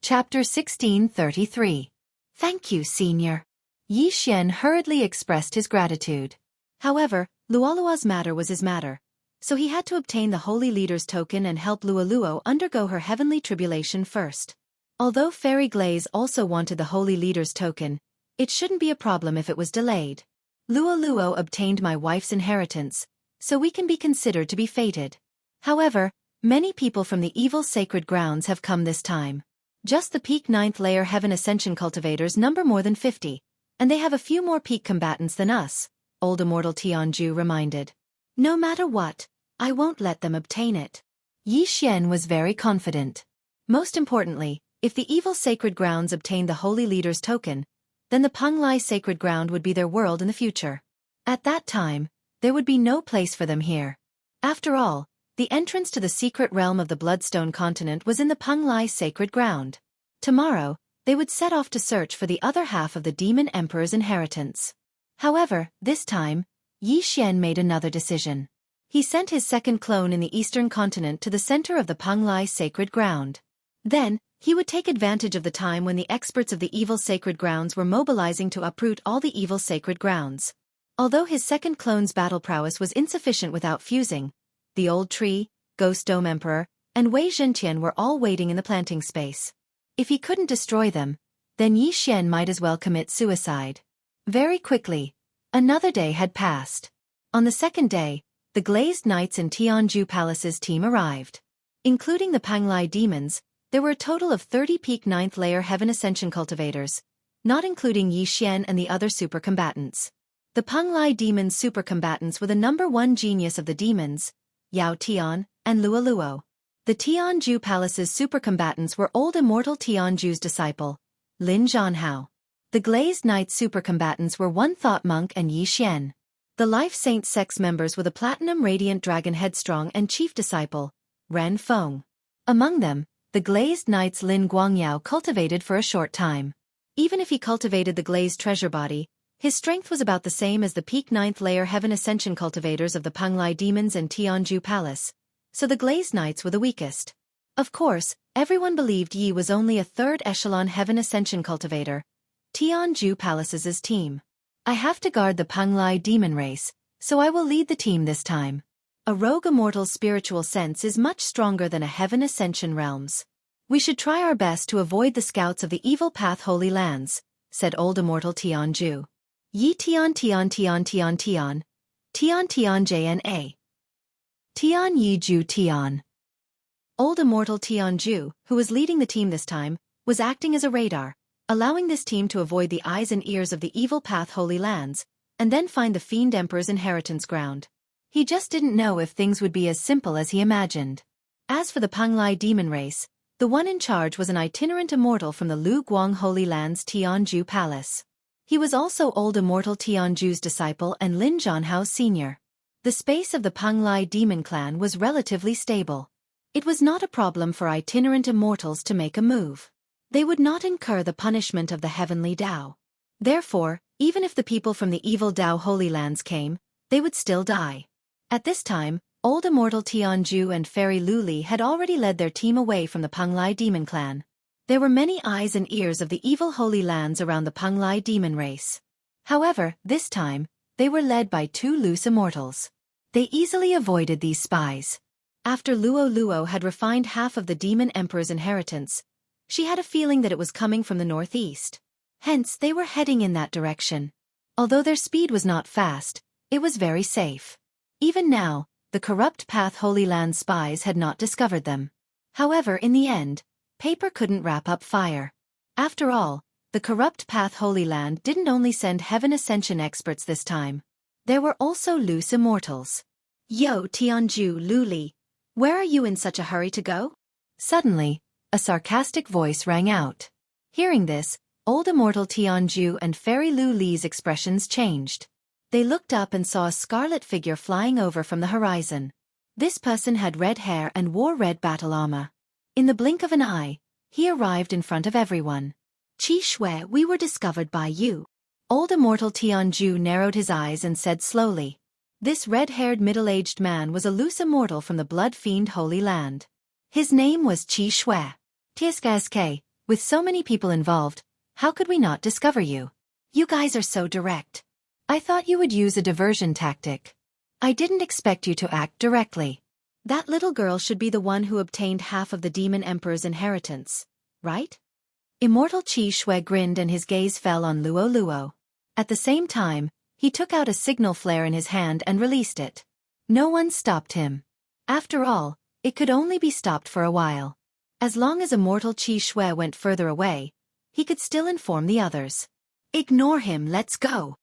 Chapter 1633. Thank you, Senior. Yi Xian hurriedly expressed his gratitude. However, Luoluo's matter was his matter, so he had to obtain the Holy Leader's token and help Luoluo undergo her heavenly tribulation first. Although Fairy Glaze also wanted the Holy Leader's token, it shouldn't be a problem if it was delayed. Luoluo obtained my wife's inheritance, so we can be considered to be fated. However, many people from the evil sacred grounds have come this time. Just the peak 9th layer Heaven Ascension cultivators number more than 50, and they have a few more peak combatants than us, old immortal Jianghu reminded. No matter what, I won't let them obtain it. Yi Xian was very confident. Most importantly, if the evil sacred grounds obtained the Holy Leader's token, then the Penglai sacred ground would be their world in the future. At that time, there would be no place for them here. After all, the entrance to the secret realm of the Bloodstone continent was in the Penglai sacred ground. Tomorrow, they would set off to search for the other half of the Demon Emperor's inheritance. However, this time, Yi Xian made another decision. He sent his second clone in the eastern continent to the center of the Penglai sacred ground. Then, he would take advantage of the time when the experts of the evil sacred grounds were mobilizing to uproot all the evil sacred grounds. Although his second clone's battle prowess was insufficient without fusing, the Old Tree, Ghost Dome Emperor, and Wei Zhentian were all waiting in the planting space. If he couldn't destroy them, then Yi Xian might as well commit suicide. Very quickly, another day had passed. On the second day, the Glazed Knights in Jianghu Palace's team arrived. Including the Penglai demons, there were a total of 30 peak 9th layer Heaven Ascension cultivators, not including Yi Xian and the other super combatants. The Penglai demons super combatants were the number 1 genius of the demons, Yao Tian, and Luoluo. The Jianghu Palace's super combatants were old immortal Jianghu's disciple, Lin Jianghu. The Glazed Knights super combatants were One Thought Monk and Yi Xian. The Life Saint sex members were the Platinum Radiant Dragon Headstrong and Chief Disciple, Ren Feng. Among them, the Glazed Knight's Lin Guangyao cultivated for a short time. Even if he cultivated the Glazed Treasure Body, his strength was about the same as the peak 9th layer Heaven Ascension cultivators of the Penglai demons and Jianghu Palace, so the Glazed Knights were the weakest. Of course, everyone believed Yi was only a 3rd echelon Heaven Ascension cultivator, Jianghu Palace's team. I have to guard the Penglai demon race, so I will lead the team this time. A rogue immortal's spiritual sense is much stronger than a Heaven Ascension realm's. We should try our best to avoid the scouts of the Evil Path Holy Lands, said old immortal Jianghu. Yi Tian Tian Tian Tian Tian. Tian Tian Jna. Tian Yi Ju Tian. Old immortal Jianghu, who was leading the team this time, was acting as a radar, allowing this team to avoid the eyes and ears of the Evil Path Holy Lands, and then find the Fiend Emperor's inheritance ground. He just didn't know if things would be as simple as he imagined. As for the Penglai demon race, the one in charge was an itinerant immortal from the Lu Guang Holy Lands Jianghu Palace. He was also old immortal Jianghu's disciple and Lin Jianghu Sr. The space of the Penglai demon clan was relatively stable. It was not a problem for itinerant immortals to make a move. They would not incur the punishment of the heavenly Tao. Therefore, even if the people from the evil Tao Holy Lands came, they would still die. At this time, old immortal Jianghu and Fairy Luli had already led their team away from the Penglai demon clan. There were many eyes and ears of the evil Holy Lands around the Penglai demon race. However, this time, they were led by 2 loose immortals. They easily avoided these spies. After Luoluo had refined half of the Demon Emperor's inheritance, she had a feeling that it was coming from the northeast. Hence, they were heading in that direction. Although their speed was not fast, it was very safe. Even now, the corrupt Path Holy Land spies had not discovered them. However, in the end, paper couldn't wrap up fire. After all, the corrupt Path Holy Land didn't only send Heaven Ascension experts this time. There were also loose immortals. Yo, Jianghu Luli, where are you in such a hurry to go? Suddenly, a sarcastic voice rang out. Hearing this, old immortal Jianghu and Fairy Luli's expressions changed. They looked up and saw a scarlet figure flying over from the horizon. This person had red hair and wore red battle armor. In the blink of an eye, he arrived in front of everyone. Qi Shui, we were discovered by you. Old immortal Jianghu narrowed his eyes and said slowly. This red-haired middle-aged man was a loose immortal from the Blood Fiend Holy Land. His name was Qi Shui. Tsk, With so many people involved, how could we not discover you? You guys are so direct. I thought you would use a diversion tactic. I didn't expect you to act directly. That little girl should be the one who obtained half of the demon emperor's inheritance, right? Immortal Qi Shui grinned and his gaze fell on Luo Luo. At the same time, he took out a signal flare in his hand and released it. No one stopped him. After all, it could only be stopped for a while. As long as Immortal Qi Shui went further away, he could still inform the others. Ignore him, let's go.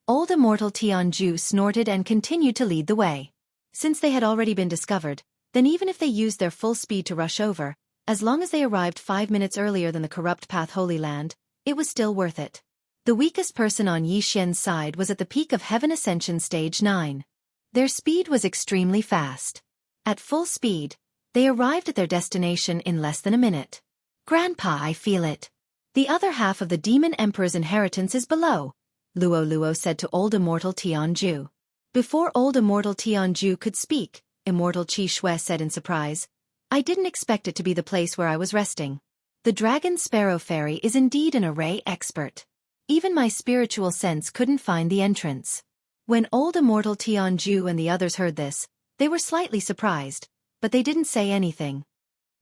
Old Immortal Tianju snorted and continued to lead the way. Since they had already been discovered, then even if they used their full speed to rush over, as long as they arrived 5 minutes earlier than the corrupt path Holy Land, it was still worth it. The weakest person on Yi Xian's side was at the peak of Heaven Ascension Stage 9. Their speed was extremely fast. At full speed, they arrived at their destination in less than a minute. Grandpa, I feel it. The other half of the Demon Emperor's inheritance is below, Luo Luo said to Old Immortal Tianju. Before Old Immortal Tianju could speak, Immortal Qi Shui said in surprise, I didn't expect it to be the place where I was resting. The Dragon Sparrow Fairy is indeed an array expert. Even my spiritual sense couldn't find the entrance. When Old Immortal Tianju and the others heard this, they were slightly surprised, but they didn't say anything.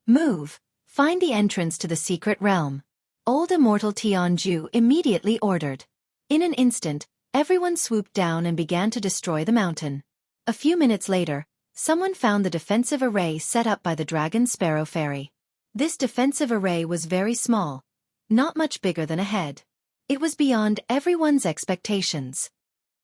Move, find the entrance to the secret realm. Old Immortal Tianju immediately ordered. In an instant, everyone swooped down and began to destroy the mountain. A few minutes later, someone found the defensive array set up by the Dragon Sparrow Fairy. This defensive array was very small, not much bigger than a head. It was beyond everyone's expectations.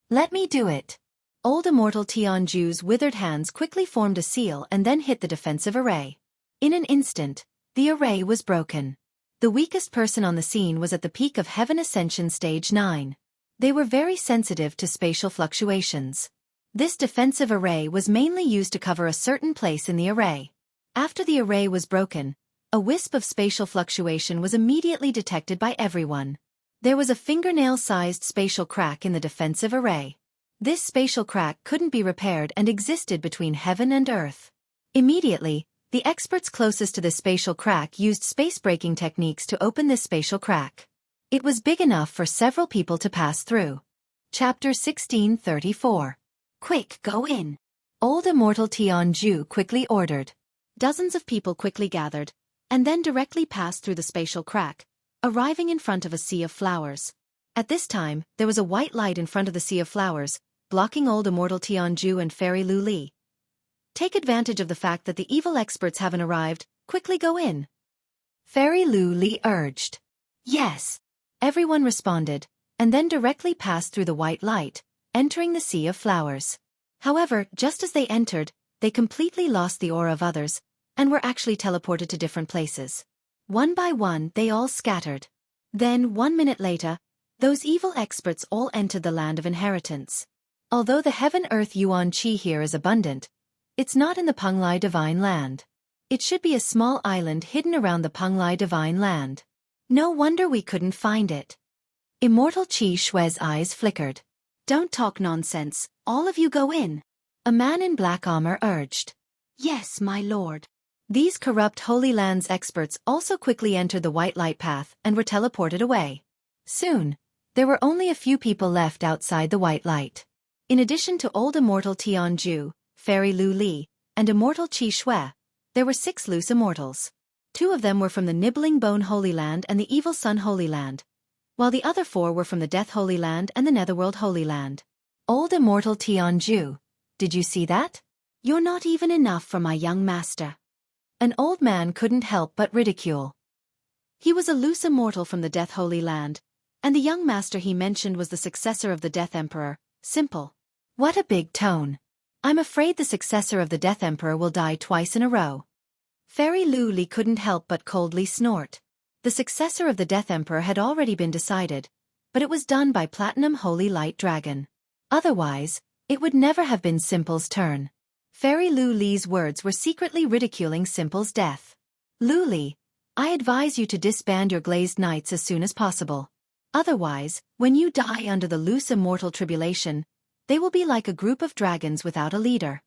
Let me do it. Old Immortal Tianju's withered hands quickly formed a seal and then hit the defensive array. In an instant, the array was broken. The weakest person on the scene was at the peak of Heaven Ascension Stage 9. They were very sensitive to spatial fluctuations. This defensive array was mainly used to cover a certain place in the array. After the array was broken, a wisp of spatial fluctuation was immediately detected by everyone. There was a fingernail-sized spatial crack in the defensive array. This spatial crack couldn't be repaired and existed between heaven and earth. Immediately, the experts closest to the spatial crack used space-breaking techniques to open this spatial crack. It was big enough for several people to pass through. Chapter 1634. Quick, go in. Old Immortal Tianju quickly ordered. Dozens of people quickly gathered, and then directly passed through the spatial crack, arriving in front of a sea of flowers. At this time, there was a white light in front of the sea of flowers, blocking Old Immortal Tianju and Fairy Lu Li. Take advantage of the fact that the evil experts haven't arrived, quickly go in. Fairy Lu Li urged. Yes. Everyone responded, and then directly passed through the white light, entering the sea of flowers. However, just as they entered, they completely lost the aura of others, and were actually teleported to different places. One by one, they all scattered. Then, 1 minute later, those evil experts all entered the land of inheritance. Although the Heaven-Earth Yuan Qi here is abundant, it's not in the Penglai Divine Land. It should be a small island hidden around the Penglai Divine Land. No wonder we couldn't find it. Immortal Qi Shui's eyes flickered. Don't talk nonsense, all of you go in. A man in black armor urged. Yes, my lord. These corrupt Holy Lands experts also quickly entered the white light path and were teleported away. Soon, there were only a few people left outside the white light. In addition to Old Immortal Tianju, Fairy Lu Li, and Immortal Qi Shui, there were 6 loose immortals. 2 of them were from the Nibbling Bone Holy Land and the Evil Sun Holy Land, while the other 4 were from the Death Holy Land and the Netherworld Holy Land. Old Immortal Tianju, did you see that? You're not even enough for my young master. An old man couldn't help but ridicule. He was a loose immortal from the Death Holy Land, and the young master he mentioned was the successor of the Death Emperor. Simple. What a big tone. I'm afraid the successor of the Death Emperor will die twice in a row. Fairy Lu Li couldn't help but coldly snort. The successor of the Death Emperor had already been decided, but it was done by Platinum Holy Light Dragon. Otherwise, it would never have been Simple's turn. Fairy Lu Li's words were secretly ridiculing Simple's death. Lu Li, I advise you to disband your glazed knights as soon as possible. Otherwise, when you die under the loose immortal tribulation, they will be like a group of dragons without a leader.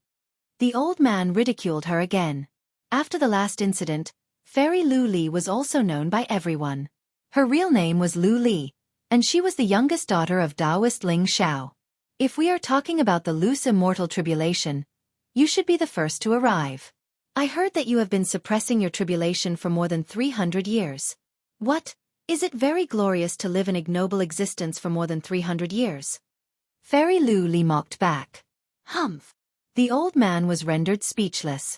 The old man ridiculed her again. After the last incident, Fairy Lu Li was also known by everyone. Her real name was Lu Li, and she was the youngest daughter of Taoist Ling Xiao. If we are talking about the loose immortal tribulation, you should be the first to arrive. I heard that you have been suppressing your tribulation for more than 300 years. What? Is it very glorious to live an ignoble existence for more than 300 years? Fairy Lu Li mocked back. Humph. The old man was rendered speechless.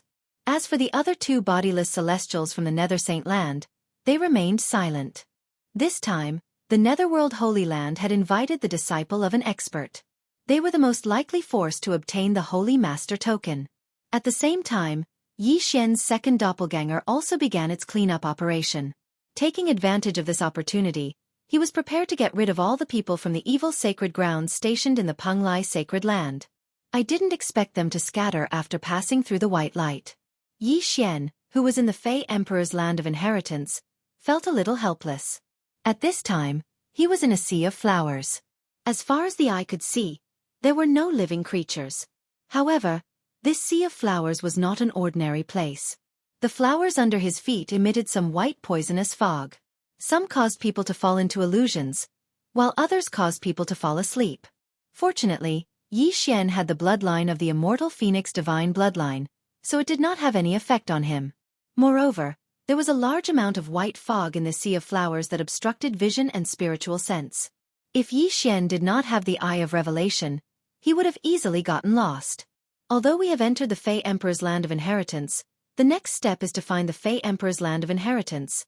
As for the other two bodiless celestials from the Nether Saint Land, they remained silent. This time, the Netherworld Holy Land had invited the disciple of an expert. They were the most likely force to obtain the Holy Master token. At the same time, Yi Xian's second doppelganger also began its cleanup operation. Taking advantage of this opportunity, he was prepared to get rid of all the people from the evil sacred grounds stationed in the Penglai sacred land. I didn't expect them to scatter after passing through the white light. Yi Xian, who was in the Fey Emperor's land of inheritance, felt a little helpless. At this time, he was in a sea of flowers. As far as the eye could see, there were no living creatures. However, this sea of flowers was not an ordinary place. The flowers under his feet emitted some white poisonous fog. Some caused people to fall into illusions, while others caused people to fall asleep. Fortunately, Yi Xian had the bloodline of the immortal phoenix divine bloodline, so it did not have any effect on him. Moreover, there was a large amount of white fog in the sea of flowers that obstructed vision and spiritual sense. If Yi Xian did not have the Eye of Revelation, he would have easily gotten lost. Although we have entered the Fey Emperor's land of inheritance, the next step is to find the Fey Emperor's land of inheritance.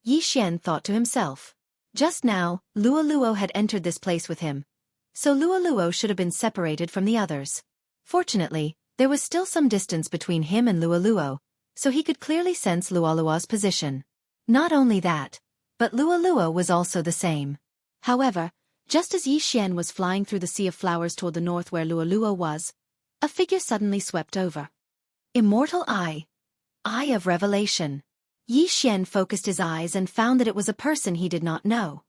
Yi Xian thought to himself. Just now, Luo had entered this place with him, so Luo should have been separated from the others. Fortunately, there was still some distance between him and Luo, so he could clearly sense Luo's position. Not only that, but Luo was also the same. However, just as Yi Xian was flying through the sea of flowers toward the north where Luo was, a figure suddenly swept over. Immortal Eye. Eye of Revelation. Yi Xian focused his eyes and found that it was a person he did not know.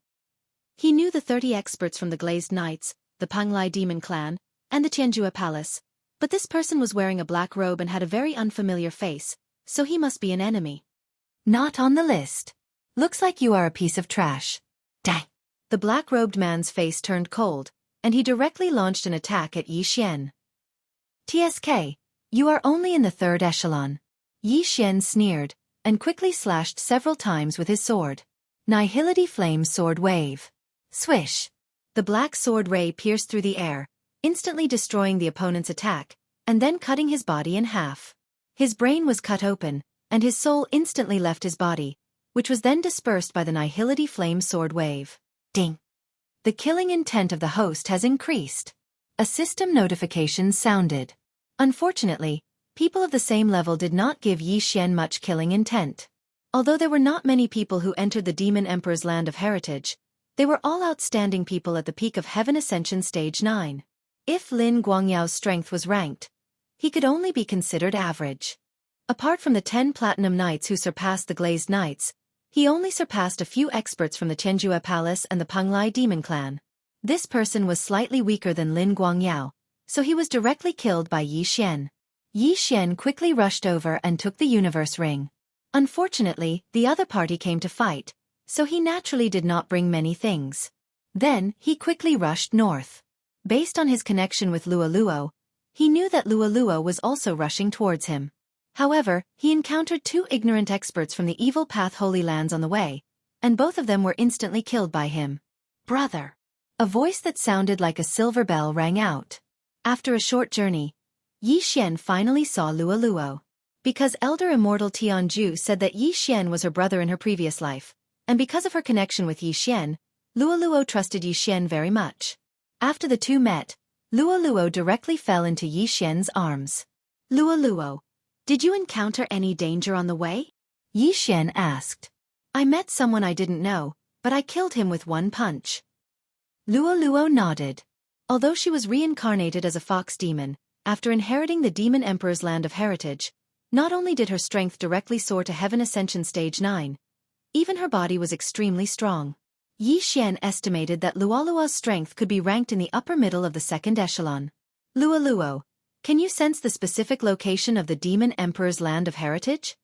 He knew the 30 experts from the Glazed Knights, the Penglai Demon Clan, and the Jianghu Palace, but this person was wearing a black robe and had a very unfamiliar face, so he must be an enemy. Not on the list. Looks like you are a piece of trash. Dang. The black-robed man's face turned cold, and he directly launched an attack at Yi Xian. TSK, you are only in the third echelon. Yi Xian sneered, and quickly slashed several times with his sword. Nihility Flame Sword Wave. Swish! The black sword ray pierced through the air, instantly destroying the opponent's attack, and then cutting his body in half. His brain was cut open, and his soul instantly left his body, which was then dispersed by the Nihility Flame Sword Wave. Ding! The killing intent of the host has increased. A system notification sounded. Unfortunately, people of the same level did not give Yi Xian much killing intent. Although there were not many people who entered the Demon Emperor's land of heritage, they were all outstanding people at the peak of Heaven Ascension Stage 9. If Lin Guangyao's strength was ranked, he could only be considered average. Apart from the 10 Platinum Knights who surpassed the Glazed Knights, he only surpassed a few experts from the Jianghu Palace and the Penglai Demon Clan. This person was slightly weaker than Lin Guangyao, so he was directly killed by Yi Xian. Yi Xian quickly rushed over and took the universe ring. Unfortunately, the other party came to fight, so he naturally did not bring many things. Then, he quickly rushed north. Based on his connection with Luo, he knew that Luo was also rushing towards him. However, he encountered 2 ignorant experts from the Evil Path Holy Lands on the way, and both of them were instantly killed by him. Brother! A voice that sounded like a silver bell rang out. After a short journey, Yi Xian finally saw Luo. Because Elder Immortal Tianju said that Yi Xian was her brother in her previous life, and because of her connection with Yi Xian, Luo trusted Yi Xian very much. After the two met, Luo directly fell into Yi Xian's arms. Luo, did you encounter any danger on the way? Yi Xian asked. I met someone I didn't know, but I killed him with one punch. Luo nodded. Although she was reincarnated as a fox demon, after inheriting the Demon Emperor's land of heritage, not only did her strength directly soar to Heaven Ascension Stage 9, even her body was extremely strong. Yi Xian estimated that Luo's strength could be ranked in the upper middle of the second echelon. Luo, can you sense the specific location of the Demon Emperor's land of heritage?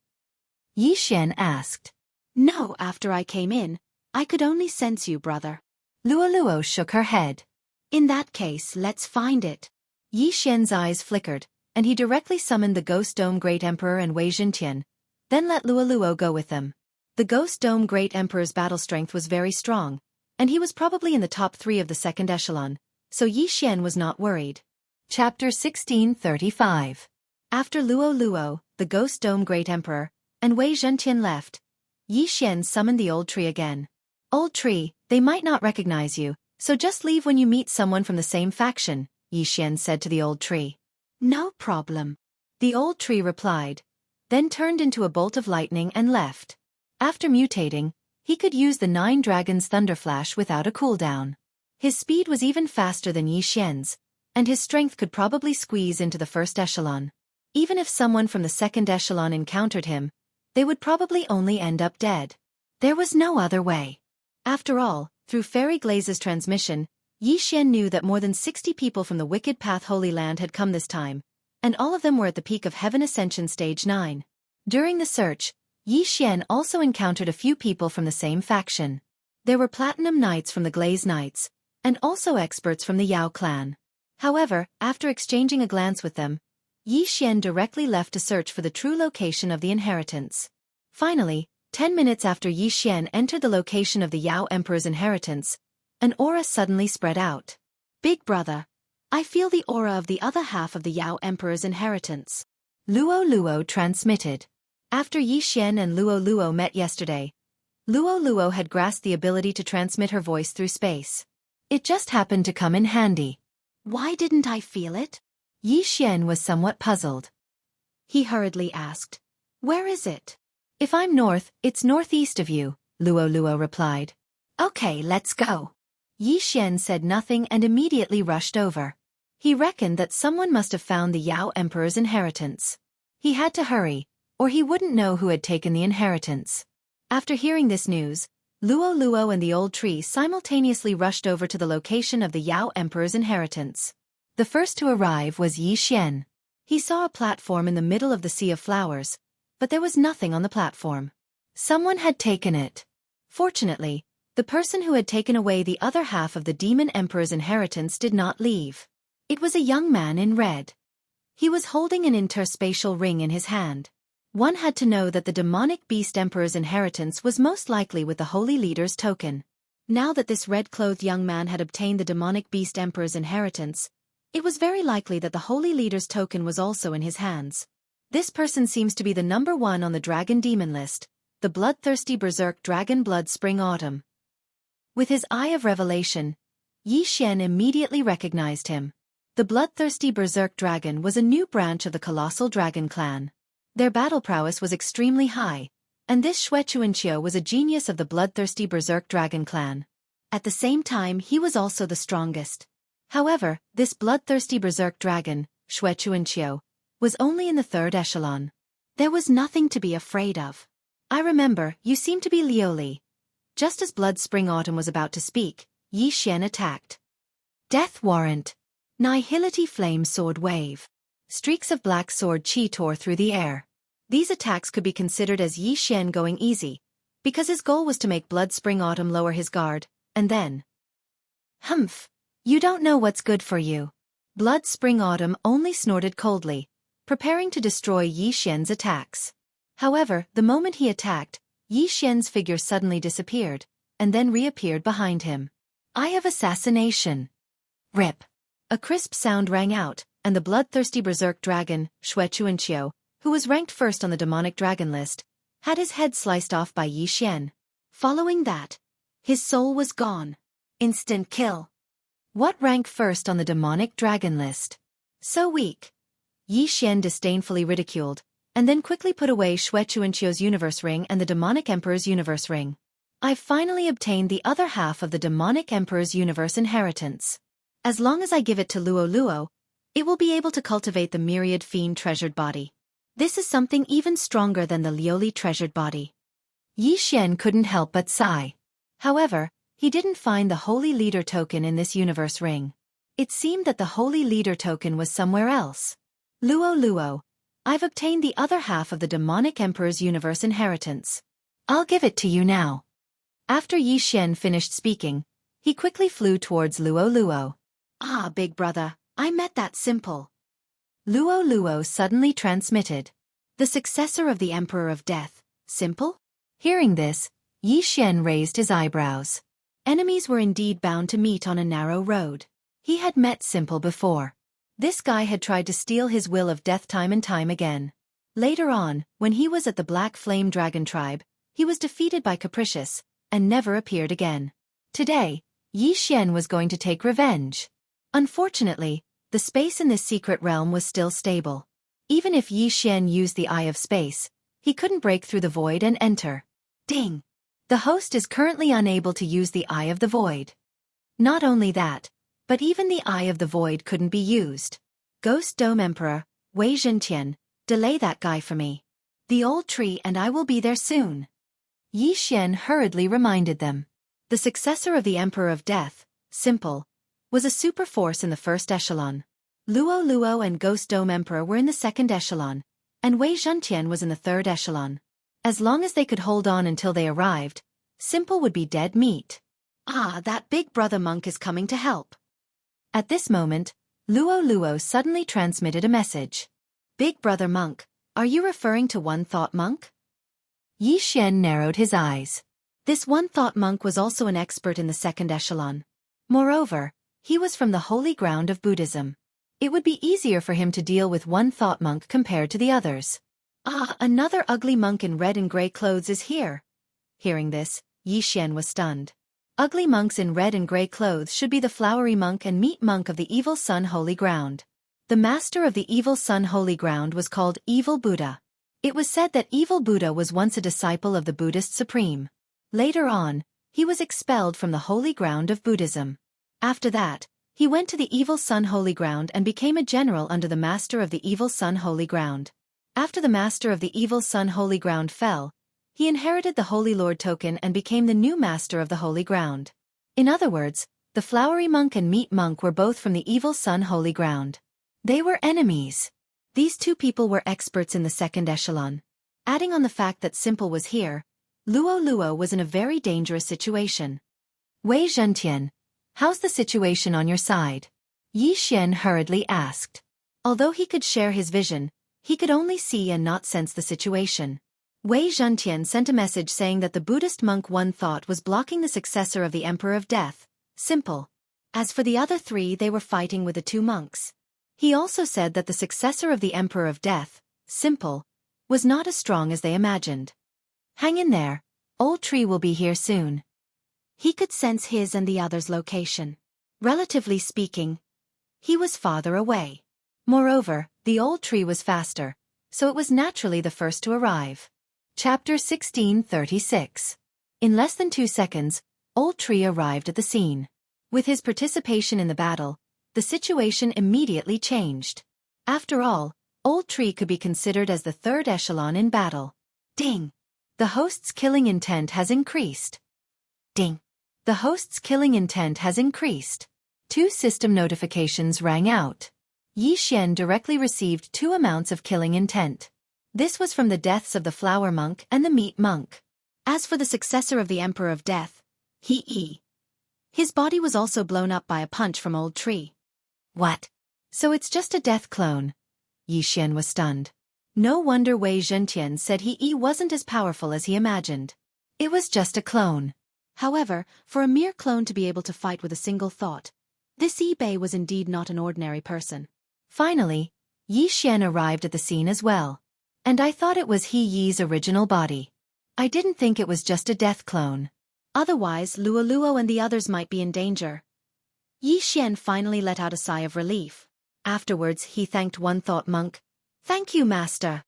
Yi Xian asked. No, after I came in, I could only sense you, brother. Luo shook her head. In that case, let's find it. Yi Xian's eyes flickered, and he directly summoned the Ghost Dome Great Emperor and Wei Zhentian, then let Luo go with them. The Ghost Dome Great Emperor's battle strength was very strong, and he was probably in the top 3 of the second echelon, so Yi Xian was not worried. Chapter 1635. After Luo, the Ghost Dome Great Emperor, and Wei Zhentian left, Yi Xian summoned the old tree again. Old tree, they might not recognize you, so just leave when you meet someone from the same faction, Yi Xian said to the old tree. No problem. The old tree replied, then turned into a bolt of lightning and left. After mutating, he could use the 9 Dragons Thunderflash without a cooldown. His speed was even faster than Yi Xian's, and his strength could probably squeeze into the first echelon. Even if someone from the second echelon encountered him, they would probably only end up dead. There was no other way. After all, through Fairy Glaze's transmission, Yi Xian knew that more than 60 people from the Wicked Path Holy Land had come this time, and all of them were at the peak of Heaven Ascension Stage 9. During the search, Yi Xian also encountered a few people from the same faction. There were Platinum Knights from the Glaze Knights, and also experts from the Yao clan. However, after exchanging a glance with them, Yi Xian directly left to search for the true location of the inheritance. Finally, 10 minutes after Yi Xian entered the location of the Yao Emperor's inheritance, an aura suddenly spread out. Big brother, I feel the aura of the other half of the Yao Emperor's inheritance. Luo transmitted. After Yi Xian and Luo met yesterday, Luo had grasped the ability to transmit her voice through space. It just happened to come in handy. Why didn't I feel it? Yi Xian was somewhat puzzled. He hurriedly asked, where is it? If I'm north, it's northeast of you, Luo replied. Okay, let's go. Yi Xian said nothing and immediately rushed over. He reckoned that someone must have found the Yao Emperor's inheritance. He had to hurry, or he wouldn't know who had taken the inheritance. After hearing this news, Luo and the old tree simultaneously rushed over to the location of the Yao Emperor's inheritance. The first to arrive was Yi Xian. He saw a platform in the middle of the sea of flowers, but there was nothing on the platform. Someone had taken it. Fortunately, the person who had taken away the other half of the Demon Emperor's inheritance did not leave. It was a young man in red. He was holding an interspatial ring in his hand. One had to know that the Demonic Beast Emperor's inheritance was most likely with the Holy Leader's token. Now that this red-clothed young man had obtained the Demonic Beast Emperor's inheritance, it was very likely that the Holy Leader's token was also in his hands. This person seems to be the number 1 on the Dragon Demon list, the bloodthirsty berserk Dragon Blood Spring Autumn. With his eye of revelation, Yi Xian immediately recognized him. The bloodthirsty berserk dragon was a new branch of the colossal dragon clan. Their battle prowess was extremely high, and this Xianxia was a genius of the bloodthirsty berserk dragon clan. At the same time, he was also the strongest. However, this bloodthirsty berserk dragon, Xianxia, was only in the 3rd echelon. There was nothing to be afraid of. I remember, you seem to be Lioli. Just as Blood Spring Autumn was about to speak, Yi Xian attacked. Death Warrant. Nihility Flame Sword Wave. Streaks of black sword chi tore through the air. These attacks could be considered as Yi Xian going easy, because his goal was to make Blood Spring Autumn lower his guard, and then... Humph! You don't know what's good for you. Blood Spring Autumn only snorted coldly, preparing to destroy Yi Xian's attacks. However, the moment he attacked, Yi Xian's figure suddenly disappeared, and then reappeared behind him. Eye of Assassination. Rip. A crisp sound rang out, and the bloodthirsty berserk dragon, Xianxia, who was ranked first on the demonic dragon list, had his head sliced off by Yi Xian. Following that, his soul was gone. Instant kill. What rank first on the demonic dragon list? So weak. Yi Xian disdainfully ridiculed, and then quickly put away Xianxia's universe ring and the demonic emperor's universe ring. I've finally obtained the other half of the demonic emperor's universe inheritance. As long as I give it to Luo, it will be able to cultivate the myriad fiend treasured body. This is something even stronger than the Lioli treasured body. Yi Xian couldn't help but sigh. However, he didn't find the Holy Leader token in this universe ring. It seemed that the Holy Leader token was somewhere else. Luo, I've obtained the other half of the demonic emperor's universe inheritance. I'll give it to you now. After Yi Xian finished speaking, he quickly flew towards Luo Luo. Ah, big brother, I met that Simple. Luo Luo suddenly transmitted. The successor of the Emperor of Death, Simple? Hearing this, Yi Xian raised his eyebrows. Enemies were indeed bound to meet on a narrow road. He had met Simple before. This guy had tried to steal his will of death time and time again. Later on, when he was at the Black Flame Dragon tribe, he was defeated by Capricious, and never appeared again. Today, Yi Xian was going to take revenge. Unfortunately, the space in this secret realm was still stable. Even if Yi Xian used the Eye of Space, he couldn't break through the void and enter. Ding! The host is currently unable to use the Eye of the Void. Not only that, but even the Eye of the Void couldn't be used. Ghost Dome Emperor, Wei Zhentian, delay that guy for me. The old tree and I will be there soon. Yi Xian hurriedly reminded them. The successor of the Emperor of Death, Simple, was a super force in the first echelon. Luo Luo and Ghost Dome Emperor were in the second echelon, and Wei Zhentian was in the third echelon. As long as they could hold on until they arrived, Simple would be dead meat. Ah, that big brother monk is coming to help. At this moment, Luo Luo suddenly transmitted a message. Big brother monk, are you referring to One Thought Monk? Yi Xian narrowed his eyes. This One Thought Monk was also an expert in the second echelon. Moreover, he was from the holy ground of Buddhism. It would be easier for him to deal with One Thought Monk compared to the others. Ah, another ugly monk in red and gray clothes is here. Hearing this, Yi Xian was stunned. Ugly monks in red and gray clothes should be the flowery monk and meat monk of the Evil Sun Holy Ground. The master of the Evil Sun Holy Ground was called Evil Buddha. It was said that Evil Buddha was once a disciple of the Buddhist Supreme. Later on, he was expelled from the holy ground of Buddhism. After that, he went to the Evil Sun Holy Ground and became a general under the master of the Evil Sun Holy Ground. After the master of the Evil Sun Holy Ground fell, he inherited the Holy Lord token and became the new master of the Holy Ground. In other words, the flowery monk and meat monk were both from the Evil Sun Holy Ground. They were enemies. These two people were experts in the second echelon. Adding on the fact that Simple was here, Luo Luo was in a very dangerous situation. Wei Zhentian, how's the situation on your side? Yi Xian hurriedly asked. Although he could share his vision, he could only see and not sense the situation. Wei Zhentian sent a message saying that the Buddhist monk One Thought was blocking the successor of the Emperor of Death, Simple. As for the other three, they were fighting with the two monks. He also said that the successor of the Emperor of Death, Simple, was not as strong as they imagined. Hang in there, old tree will be here soon. He could sense his and the others' location. Relatively speaking, he was farther away. Moreover, the old tree was faster, so it was naturally the first to arrive. Chapter 1636. In less than 2 seconds, Old Tree arrived at the scene. With his participation in the battle, the situation immediately changed. After all, Old Tree could be considered as the third echelon in battle. Ding! The host's killing intent has increased. Ding! The host's killing intent has increased. 2 system notifications rang out. Yi Xian directly received 2 amounts of killing intent. This was from the deaths of the Flower Monk and the Meat Monk. As for the successor of the Emperor of Death, his body was also blown up by a punch from Old Tree. What? So it's just a death clone? Yi Xian was stunned. No wonder Wei Zhentian said he wasn't as powerful as he imagined. It was just a clone. However, for a mere clone to be able to fight with a single thought, this Yi Bei was indeed not an ordinary person. Finally, Yi Xian arrived at the scene as well. And I thought it was Yi's original body. I didn't think it was just a death clone. Otherwise, Luo Luo and the others might be in danger. Yi Xian finally let out a sigh of relief. Afterwards, he thanked One Thought Monk. Thank you, Master.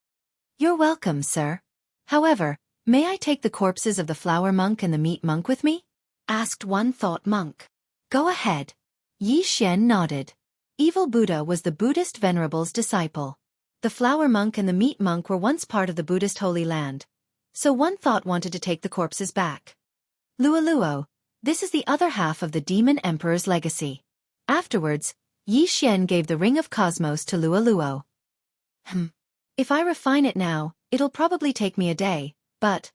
You're welcome, sir. However, may I take the corpses of the Flower Monk and the Meat Monk with me? Asked One Thought Monk. Go ahead. Yi Xian nodded. Evil Buddha was the Buddhist Venerable's disciple. The Flower Monk and the Meat Monk were once part of the Buddhist Holy Land, so One Thought wanted to take the corpses back. Luo Luo, this is the other half of the Demon Emperor's legacy. Afterwards, Yi Xian gave the Ring of Cosmos to Luo Luo. If I refine it now, it'll probably take me a day, but...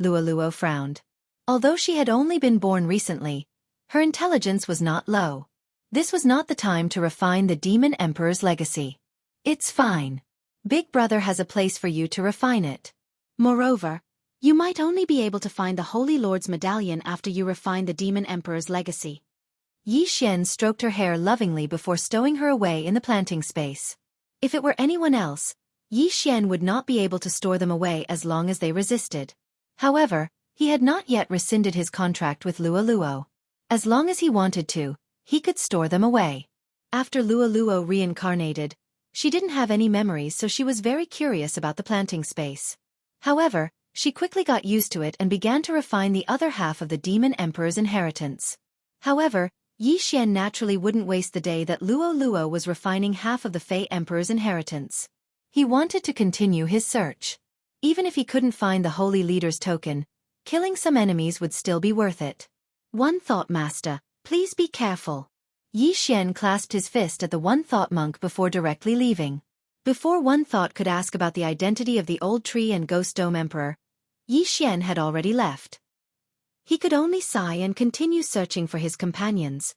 Luo frowned. Although she had only been born recently, her intelligence was not low. This was not the time to refine the Demon Emperor's legacy. It's fine. Big Brother has a place for you to refine it. Moreover, you might only be able to find the Holy Lord's medallion after you refine the Demon Emperor's legacy. Yi Xian stroked her hair lovingly before stowing her away in the planting space. If it were anyone else, Yi Xian would not be able to store them away as long as they resisted. However, he had not yet rescinded his contract with Luo. As long as he wanted to, he could store them away. After Luo reincarnated, she didn't have any memories, so she was very curious about the planting space. However, she quickly got used to it and began to refine the other half of the Demon Emperor's inheritance. However, Yi Xian naturally wouldn't waste the day that Luo was refining half of the Fey Emperor's inheritance. He wanted to continue his search. Even if he couldn't find the Holy Leader's token, killing some enemies would still be worth it. One Thought Master, please be careful. Yi Xian clasped his fist at the One Thought monk before directly leaving. Before One Thought could ask about the identity of the Old Tree and Ghost Dome Emperor, Yi Xian had already left. He could only sigh and continue searching for his companions.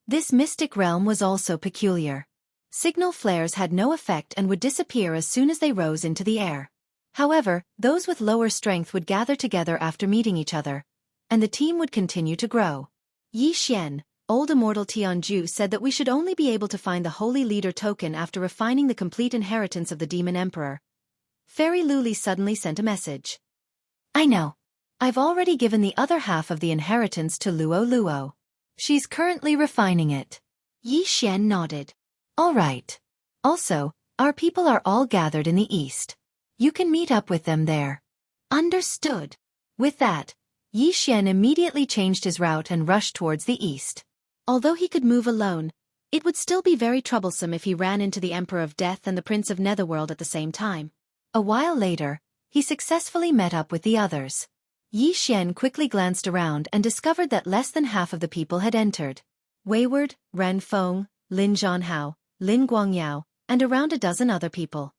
This mystic realm was also peculiar. Signal flares had no effect and would disappear as soon as they rose into the air. However, those with lower strength would gather together after meeting each other, and the team would continue to grow. Yi Xian, old immortal Tianju, said that we should only be able to find the Holy Leader token after refining the complete inheritance of the Demon Emperor. Fairy Luli suddenly sent a message. I know. I've already given the other half of the inheritance to Luo. She's currently refining it. Yi Xian nodded. All right. Also, our people are all gathered in the east. You can meet up with them there. Understood. With that, Yi Xian immediately changed his route and rushed towards the east. Although he could move alone, it would still be very troublesome if he ran into the Emperor of Death and the Prince of Netherworld at the same time. A while later, he successfully met up with the others. Yi Xian quickly glanced around and discovered that less than half of the people had entered. Wayward, Ran Feng, Lin Zhanhao, Lin Guangyao, and around a dozen other people.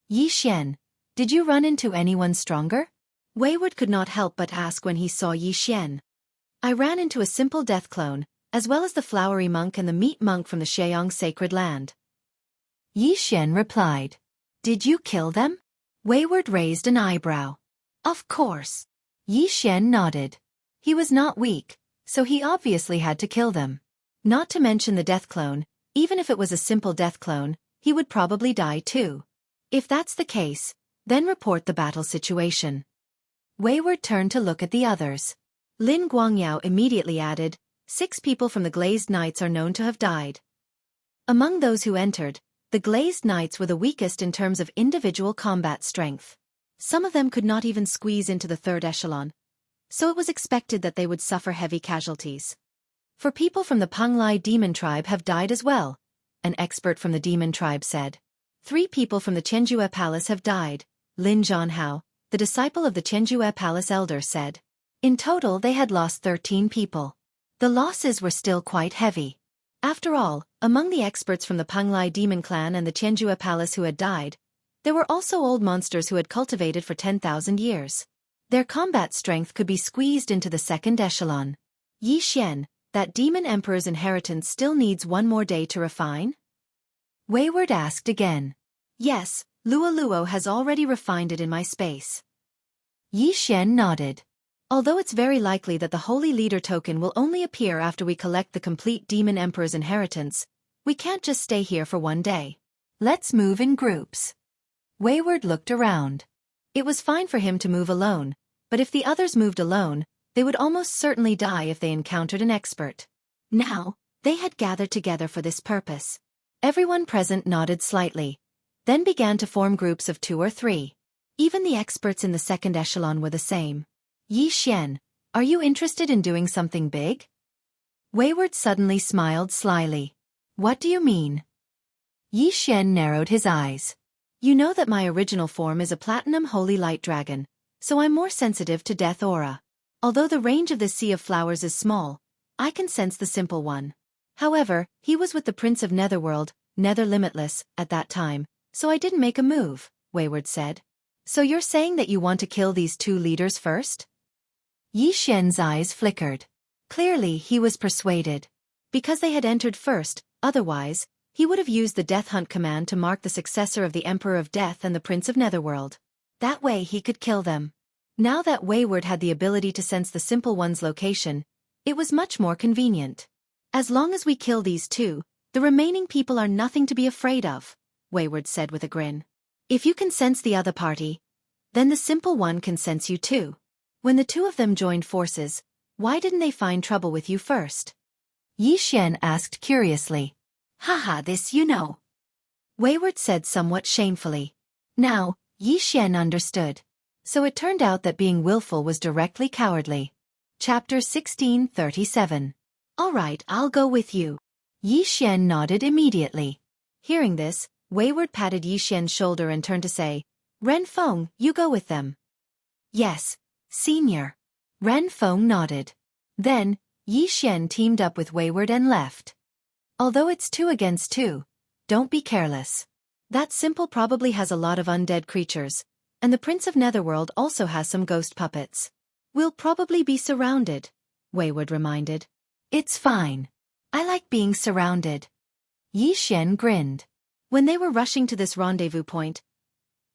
Yi Xian, did you run into anyone stronger? Wayward could not help but ask when he saw Yi Xian. I ran into a simple death clone, as well as the flowery monk and the meat monk from the Xiang sacred land. Yi Xian replied. Did you kill them? Wayward raised an eyebrow. Of course. Yi Xian nodded. He was not weak, so he obviously had to kill them. Not to mention the death clone, even if it was a simple death clone, he would probably die too. If that's the case, then report the battle situation. Wayward turned to look at the others. Lin Guangyao immediately added, 6 people from the Glazed Knights are known to have died. Among those who entered, the Glazed Knights were the weakest in terms of individual combat strength. Some of them could not even squeeze into the 3rd echelon, so it was expected that they would suffer heavy casualties. For people from the Penglai demon tribe have died as well, an expert from the demon tribe said. 3 people from the Qianjue Palace have died, Lin Zhanhao, the disciple of the Qianjue Palace elder, said. In total they had lost 13 people. The losses were still quite heavy. After all, among the experts from the Penglai demon clan and the Qianjue Palace who had died, there were also old monsters who had cultivated for 10,000 years. Their combat strength could be squeezed into the 2nd echelon. Yi Xian, that demon emperor's inheritance still needs one more day to refine? Wayward asked again. Yes, Luo has already refined it in my space. Yi Xian nodded. Although it's very likely that the Holy Leader token will only appear after we collect the complete Demon Emperor's inheritance, we can't just stay here for one day. Let's move in groups. Wayward looked around. It was fine for him to move alone, but if the others moved alone, they would almost certainly die if they encountered an expert. Now, they had gathered together for this purpose. Everyone present nodded slightly, then began to form groups of 2 or 3. Even the experts in the 2nd echelon were the same. Yi Xian, are you interested in doing something big? Wayward suddenly smiled slyly. What do you mean? Yi Xian narrowed his eyes. You know that my original form is a platinum holy light dragon, so I'm more sensitive to death aura. Although the range of the Sea of Flowers is small, I can sense the simple one. However, he was with the Prince of Netherworld, Nether Limitless, at that time, so I didn't make a move, Wayward said. So you're saying that you want to kill these two leaders first? Yi Xian's eyes flickered. Clearly, he was persuaded. Because they had entered first, otherwise, he would have used the Death Hunt command to mark the successor of the Emperor of Death and the Prince of Netherworld. That way he could kill them. Now that Wayward had the ability to sense the Simple One's location, it was much more convenient. As long as we kill these two, the remaining people are nothing to be afraid of, Wayward said with a grin. If you can sense the other party, then the Simple One can sense you too. When the two of them joined forces, why didn't they find trouble with you first? Yi Xian asked curiously. Haha, this you know. Wayward said somewhat shamefully. Now, Yi Xian understood. So it turned out that being willful was directly cowardly. Chapter 1637. All right, I'll go with you. Yi Xian nodded immediately. Hearing this, Wayward patted Yi Xian's shoulder and turned to say, Ren Feng, you go with them. Yes, Senior. Ren Feng nodded. Then, Yi Xian teamed up with Wayward and left. Although it's 2 against 2, don't be careless. That Simple probably has a lot of undead creatures, and the Prince of Netherworld also has some ghost puppets. We'll probably be surrounded, Wayward reminded. It's fine. I like being surrounded. Yi Xian grinned. When they were rushing to this rendezvous point,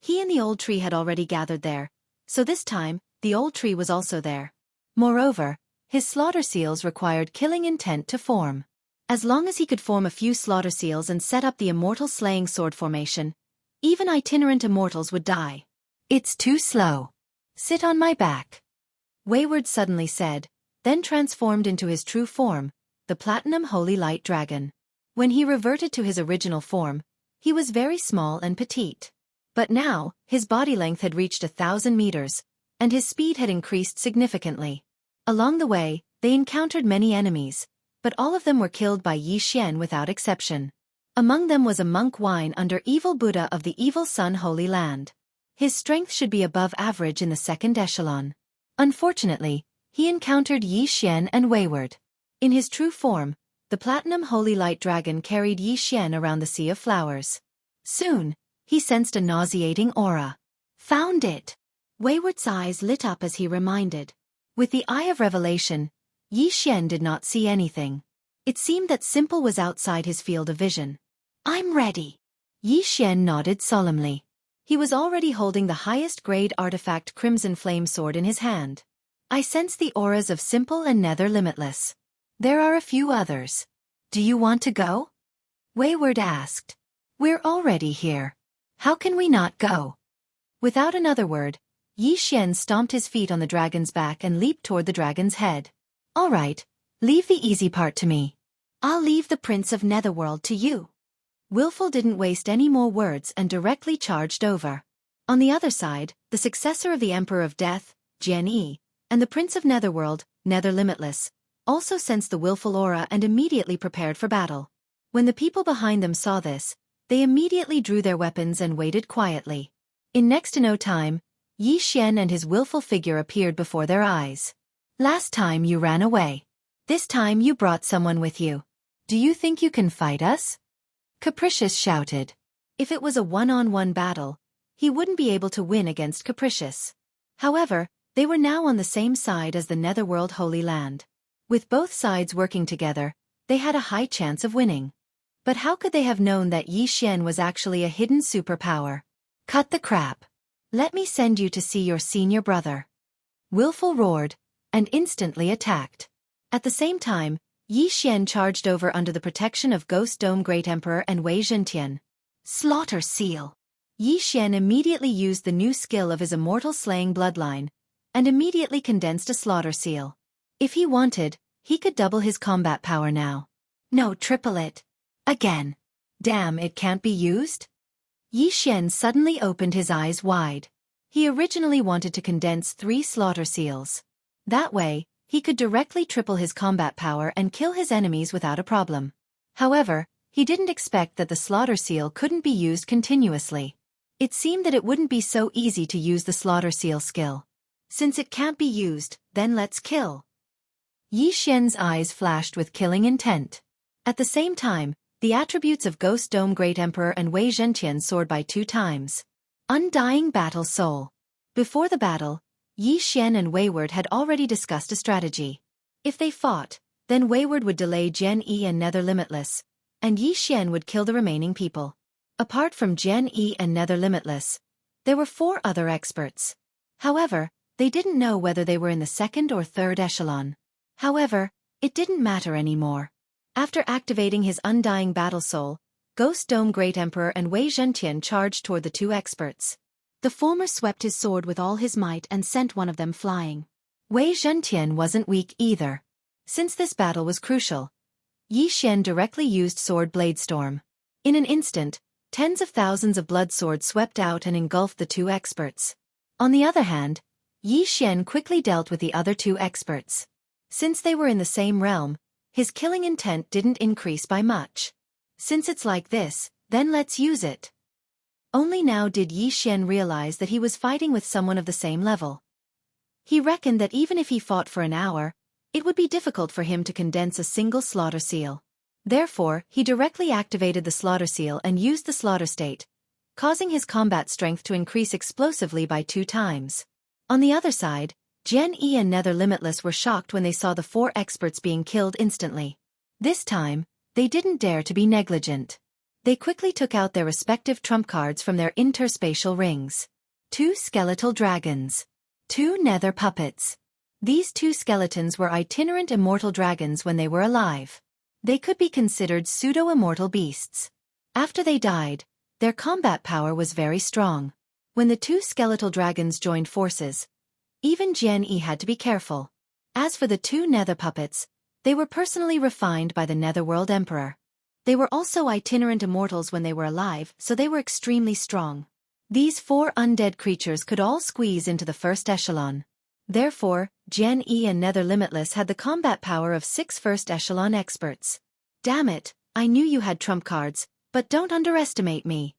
he and the old tree had already gathered there, so this time, the old tree was also there. Moreover, his slaughter seals required killing intent to form. As long as he could form a few slaughter seals and set up the immortal slaying sword formation, even itinerant immortals would die. It's too slow. Sit on my back. Wayward suddenly said, then transformed into his true form, the Platinum Holy Light Dragon. When he reverted to his original form, he was very small and petite. But now, his body length had reached 1,000 meters, and his speed had increased significantly. Along the way, they encountered many enemies, but all of them were killed by Yi Xian without exception. Among them was a monk Wine under Evil Buddha of the Evil Sun Holy Land. His strength should be above average in the second echelon. Unfortunately, he encountered Yi Xian and Wayward. In his true form, the Platinum Holy Light Dragon carried Yi Xian around the Sea of Flowers. Soon, he sensed a nauseating aura. Found it! Wayward's eyes lit up as he reminded. With the Eye of Revelation, Yi Xian did not see anything. It seemed that Simple was outside his field of vision. I'm ready. Yi Xian nodded solemnly. He was already holding the highest grade artifact Crimson Flame Sword in his hand. I sense the auras of Simple and Nether limitless. There are a few others. Do you want to go? Wayward asked. We're already here. How can we not go? Without another word, Yi Xian stomped his feet on the dragon's back and leaped toward the dragon's head. All right, leave the easy part to me. I'll leave the Prince of Netherworld to you. Willful didn't waste any more words and directly charged over. On the other side, the successor of the Emperor of Death, Jianghu, and the Prince of Netherworld, Nether Limitless, also sensed the willful aura and immediately prepared for battle. When the people behind them saw this, they immediately drew their weapons and waited quietly. In next to no time, Yi Xian and his willful figure appeared before their eyes. Last time you ran away. This time you brought someone with you. Do you think you can fight us? Capricious shouted. If it was a one-on-one battle, he wouldn't be able to win against Capricious. However, they were now on the same side as the Netherworld Holy Land. With both sides working together, they had a high chance of winning. But how could they have known that Yi Xian was actually a hidden superpower? Cut the crap. Let me send you to see your senior brother. Willful roared, and instantly attacked. At the same time, Yi Xian charged over under the protection of Ghost Dome Great Emperor and Wei Zhentian. Slaughter Seal. Yi Xian immediately used the new skill of his immortal slaying bloodline, and immediately condensed a slaughter seal. If he wanted, he could double his combat power now. No, triple it. Again. Damn, it can't be used? Yi Xian suddenly opened his eyes wide. He originally wanted to condense 3 slaughter seals. That way, he could directly triple his combat power and kill his enemies without a problem. However, he didn't expect that the slaughter seal couldn't be used continuously. It seemed that it wouldn't be so easy to use the slaughter seal skill. Since it can't be used, then let's kill. Yi Xian's eyes flashed with killing intent. At the same time, the attributes of Ghost Dome Great Emperor and Wei Zhentian soared by 2 times. Undying Battle Soul. Before the battle, Yi Xian and Wayward had already discussed a strategy. If they fought, then Wayward would delay Jian Yi and Nether Limitless, and Yi Xian would kill the remaining people. Apart from Jian Yi and Nether Limitless, there were 4 other experts. However, they didn't know whether they were in the 2nd or 3rd echelon. However, it didn't matter anymore. After activating his Undying Battle Soul, Ghost Dome Great Emperor and Wei Zhentian charged toward the 2 experts. The former swept his sword with all his might and sent one of them flying. Wei Zhentian wasn't weak either. Since this battle was crucial, Yi Xian directly used Sword Blade Storm. In an instant, tens of thousands of blood swords swept out and engulfed the 2 experts. On the other hand, Yi Xian quickly dealt with the other 2 experts. Since they were in the same realm, his killing intent didn't increase by much. Since it's like this, then let's use it. Only now did Yi Xian realize that he was fighting with someone of the same level. He reckoned that even if he fought for an hour, it would be difficult for him to condense a single slaughter seal. Therefore, he directly activated the slaughter seal and used the slaughter state, causing his combat strength to increase explosively by 2 times. On the other side, Jian Yi and Nether Limitless were shocked when they saw the 4 experts being killed instantly. This time, they didn't dare to be negligent. They quickly took out their respective trump cards from their interspatial rings. 2 skeletal dragons. 2 nether puppets. These 2 skeletons were itinerant immortal dragons when they were alive. They could be considered pseudo-immortal beasts. After they died, their combat power was very strong. When the 2 skeletal dragons joined forces, even Jian Yi had to be careful. As for the 2 nether puppets, they were personally refined by the Netherworld Emperor. They were also itinerant immortals when they were alive, so they were extremely strong. These 4 undead creatures could all squeeze into the 1st echelon. Therefore, Jian Yi and Nether Limitless had the combat power of 6 1st echelon experts. Damn it, I knew you had trump cards, but don't underestimate me.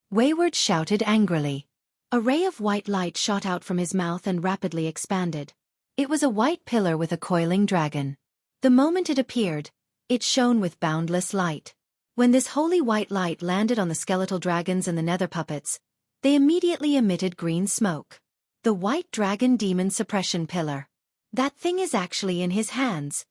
Wayward shouted angrily. A ray of white light shot out from his mouth and rapidly expanded. It was a white pillar with a coiling dragon. The moment it appeared, it shone with boundless light. When this holy white light landed on the skeletal dragons and the nether puppets, they immediately emitted green smoke. The White Dragon Demon Suppression Pillar. That thing is actually in his hands.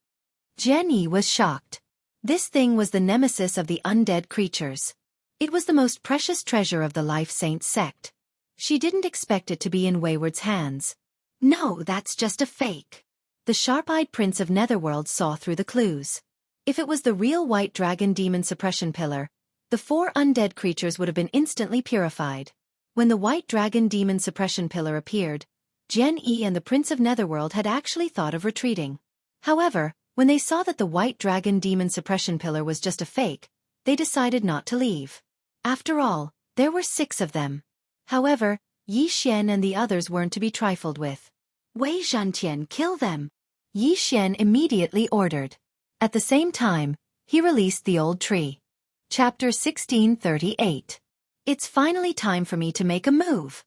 Jian Yi was shocked. This thing was the nemesis of the undead creatures. It was the most precious treasure of the Life Saint sect. She didn't expect it to be in Wayward's hands. No, that's just a fake. The sharp-eyed Prince of Netherworld saw through the clues. If it was the real White Dragon Demon Suppression Pillar, the 4 undead creatures would have been instantly purified. When the White Dragon Demon Suppression Pillar appeared, Jian Yi and the Prince of Netherworld had actually thought of retreating. However, when they saw that the White Dragon Demon Suppression Pillar was just a fake, they decided not to leave. After all, there were 6 of them. However, Yi Xian and the others weren't to be trifled with. Wei Zhentian, kill them! Yi Xian immediately ordered. At the same time, he released the old tree. Chapter 1638. It's finally time for me to make a move.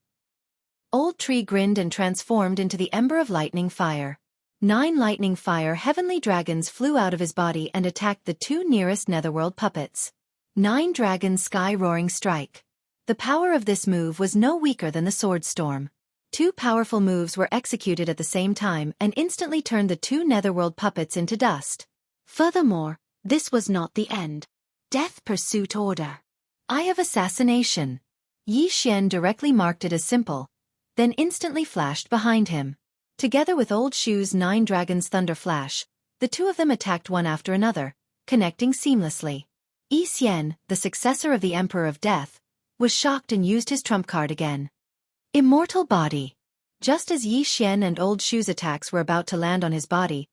Old Tree grinned and transformed into the Ember of Lightning Fire. 9 lightning fire heavenly dragons flew out of his body and attacked the 2 nearest Netherworld puppets. 9 Dragon Sky Roaring Strike. The power of this move was no weaker than the Sword Storm. 2 powerful moves were executed at the same time and instantly turned the 2 Netherworld puppets into dust. Furthermore, this was not the end. Death Pursuit Order. Eye of Assassination. Yi Xian directly marked it as simple, then instantly flashed behind him. Together with Old Shu's 9 Dragons Thunder Flash, the 2 of them attacked one after another, connecting seamlessly. Yi Xian, the successor of the Emperor of Death, was shocked and used his trump card again. Immortal Body. Just as Yi Xian and Old Shu's attacks were about to land on his body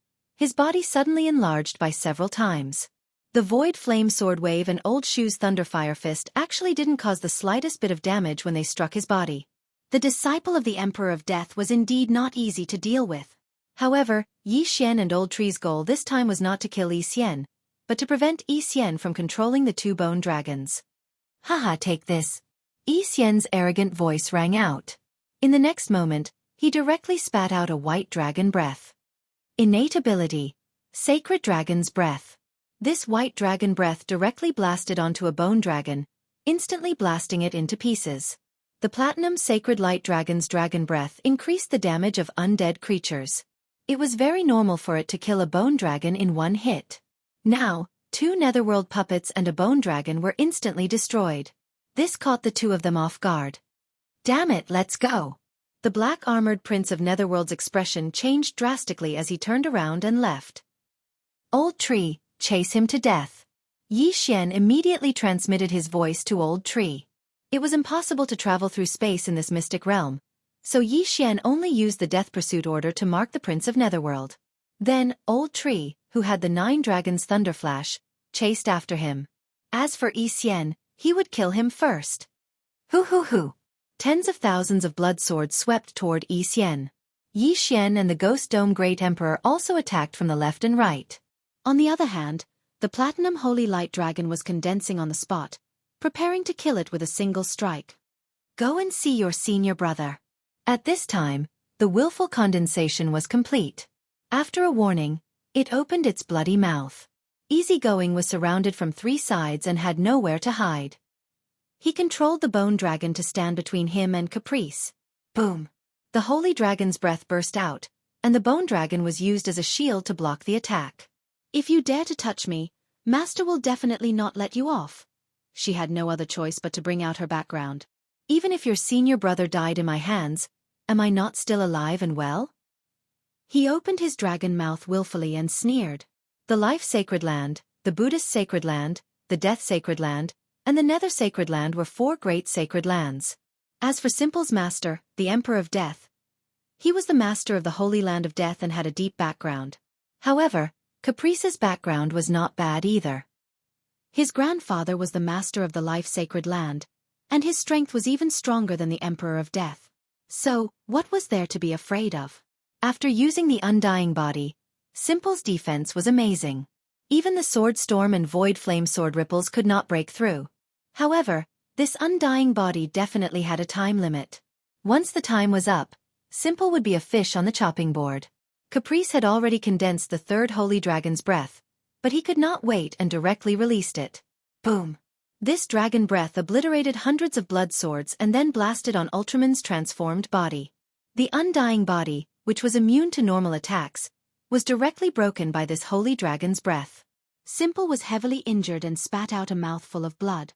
suddenly enlarged by several times. The Void Flame Sword Wave and Old Shu's Thunderfire Fist actually didn't cause the slightest bit of damage when they struck his body. The disciple of the Emperor of Death was indeed not easy to deal with. However, Yi Xian and Old Tree's goal this time was not to kill Yi Xian, but to prevent Yi Xian from controlling the 2 bone dragons. Haha, take this. Yi Xian's arrogant voice rang out. In the next moment, he directly spat out a white dragon breath. Innate ability. Sacred Dragon's Breath. This white dragon breath directly blasted onto a bone dragon, instantly blasting it into pieces. The platinum sacred light dragon's dragon breath increased the damage of undead creatures. It was very normal for it to kill a bone dragon in one hit. Now, 2 netherworld puppets and a bone dragon were instantly destroyed. This caught the 2 of them off guard. Damn it, let's go! The black-armored prince of Netherworld's expression changed drastically as he turned around and left. Old Tree, chase him to death. Yi Xian immediately transmitted his voice to Old Tree. It was impossible to travel through space in this mystic realm, so Yi Xian only used the death pursuit order to mark the prince of Netherworld. Then, Old Tree, who had the 9 dragons' thunder flash, chased after him. As for Yi Xian, he would kill him first. Hoo! Tens of thousands of blood swords swept toward Yi Xian. Yi Xian and the Ghost Dome Great Emperor also attacked from the left and right. On the other hand, the Platinum Holy Light Dragon was condensing on the spot, preparing to kill it with a single strike. Go and see your senior brother. At this time, the willful condensation was complete. After a warning, it opened its bloody mouth. Easygoing was surrounded from 3 sides and had nowhere to hide. He controlled the bone dragon to stand between him and Caprice. Boom! The holy dragon's breath burst out, and the bone dragon was used as a shield to block the attack. If you dare to touch me, Master will definitely not let you off. She had no other choice but to bring out her background. Even if your senior brother died in my hands, am I not still alive and well? He opened his dragon mouth willfully and sneered. The Life Sacred Land, the Buddhist Sacred Land, the Death Sacred Land, and the Nether Sacred Land were 4 great sacred lands. As for Simple's master, the Emperor of Death, he was the master of the Holy Land of Death and had a deep background. However, Caprice's background was not bad either. His grandfather was the master of the Life Sacred Land, and his strength was even stronger than the Emperor of Death. So, what was there to be afraid of? After using the Undying Body, Simple's defense was amazing. Even the Sword Storm and Void Flame Sword ripples could not break through. However, this Undying Body definitely had a time limit. Once the time was up, Simple would be a fish on the chopping board. Caprice had already condensed the 3rd Holy Dragon's breath, but he could not wait and directly released it. Boom! This dragon breath obliterated hundreds of blood swords and then blasted on Ultraman's transformed body. The Undying Body, which was immune to normal attacks, was directly broken by this holy dragon's breath. Simple was heavily injured and spat out a mouthful of blood.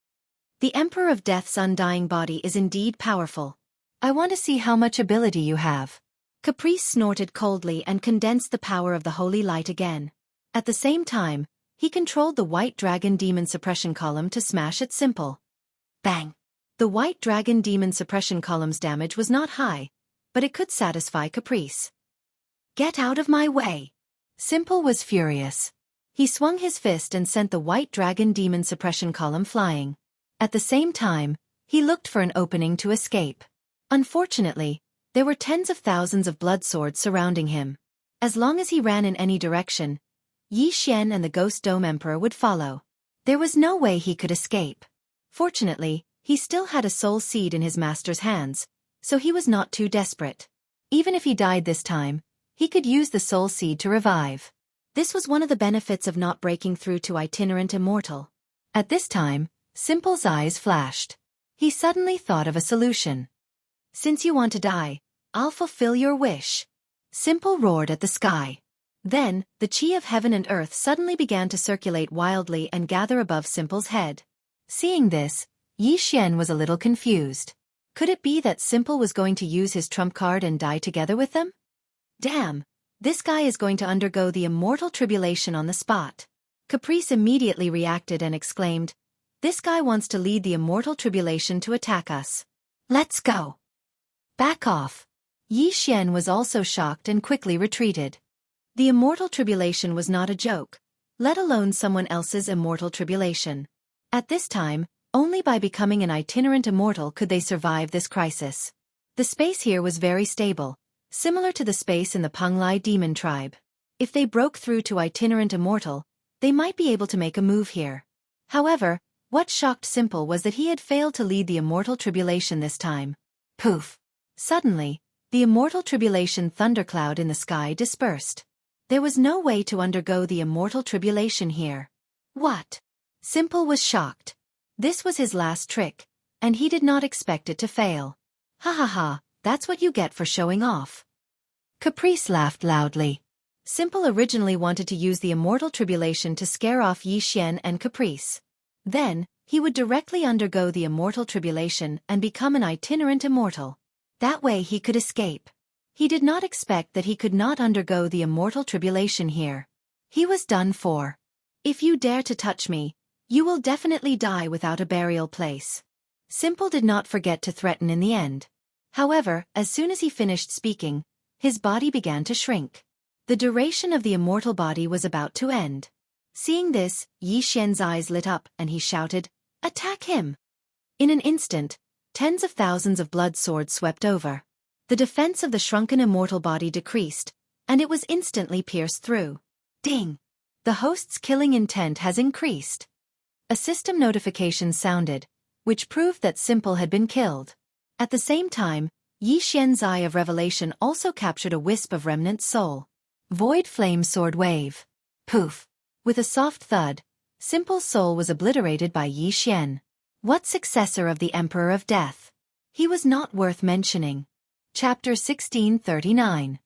The Emperor of Death's Undying Body is indeed powerful. I want to see how much ability you have. Caprice snorted coldly and condensed the power of the holy light again. At the same time, he controlled the White Dragon Demon Suppression Column to smash at Simple. Bang! The White Dragon Demon Suppression Column's damage was not high, but it could satisfy Caprice. Get out of my way! Simple was furious. He swung his fist and sent the White Dragon Demon Suppression Column flying. At the same time, he looked for an opening to escape. Unfortunately, there were tens of thousands of blood swords surrounding him. As long as he ran in any direction, Yi Xian and the Ghost Dome Emperor would follow. There was no way he could escape. Fortunately, he still had a soul seed in his master's hands, so he was not too desperate. Even if he died this time, he could use the soul seed to revive. This was one of the benefits of not breaking through to Itinerant Immortal. At this time, Simple's eyes flashed. He suddenly thought of a solution. Since you want to die, I'll fulfill your wish. Simple roared at the sky. Then, the chi of heaven and earth suddenly began to circulate wildly and gather above Simple's head. Seeing this, Yi Xian was a little confused. Could it be that Simple was going to use his trump card and die together with them? Damn, this guy is going to undergo the immortal tribulation on the spot. Caprice immediately reacted and exclaimed, "This guy wants to lead the immortal tribulation to attack us. Let's go." Back off. Yi Xian was also shocked and quickly retreated. The immortal tribulation was not a joke, let alone someone else's immortal tribulation. At this time, only by becoming an itinerant immortal could they survive this crisis. The space here was very stable, similar to the space in the Penglai demon tribe. If they broke through to itinerant immortal, they might be able to make a move here. However, what shocked Simple was that he had failed to lead the immortal tribulation this time. Poof! Suddenly, the immortal tribulation thundercloud in the sky dispersed. There was no way to undergo the immortal tribulation here. What? Simple was shocked. This was his last trick, and he did not expect it to fail. Ha ha ha, that's what you get for showing off. Caprice laughed loudly. Simple originally wanted to use the immortal tribulation to scare off Yixian and Caprice. Then, he would directly undergo the immortal tribulation and become an itinerant immortal. That way he could escape. He did not expect that he could not undergo the immortal tribulation here. He was done for. If you dare to touch me, you will definitely die without a burial place. Simple did not forget to threaten in the end. However, as soon as he finished speaking, his body began to shrink. The duration of the immortal body was about to end. Seeing this, Yixian's eyes lit up and he shouted, "Attack him!" In an instant, tens of thousands of blood swords swept over. The defense of the shrunken immortal body decreased, and it was instantly pierced through. Ding! The host's killing intent has increased. A system notification sounded, which proved that Simple had been killed. At the same time, Yixian's eye of revelation also captured a wisp of remnant soul. Void flame sword wave. Poof! With a soft thud, Simple's soul was obliterated by Yixian. What successor of the Emperor of Death? He was not worth mentioning. Chapter 1639.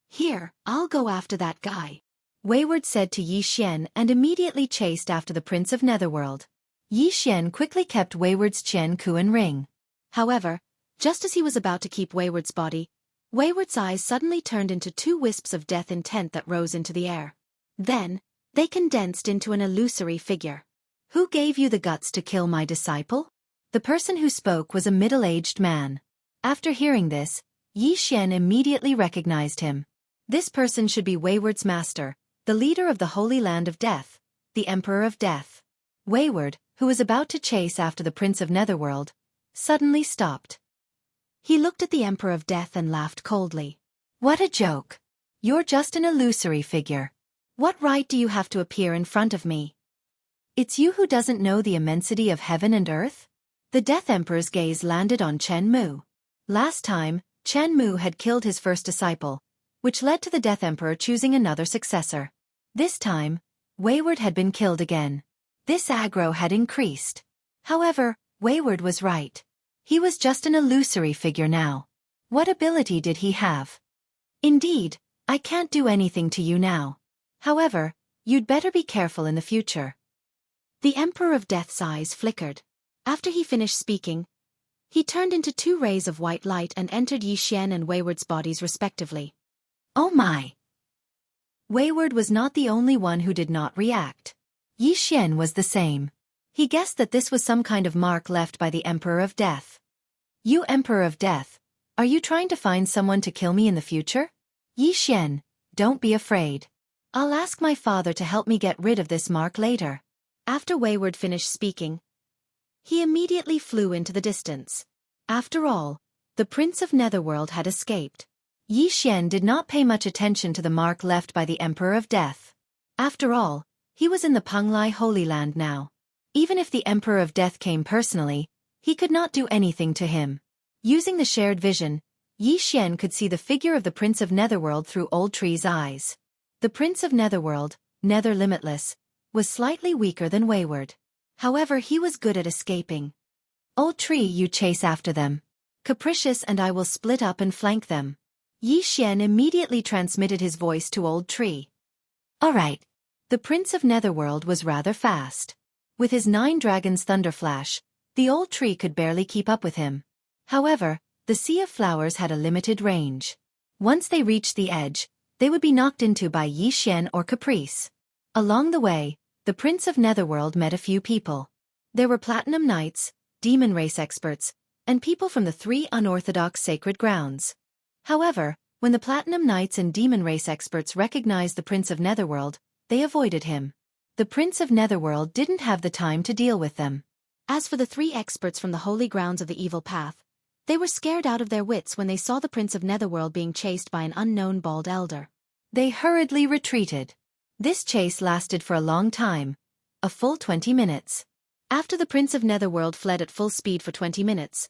Here, I'll go after that guy, Wayward said to Yixian and immediately chased after the Prince of Netherworld. Yixian quickly kept Wayward's Qian ring. However, just as he was about to keep Wayward's body, Wayward's eyes suddenly turned into two wisps of death intent that rose into the air. Then, they condensed into an illusory figure. Who gave you the guts to kill my disciple? The person who spoke was a middle-aged man. After hearing this, Yixian immediately recognized him. This person should be Wayward's master, the leader of the Holy Land of Death, the Emperor of Death. Wayward, who was about to chase after the Prince of Netherworld, suddenly stopped. He looked at the Emperor of Death and laughed coldly. What a joke! You're just an illusory figure. What right do you have to appear in front of me? It's you who doesn't know the immensity of heaven and earth? The Death Emperor's gaze landed on Chen Mu. Last time, Chen Mu had killed his first disciple, which led to the Death Emperor choosing another successor. This time, Wayward had been killed again. This aggro had increased. However, Wayward was right. He was just an illusory figure now. What ability did he have? Indeed, I can't do anything to you now. However, you'd better be careful in the future. The Emperor of Death's eyes flickered. After he finished speaking, he turned into two rays of white light and entered Yixian and Wayward's bodies respectively. Oh my! Wayward was not the only one who did not react. Yixian was the same. He guessed that this was some kind of mark left by the Emperor of Death. You Emperor of Death, are you trying to find someone to kill me in the future? Yixian, don't be afraid. I'll ask my father to help me get rid of this mark later. After Wayward finished speaking, he immediately flew into the distance. After all, the Prince of Netherworld had escaped. Yixian did not pay much attention to the mark left by the Emperor of Death. After all, he was in the Penglai Holy Land now. Even if the Emperor of Death came personally, he could not do anything to him. Using the shared vision, Yixian could see the figure of the Prince of Netherworld through Old Tree's eyes. The Prince of Netherworld, Nether Limitless, was slightly weaker than Wayward. However, he was good at escaping. Old Tree, you chase after them. Capricious and I will split up and flank them. Yixian immediately transmitted his voice to Old Tree. Alright. The Prince of Netherworld was rather fast. With his 9 dragons Thunderflash, the Old Tree could barely keep up with him. However, the Sea of Flowers had a limited range. Once they reached the edge, they would be knocked into by Yixian or Caprice. Along the way, the Prince of Netherworld met a few people. There were Platinum Knights, Demon Race experts, and people from the 3 unorthodox sacred grounds. However, when the Platinum Knights and Demon Race experts recognized the Prince of Netherworld, they avoided him. The Prince of Netherworld didn't have the time to deal with them. As for the 3 experts from the holy grounds of the evil path, they were scared out of their wits when they saw the Prince of Netherworld being chased by an unknown bald elder. They hurriedly retreated. This chase lasted for a long time, a full 20 minutes. After the Prince of Netherworld fled at full speed for 20 minutes,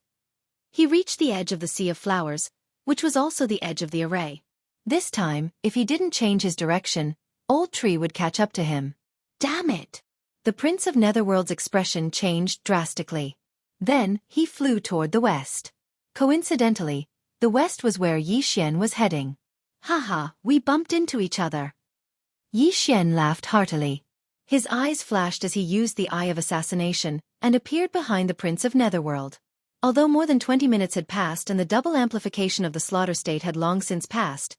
he reached the edge of the Sea of Flowers, which was also the edge of the array. This time, if he didn't change his direction, Old Tree would catch up to him. Damn it! The Prince of Netherworld's expression changed drastically. Then, he flew toward the west. Coincidentally, the west was where Xian was heading. Haha, we bumped into each other. Xian laughed heartily. His eyes flashed as he used the Eye of Assassination and appeared behind the Prince of Netherworld. Although more than 20 minutes had passed and the double amplification of the slaughter state had long since passed,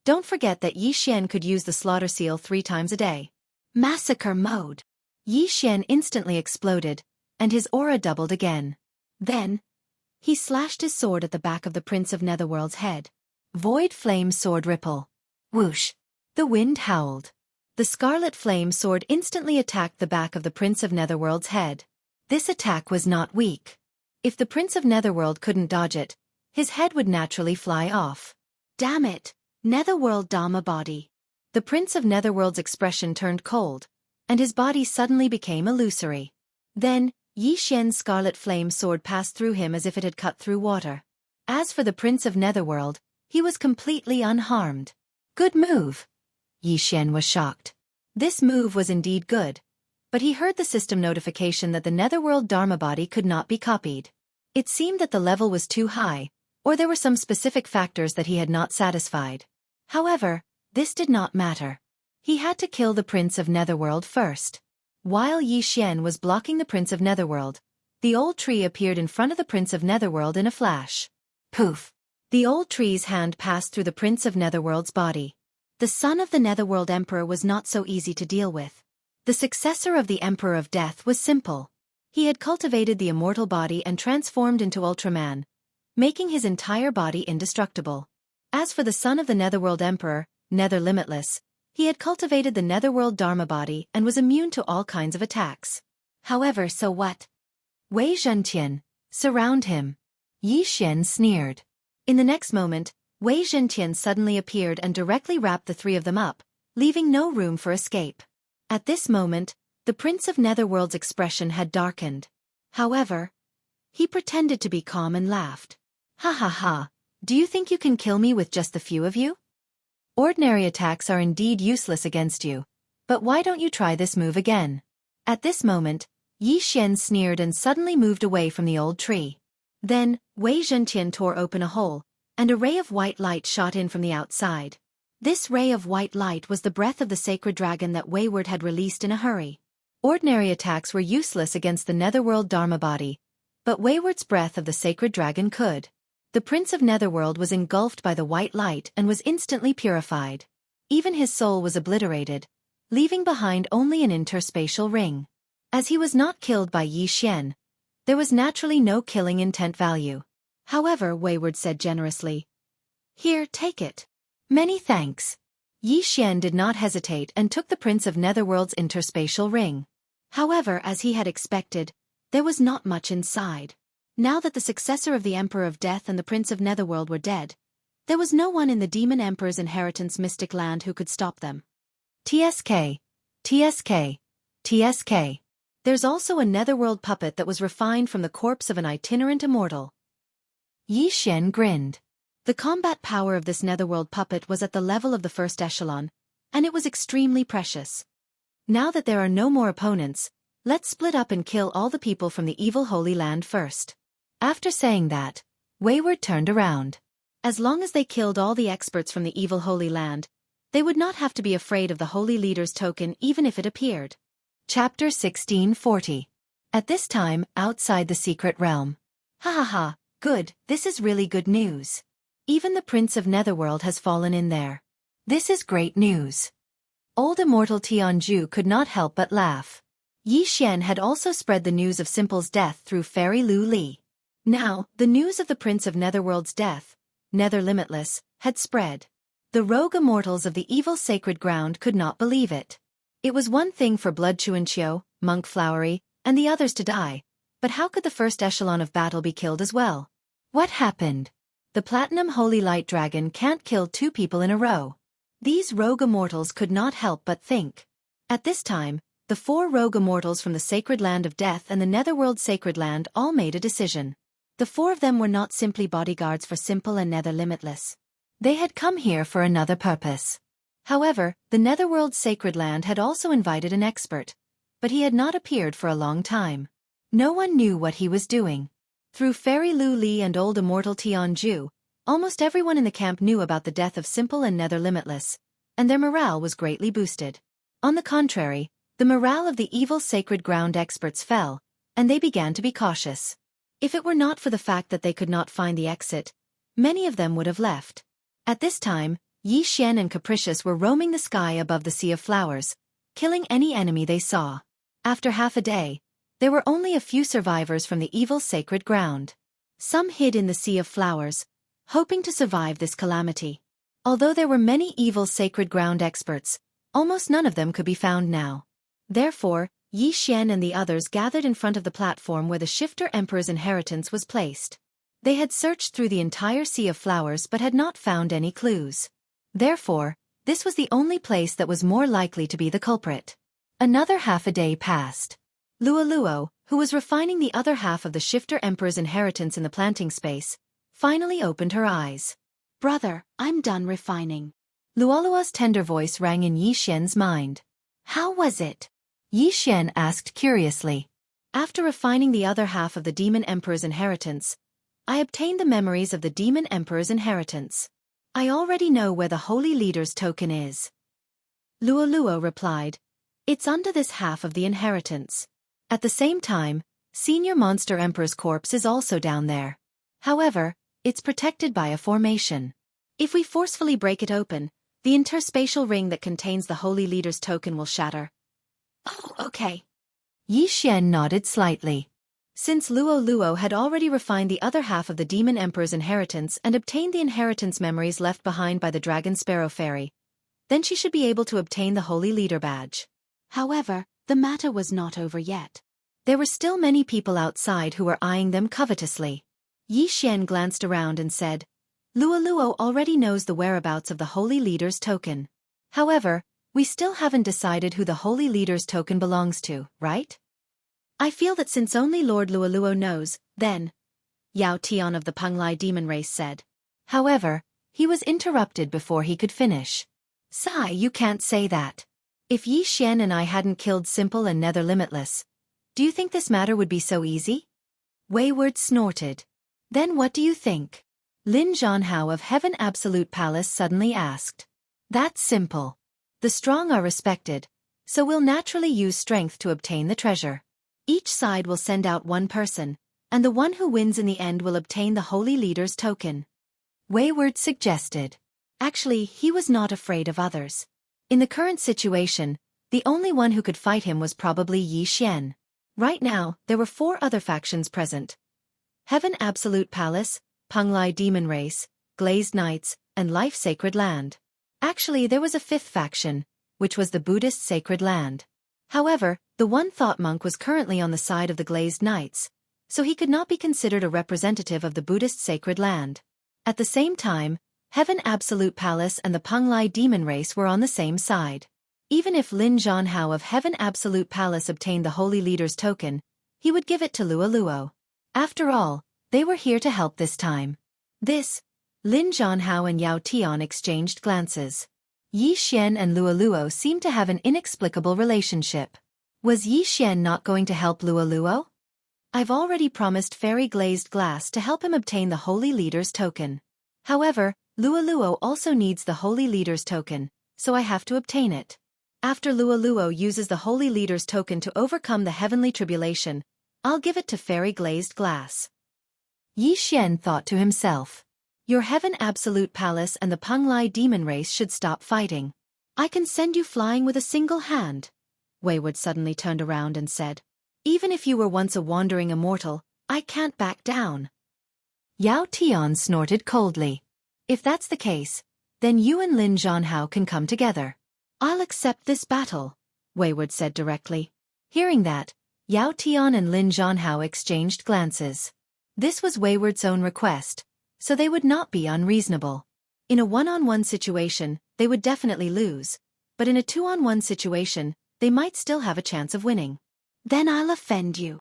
don't forget that Xian could use the slaughter seal 3 times a day. Massacre mode. Xian instantly exploded, and his aura doubled again. Then, he slashed his sword at the back of the Prince of Netherworld's head. Void Flame Sword Ripple. Whoosh! The wind howled. The Scarlet Flame Sword instantly attacked the back of the Prince of Netherworld's head. This attack was not weak. If the Prince of Netherworld couldn't dodge it, his head would naturally fly off. Damn it! Netherworld Dharma body. The Prince of Netherworld's expression turned cold, and his body suddenly became illusory. Then, Xian's Scarlet Flame Sword passed through him as if it had cut through water. As for the Prince of Netherworld, he was completely unharmed. Good move. Xian was shocked. This move was indeed good, but he heard the system notification that the Netherworld Dharma body could not be copied. It seemed that the level was too high, or there were some specific factors that he had not satisfied. However, this did not matter. He had to kill the Prince of Netherworld first. While Xian was blocking the Prince of Netherworld, the old tree appeared in front of the Prince of Netherworld in a flash. Poof! The old tree's hand passed through the Prince of Netherworld's body. The son of the Netherworld Emperor was not so easy to deal with. The successor of the Emperor of Death was simple. He had cultivated the immortal body and transformed into Ultraman, making his entire body indestructible. As for the son of the Netherworld Emperor, Nether Limitless, he had cultivated the Netherworld Dharma body and was immune to all kinds of attacks. However, so what? Wei Zhentian, surround him. Xian sneered. In the next moment, Wei Zhentian suddenly appeared and directly wrapped the 3 of them up, leaving no room for escape. At this moment, the Prince of Netherworld's expression had darkened. However, he pretended to be calm and laughed. Ha ha ha, do you think you can kill me with just the few of you? Ordinary attacks are indeed useless against you, but why don't you try this move again? At this moment, Xian sneered and suddenly moved away from the old tree. Then, Wei Zhentian tore open a hole, and a ray of white light shot in from the outside. This ray of white light was the breath of the sacred dragon that Wayward had released in a hurry. Ordinary attacks were useless against the Netherworld Dharma body, but Wayward's breath of the sacred dragon could. The Prince of Netherworld was engulfed by the white light and was instantly purified. Even his soul was obliterated, leaving behind only an interspatial ring. As he was not killed by Xian, there was naturally no killing intent value. However, Wayward said generously, "Here, take it." Many thanks. Xian did not hesitate and took the Prince of Netherworld's interspatial ring. However, as he had expected, there was not much inside. Now that the successor of the Emperor of Death and the Prince of Netherworld were dead, there was no one in the Demon Emperor's inheritance mystic land who could stop them. TSK. TSK. TSK. There's also a Netherworld puppet that was refined from the corpse of an itinerant immortal. Xian grinned. The combat power of this Netherworld puppet was at the level of the first echelon, and it was extremely precious. Now that there are no more opponents, let's split up and kill all the people from the evil Holy Land first. After saying that, Wayward turned around. As long as they killed all the experts from the evil Holy Land, they would not have to be afraid of the Holy Leader's token even if it appeared. Chapter 1640. At this time, outside the secret realm. Ha ha ha, good, this is really good news. Even the Prince of Netherworld has fallen in there. This is great news. Old immortal Jianghu could not help but laugh. Xian had also spread the news of Simple's death through Fairy Lu Li. Now, the news of the Prince of Netherworld's death, Nether Limitless, had spread. The rogue immortals of the evil sacred ground could not believe it. It was one thing for Blood Chuanqiu, Monk Flowery, and the others to die, but how could the first echelon of battle be killed as well? What happened? The Platinum Holy Light Dragon can't kill 2 people in a row. These rogue immortals could not help but think. At this time, the 4 rogue immortals from the Sacred Land of Death and the Netherworld Sacred Land all made a decision. The 4 of them were not simply bodyguards for Simple and Nether Limitless. They had come here for another purpose. However, the Netherworld Sacred Land had also invited an expert, but he had not appeared for a long time. No one knew what he was doing. Through Fairy Lu Li and old immortal Tianju, almost everyone in the camp knew about the death of Simple and Nether Limitless, and their morale was greatly boosted. On the contrary, the morale of the evil sacred ground experts fell, and they began to be cautious. If it were not for the fact that they could not find the exit, many of them would have left. At this time, Yi Xian and Capricious were roaming the sky above the Sea of Flowers, killing any enemy they saw. After half a day, there were only a few survivors from the evil sacred ground. Some hid in the Sea of Flowers, hoping to survive this calamity. Although there were many evil sacred ground experts, almost none of them could be found now. Therefore, Yi Xian and the others gathered in front of the platform where the Shifter Emperor's inheritance was placed. They had searched through the entire Sea of Flowers but had not found any clues. Therefore, this was the only place that was more likely to be the culprit. Another half a day passed. Luo, who was refining the other half of the Shifter Emperor's inheritance in the planting space, finally opened her eyes. "Brother, I'm done refining." Luolua's tender voice rang in Yi Xian's mind. "How was it?" Yi Xian asked curiously. "After refining the other half of the Demon Emperor's inheritance, I obtained the memories of the Demon Emperor's inheritance. I already know where the Holy Leader's token is." Luo replied, "It's under this half of the inheritance. At the same time, Senior Monster Emperor's corpse is also down there. However, it's protected by a formation. If we forcefully break it open, the interspatial ring that contains the Holy Leader's token will shatter." "Oh, okay." Yi Xian nodded slightly. Since Luo had already refined the other half of the Demon Emperor's inheritance and obtained the inheritance memories left behind by the Dragon Sparrow Fairy, then she should be able to obtain the Holy Leader badge. However, the matter was not over yet. There were still many people outside who were eyeing them covetously. Yi Xian glanced around and said, "Luo already knows the whereabouts of the Holy Leader's token. However, we still haven't decided who the Holy Leader's token belongs to, right?" "I feel that since only Lord Luo knows, then," Yao Tian of the Penglai demon race said. However, he was interrupted before he could finish. "Sai, you can't say that. If Yi Xian and I hadn't killed Simple and Nether Limitless, do you think this matter would be so easy?" Wayward snorted. "Then what do you think?" Lin Jianghu of Heaven Absolute Palace suddenly asked. "That's simple. The strong are respected, so we'll naturally use strength to obtain the treasure. Each side will send out one person, and the one who wins in the end will obtain the Holy Leader's token," Wayward suggested. Actually, he was not afraid of others. In the current situation, the only one who could fight him was probably Yi Xian. Right now, there were 4 other factions present: Heaven Absolute Palace, Penglai Demon Race, Glazed Knights, and Life Sacred Land. Actually, there was a 5th faction, which was the Buddhist Sacred Land. However, the one thought monk was currently on the side of the Glazed Knights, so he could not be considered a representative of the Buddhist Sacred Land. At the same time, Heaven Absolute Palace and the Penglai Demon Race were on the same side. Even if Lin Jianghu of Heaven Absolute Palace obtained the Holy Leader's token, he would give it to Luo. After all, they were here to help this time. Lin Jianghu and Yao Tian exchanged glances. Yi Xian and Luo seemed to have an inexplicable relationship. Was Yi Xian not going to help Luo? "I've already promised Fairy Glazed Glass to help him obtain the Holy Leader's token. However, Luo also needs the Holy Leader's token, so I have to obtain it. After Luo uses the Holy Leader's token to overcome the heavenly tribulation, I'll give it to Fairy Glazed Glass." Yi Xian thought to himself. "Your Heaven Absolute Palace and the Penglai Demon Race should stop fighting. I can send you flying with a single hand." Wayward suddenly turned around and said, "Even if you were once a wandering immortal, I can't back down." Yao Tian snorted coldly. "If that's the case, then you and Lin Jianghu can come together." "I'll accept this battle," Wayward said directly. Hearing that, Yao Tian and Lin Jianghu exchanged glances. This was Wayward's own request, so they would not be unreasonable. In a one-on-one situation, they would definitely lose, but in a 2-on-1 situation, they might still have a chance of winning. "Then I'll offend you."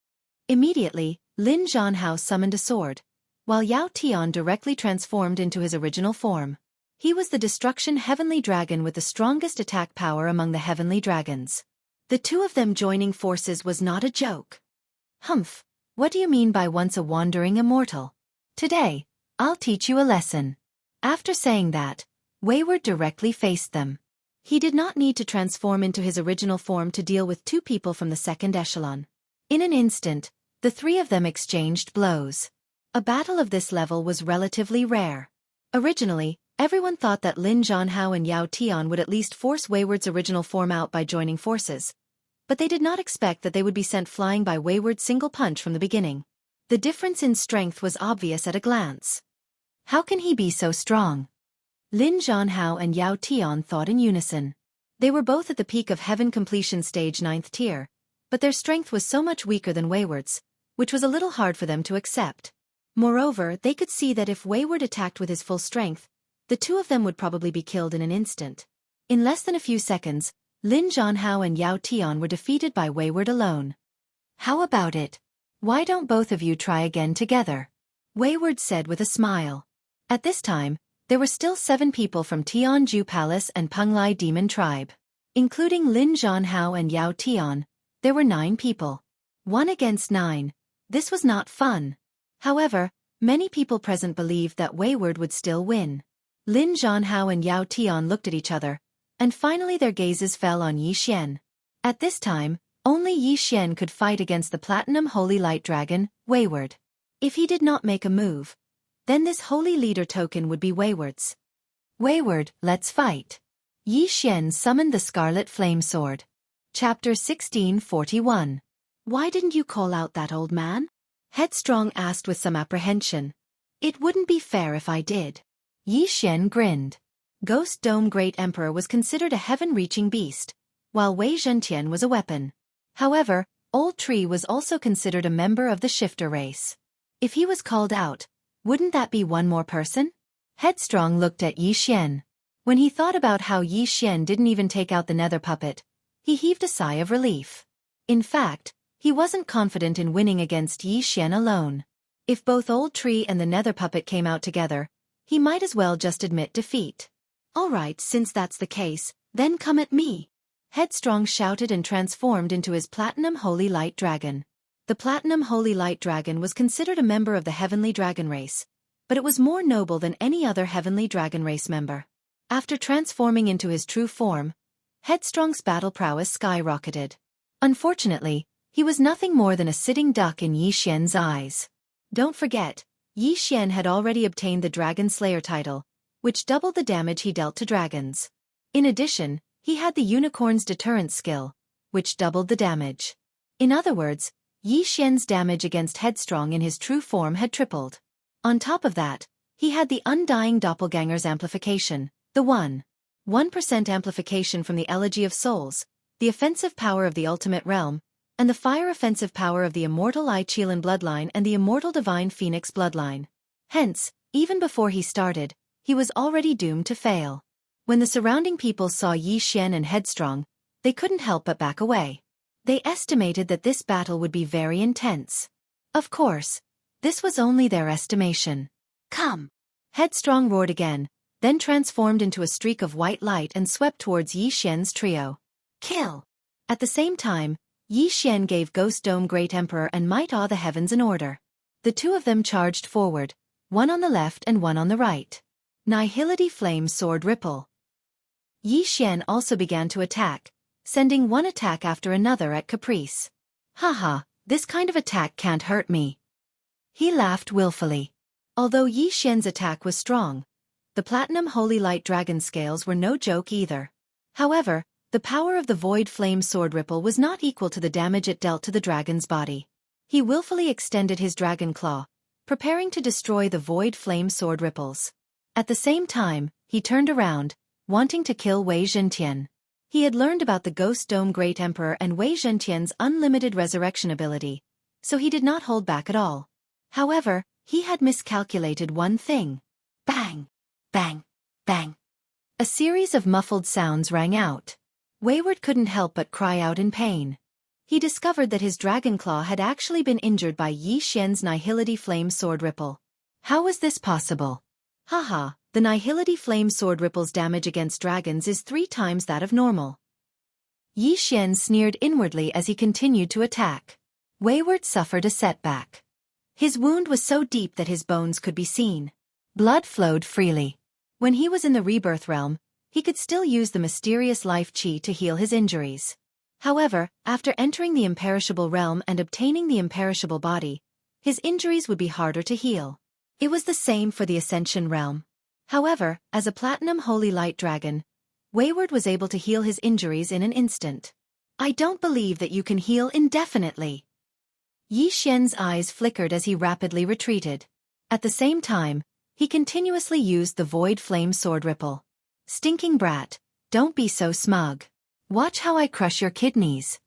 Immediately, Lin Jianghu summoned a sword, while Yao Tian directly transformed into his original form. He was the Destruction Heavenly Dragon with the strongest attack power among the Heavenly Dragons. The 2 of them joining forces was not a joke. Humph, What do you mean by once a wandering immortal? Today, I'll teach you a lesson. After saying that, Wayward directly faced them. He did not need to transform into his original form to deal with two people from the second echelon. In an instant, the three of them exchanged blows. A battle of this level was relatively rare. Originally, everyone thought that Lin Jianhao and Yao Tian would at least force Wayward's original form out by joining forces. But they did not expect that they would be sent flying by Wayward's single punch from the beginning. The difference in strength was obvious at a glance. How can he be so strong? Lin Jianhao and Yao Tian thought in unison. They were both at the peak of Heaven Completion Stage 9th tier, but their strength was so much weaker than Wayward's, which was a little hard for them to accept. Moreover, they could see that if Wayward attacked with his full strength, the two of them would probably be killed in an instant. In less than a few seconds, Lin Jianhao and Yao Tian were defeated by Wayward alone. How about it? Why don't both of you try again together? Wayward said with a smile. At this time, there were still 7 people from Tianju Palace and Penglai Demon Tribe. Including Lin Jianhao and Yao Tian, there were 9 people. 1 against 9. This was not fun. However, many people present believed that Wayward would still win. Lin Jianhao and Yao Tian looked at each other, and finally their gazes fell on Yi Xian. At this time, only Yi Xian could fight against the Platinum Holy Light Dragon, Wayward. If he did not make a move, then this Holy Leader token would be Wayward's. Wayward, let's fight. Yi Xian summoned the Scarlet Flame Sword. Chapter 1641. Why didn't you call out that old man? Headstrong asked with some apprehension. It wouldn't be fair if I did. Yi Xian grinned. Ghost Dome Great Emperor was considered a heaven-reaching beast, while Wei Zhentian was a weapon. However, Old Tree was also considered a member of the Shifter race. If he was called out, wouldn't that be one more person? Headstrong looked at Yi Xian. When he thought about how Yi Xian didn't even take out the nether puppet, he heaved a sigh of relief. In fact, he wasn't confident in winning against Yi Xian alone. If both Old Tree and the nether puppet came out together, he might as well just admit defeat. Alright, since that's the case, then come at me. Headstrong shouted and transformed into his Platinum Holy Light Dragon. The Platinum Holy Light Dragon was considered a member of the Heavenly Dragon race, but it was more noble than any other Heavenly Dragon race member. After transforming into his true form, Headstrong's battle prowess skyrocketed. Unfortunately, he was nothing more than a sitting duck in Yi Xian's eyes. Don't forget, Yi Xian had already obtained the Dragon Slayer title, which doubled the damage he dealt to dragons. In addition, he had the Unicorn's Deterrence skill, which doubled the damage. In other words, Yi Xian's damage against Headstrong in his true form had tripled. On top of that, he had the Undying Doppelganger's amplification, the 1% amplification from the Elegy of Souls, the offensive power of the Ultimate Realm, and the fire offensive power of the Immortal I Qilin bloodline and the Immortal Divine Phoenix bloodline. Hence, even before he started, he was already doomed to fail. When the surrounding people saw Yi Xian and Headstrong, they couldn't help but back away. They estimated that this battle would be very intense. Of course, this was only their estimation. Come! Headstrong roared again, then transformed into a streak of white light and swept towards Yi Xian's trio. Kill! At the same time, Yi Xian gave Ghost Dome Great Emperor and Might Awe the Heavens an order. The two of them charged forward, one on the left and one on the right. Nihility Flame Sword Ripple. Yi Xian also began to attack, sending one attack after another at caprice. Haha, this kind of attack can't hurt me. He laughed willfully. Although Yi Xian's attack was strong, the Platinum Holy Light Dragon scales were no joke either. However, the power of the Void Flame Sword Ripple was not equal to the damage it dealt to the dragon's body. He willfully extended his dragon claw, preparing to destroy the Void Flame Sword Ripples. At the same time, he turned around, wanting to kill Wei Zhentian. He had learned about the Ghost Dome Great Emperor and Wei Zhentian's unlimited resurrection ability, so he did not hold back at all. However, he had miscalculated one thing. Bang! Bang! Bang! A series of muffled sounds rang out. Wayward couldn't help but cry out in pain. He discovered that his dragon claw had actually been injured by Yi Xian's Nihility Flame Sword Ripple. How was this possible? Haha, the Nihility Flame Sword Ripple's damage against dragons is 3 times that of normal. Yi Xian sneered inwardly as he continued to attack. Wayward suffered a setback. His wound was so deep that his bones could be seen. Blood flowed freely. When he was in the rebirth realm, he could still use the mysterious life chi to heal his injuries. However, after entering the imperishable realm and obtaining the imperishable body, his injuries would be harder to heal. It was the same for the Ascension realm. However, as a Platinum Holy Light Dragon, Wayward was able to heal his injuries in an instant. I don't believe that you can heal indefinitely. Yi Xian's eyes flickered as he rapidly retreated. At the same time, he continuously used the Void Flame Sword Ripple. Stinking brat, don't be so smug. Watch how I crush your kidneys.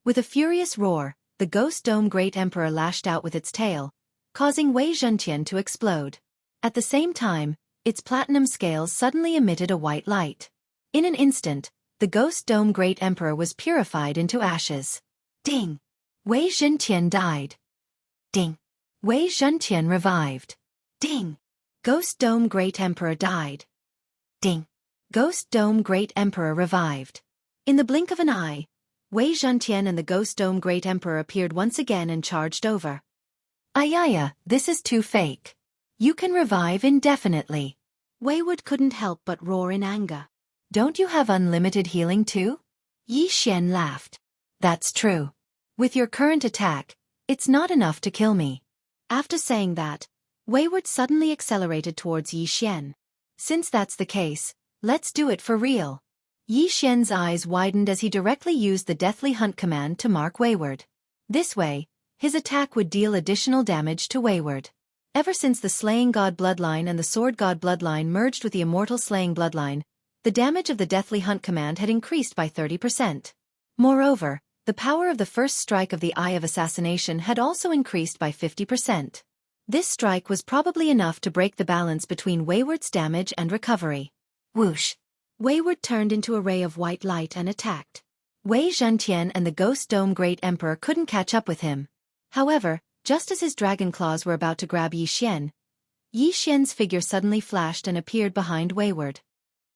With a furious roar, the Ghost Dome Great Emperor lashed out with its tail, causing Wei Zhentian to explode. At the same time, its platinum scales suddenly emitted a white light. In an instant, the Ghost Dome Great Emperor was purified into ashes. Ding! Wei Zhentian died. Ding! Wei Zhentian revived. Ding! Ghost Dome Great Emperor died. Ding! Ghost Dome Great Emperor revived. In the blink of an eye, Wei Zhentian and the Ghost Dome Great Emperor appeared once again and charged over. Ayaya, this is too fake. You can revive indefinitely. Wayward couldn't help but roar in anger. Don't you have unlimited healing too? Yi Xian laughed. That's true. With your current attack, it's not enough to kill me. After saying that, Wayward suddenly accelerated towards Yi Xian. Since that's the case, let's do it for real. Yi Xian's eyes widened as he directly used the Deathly Hunt command to mark Wayward. This way, his attack would deal additional damage to Wayward. Ever since the Slaying God bloodline and the Sword God bloodline merged with the Immortal Slaying bloodline, the damage of the Deathly Hunt command had increased by 30%. Moreover, the power of the first strike of the Eye of Assassination had also increased by 50%. This strike was probably enough to break the balance between Wayward's damage and recovery. Whoosh! Wayward turned into a ray of white light and attacked. Wei Zhentian and the Ghost Dome Great Emperor couldn't catch up with him. However, just as his dragon claws were about to grab Yi Xian's figure suddenly flashed and appeared behind Wayward.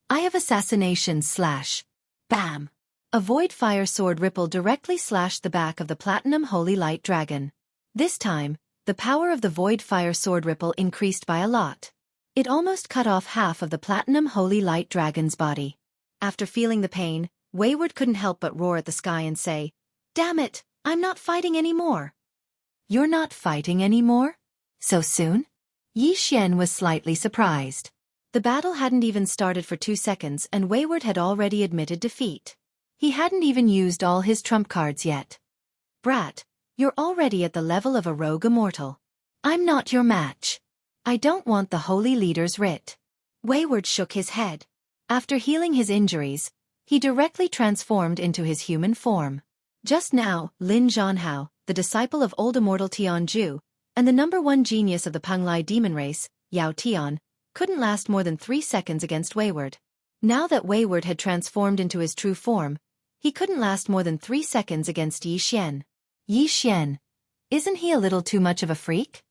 Eye of Assassination slash. Bam! A void fire sword ripple directly slashed the back of the Platinum Holy Light Dragon. This time, the power of the void fire sword ripple increased by a lot. It almost cut off half of the Platinum Holy Light Dragon's body. After feeling the pain, Wayward couldn't help but roar at the sky and say, "Damn it, I'm not fighting anymore." You're not fighting anymore? So soon? Yi Xian was slightly surprised. The battle hadn't even started for 2 seconds and Wayward had already admitted defeat. He hadn't even used all his trump cards yet. Brat, you're already at the level of a rogue immortal. I'm not your match. I don't want the Holy Leader's writ. Wayward shook his head. After healing his injuries, he directly transformed into his human form. Just now, Lin Zhanhao, the disciple of old immortal Jianghu, and the #1 genius of the Penglai demon race, Yao Tian, couldn't last more than 3 seconds against Wayward. Now that Wayward had transformed into his true form, he couldn't last more than 3 seconds against Yi Xian. Yi Xian, isn't he a little too much of a freak?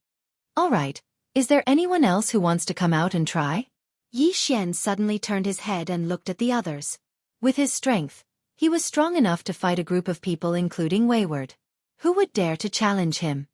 Alright, is there anyone else who wants to come out and try? Yi Xian suddenly turned his head and looked at the others. With his strength, he was strong enough to fight a group of people including Wayward. Who would dare to challenge him?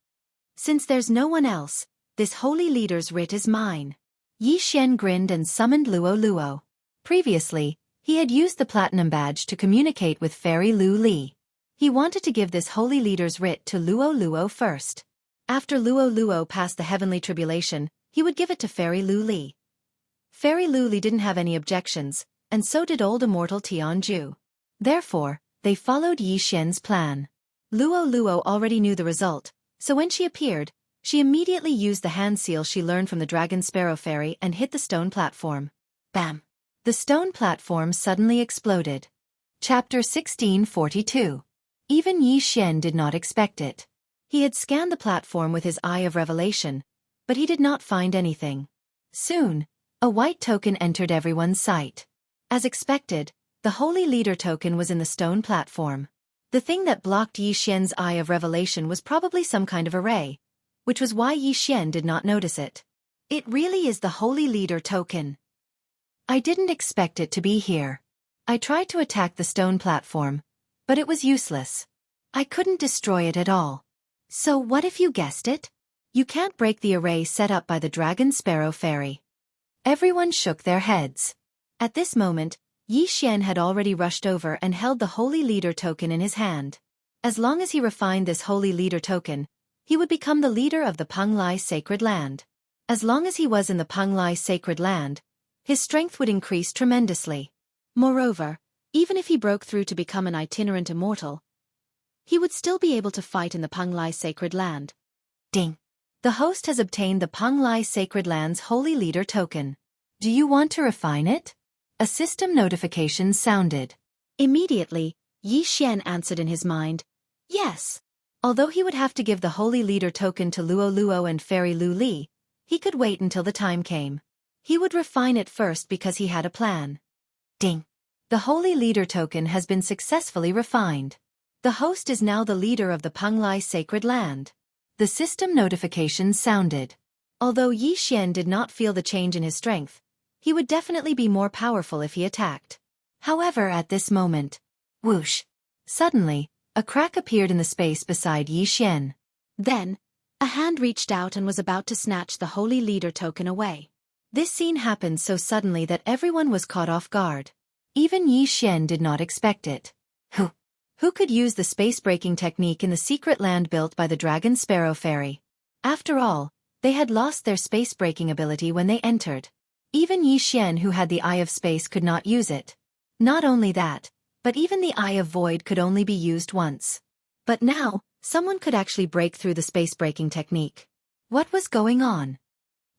Since there's no one else, this holy leader's writ is mine. Yi Xian grinned and summoned Luo Luo. Previously, he had used the platinum badge to communicate with Fairy Lu Li. He wanted to give this holy leader's writ to Luo Luo first. After Luo Luo passed the heavenly tribulation, he would give it to Fairy Lu Li. Fairy Lu Li didn't have any objections, and so did old immortal Tianju. Therefore, they followed Yi Xian's plan. Luo Luo already knew the result, so when she appeared, she immediately used the hand seal she learned from the Dragon Sparrow Fairy and hit the stone platform. Bam! The stone platform suddenly exploded. Chapter 1642. Even Yi Xian did not expect it. He had scanned the platform with his Eye of Revelation, but he did not find anything. Soon, a white token entered everyone's sight. As expected, the Holy Leader token was in the stone platform. The thing that blocked Yi Xian's Eye of Revelation was probably some kind of array, which was why Yi Xian did not notice it. It really is the Holy Leader token. I didn't expect it to be here. I tried to attack the stone platform, but it was useless. I couldn't destroy it at all. So what if you guessed it? You can't break the array set up by the Dragon Sparrow Fairy. Everyone shook their heads. At this moment, Yi Xian had already rushed over and held the Holy Leader token in his hand. As long as he refined this Holy Leader token, he would become the leader of the Penglai Sacred Land. As long as he was in the Penglai Sacred Land, his strength would increase tremendously. Moreover, even if he broke through to become an itinerant immortal, he would still be able to fight in the Penglai Sacred Land. Ding! The host has obtained the Penglai Sacred Land's Holy Leader token. Do you want to refine it? A system notification sounded. Immediately, Yi Xian answered in his mind, yes. Although he would have to give the Holy Leader token to Luo Luo and Fairy Lu Li, he could wait until the time came. He would refine it first because he had a plan. Ding! The Holy Leader token has been successfully refined. The host is now the leader of the Penglai Sacred Land. The system notification sounded. Although Yi Xian did not feel the change in his strength, he would definitely be more powerful if he attacked. However, at this moment, whoosh! Suddenly, a crack appeared in the space beside Yi Xian. Then, a hand reached out and was about to snatch the Holy Leader token away. This scene happened so suddenly that everyone was caught off guard. Even Yi Xian did not expect it. Who could use the space-breaking technique in the secret land built by the Dragon Sparrow Fairy? After all, they had lost their space-breaking ability when they entered. Even Yi Xian, who had the Eye of Space, could not use it. Not only that, but even the Eye of Void could only be used once. But now, someone could actually break through the space-breaking technique. What was going on?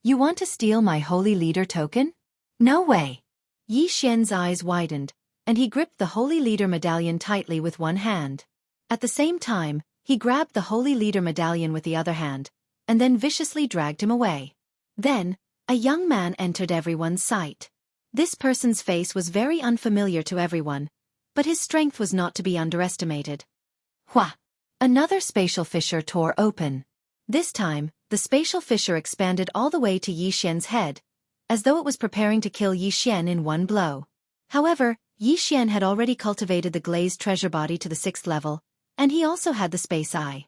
You want to steal my Holy Leader token? No way! Yi Xian's eyes widened, and he gripped the Holy Leader medallion tightly with one hand. At the same time, he grabbed the Holy Leader medallion with the other hand, and then viciously dragged him away. Then, a young man entered everyone's sight. This person's face was very unfamiliar to everyone, but his strength was not to be underestimated. Hua! Another spatial fissure tore open. This time, the spatial fissure expanded all the way to Yi Xian's head, as though it was preparing to kill Yi Xian in one blow. However, Yi Xian had already cultivated the glazed treasure body to the 6th level, and he also had the space eye.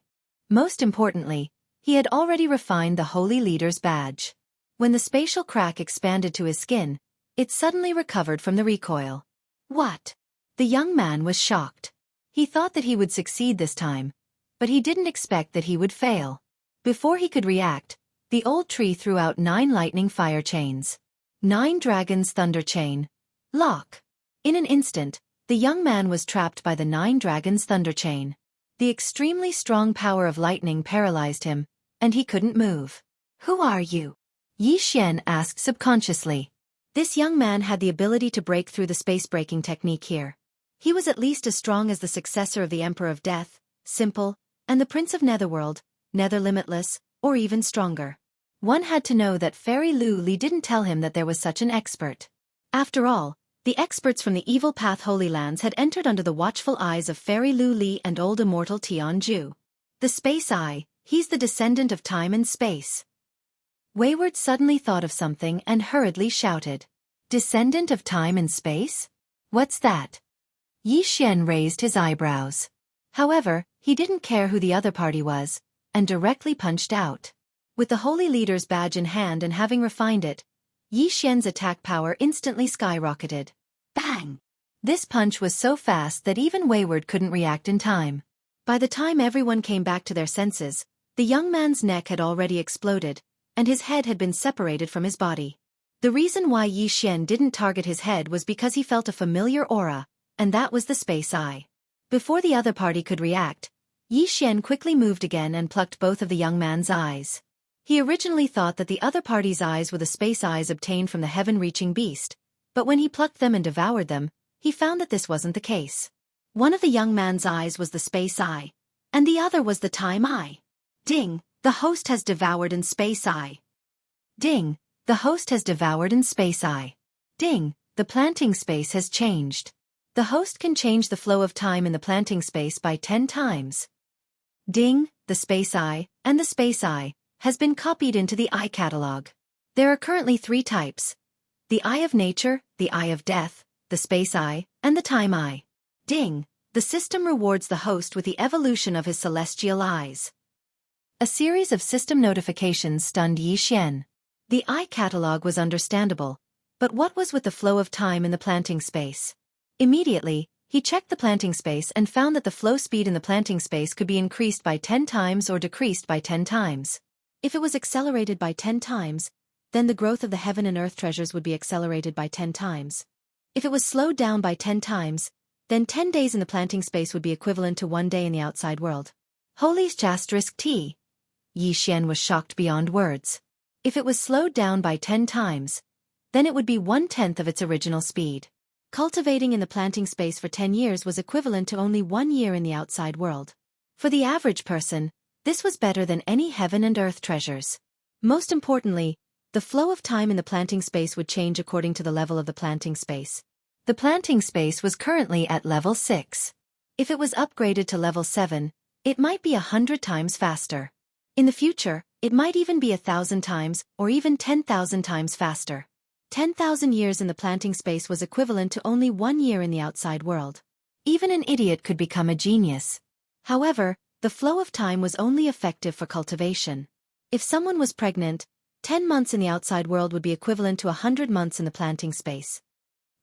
Most importantly, he had already refined the Holy Leader's badge. When the spatial crack expanded to his skin, it suddenly recovered from the recoil. What? The young man was shocked. He thought that he would succeed this time, but he didn't expect that he would fail. Before he could react, the old tree threw out 9 lightning fire chains. 9 dragons thunder chain. Lock. In an instant, the young man was trapped by the 9 dragons thunder chain. The extremely strong power of lightning paralyzed him, and he couldn't move. Who are you? Yi Xian asked subconsciously. This young man had the ability to break through the space-breaking technique here. He was at least as strong as the successor of the Emperor of Death, Simple, and the Prince of Netherworld, Nether Limitless, or even stronger. One had to know that Fairy Lu Li didn't tell him that there was such an expert. After all, the experts from the Evil Path Holy Lands had entered under the watchful eyes of Fairy Lu Li and old immortal Tianju. The Space Eye, he's the descendant of time and space. Wayward suddenly thought of something and hurriedly shouted. Descendant of time and space? What's that? Yi Xian raised his eyebrows. However, he didn't care who the other party was, and directly punched out. With the Holy Leader's badge in hand and having refined it, Yi Xian's attack power instantly skyrocketed. Bang! This punch was so fast that even Wayward couldn't react in time. By the time everyone came back to their senses, the young man's neck had already exploded, and his head had been separated from his body. The reason why Yi Xian didn't target his head was because he felt a familiar aura, and that was the Space Eye. Before the other party could react, Yi Xian quickly moved again and plucked both of the young man's eyes. He originally thought that the other party's eyes were the space eyes obtained from the heaven-reaching beast, but when he plucked them and devoured them, he found that this wasn't the case. One of the young man's eyes was the Space Eye, and the other was the Time Eye. Ding! The host has devoured in Space Eye. Ding! The host has devoured in Space Eye. Ding! The planting space has changed. The host can change the flow of time in the planting space by 10 times. Ding! The Space Eye, and the Space Eye, has been copied into the Eye catalog. There are currently 3 types: the Eye of Nature, the Eye of Death, the Space Eye, and the Time Eye. Ding! The system rewards the host with the evolution of his celestial eyes. A series of system notifications stunned Yi Xian. The eye catalog was understandable, but what was with the flow of time in the planting space? Immediately, he checked the planting space and found that the flow speed in the planting space could be increased by 10 times or decreased by 10 times. If it was accelerated by 10 times, then the growth of the heaven and earth treasures would be accelerated by 10 times. If it was slowed down by 10 times, then 10 days in the planting space would be equivalent to 1 day in the outside world. Holy *T. Yi Xian was shocked beyond words. If it was slowed down by 10 times, then it would be 1/10 of its original speed. Cultivating in the planting space for 10 years was equivalent to only 1 year in the outside world. For the average person, this was better than any heaven and earth treasures. Most importantly, the flow of time in the planting space would change according to the level of the planting space. The planting space was currently at level 6. If it was upgraded to level 7, it might be 100 times faster. In the future, it might even be 1,000 times, or even 10,000 times faster. 10,000 years in the planting space was equivalent to only 1 year in the outside world. Even an idiot could become a genius. However, the flow of time was only effective for cultivation. If someone was pregnant, 10 months in the outside world would be equivalent to 100 months in the planting space.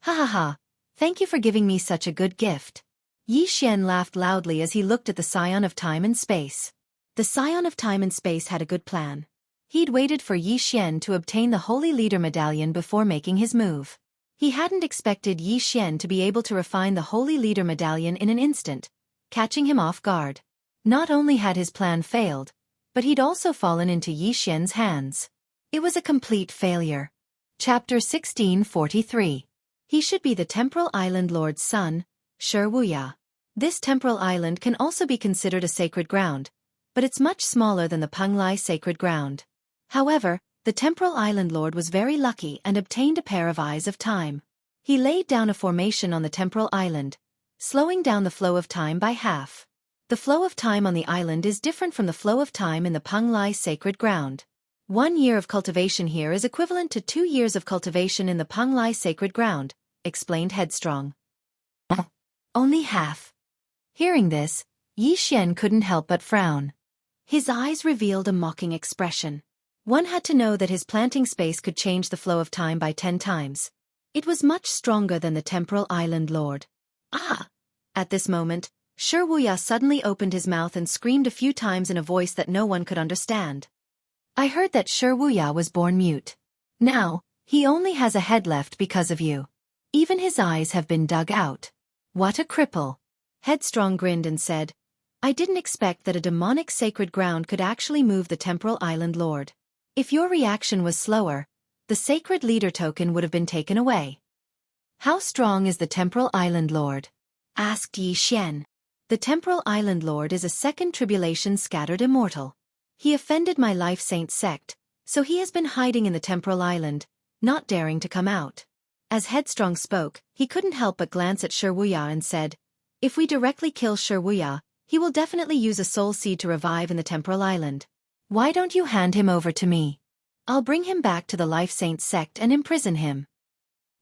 Ha ha ha, thank you for giving me such a good gift. Yi Xian laughed loudly as he looked at the scion of time and space. The scion of time and space had a good plan. He'd waited for Yi Xian to obtain the Holy Leader Medallion before making his move. He hadn't expected Yi Xian to be able to refine the Holy Leader Medallion in an instant, catching him off guard. Not only had his plan failed, but he'd also fallen into Yi Xian's hands. It was a complete failure. Chapter 1643. He should be the Temporal Island Lord's son, Wuxia. This temporal island can also be considered a sacred ground, but it's much smaller than the Penglai sacred ground. However, the temporal island lord was very lucky and obtained a pair of eyes of time. He laid down a formation on the temporal island, slowing down the flow of time by half. The flow of time on the island is different from the flow of time in the Penglai sacred ground. 1 year of cultivation here is equivalent to 2 years of cultivation in the Penglai sacred ground, explained Headstrong. Only half. Hearing this, Yi Xian couldn't help but frown. His eyes revealed a mocking expression. One had to know that his planting space could change the flow of time by 10 times. It was much stronger than the temporal island lord. Ah! At this moment, Wuxia suddenly opened his mouth and screamed a few times in a voice that no one could understand. I heard that Wuxia was born mute. Now, he only has a head left because of you. Even his eyes have been dug out. What a cripple! Headstrong grinned and said, I didn't expect that a demonic sacred ground could actually move the temporal island lord. If your reaction was slower, the sacred leader token would have been taken away. How strong is the temporal island lord? Asked Yi Xian. The temporal island lord is a second tribulation scattered immortal. He offended my life saint sect, so he has been hiding in the temporal island, not daring to come out. As Headstrong spoke, he couldn't help but glance at Wuxia and said, if we directly kill Wuxia, he will definitely use a soul seed to revive in the temporal island. Why don't you hand him over to me? I'll bring him back to the Life Saint sect and imprison him.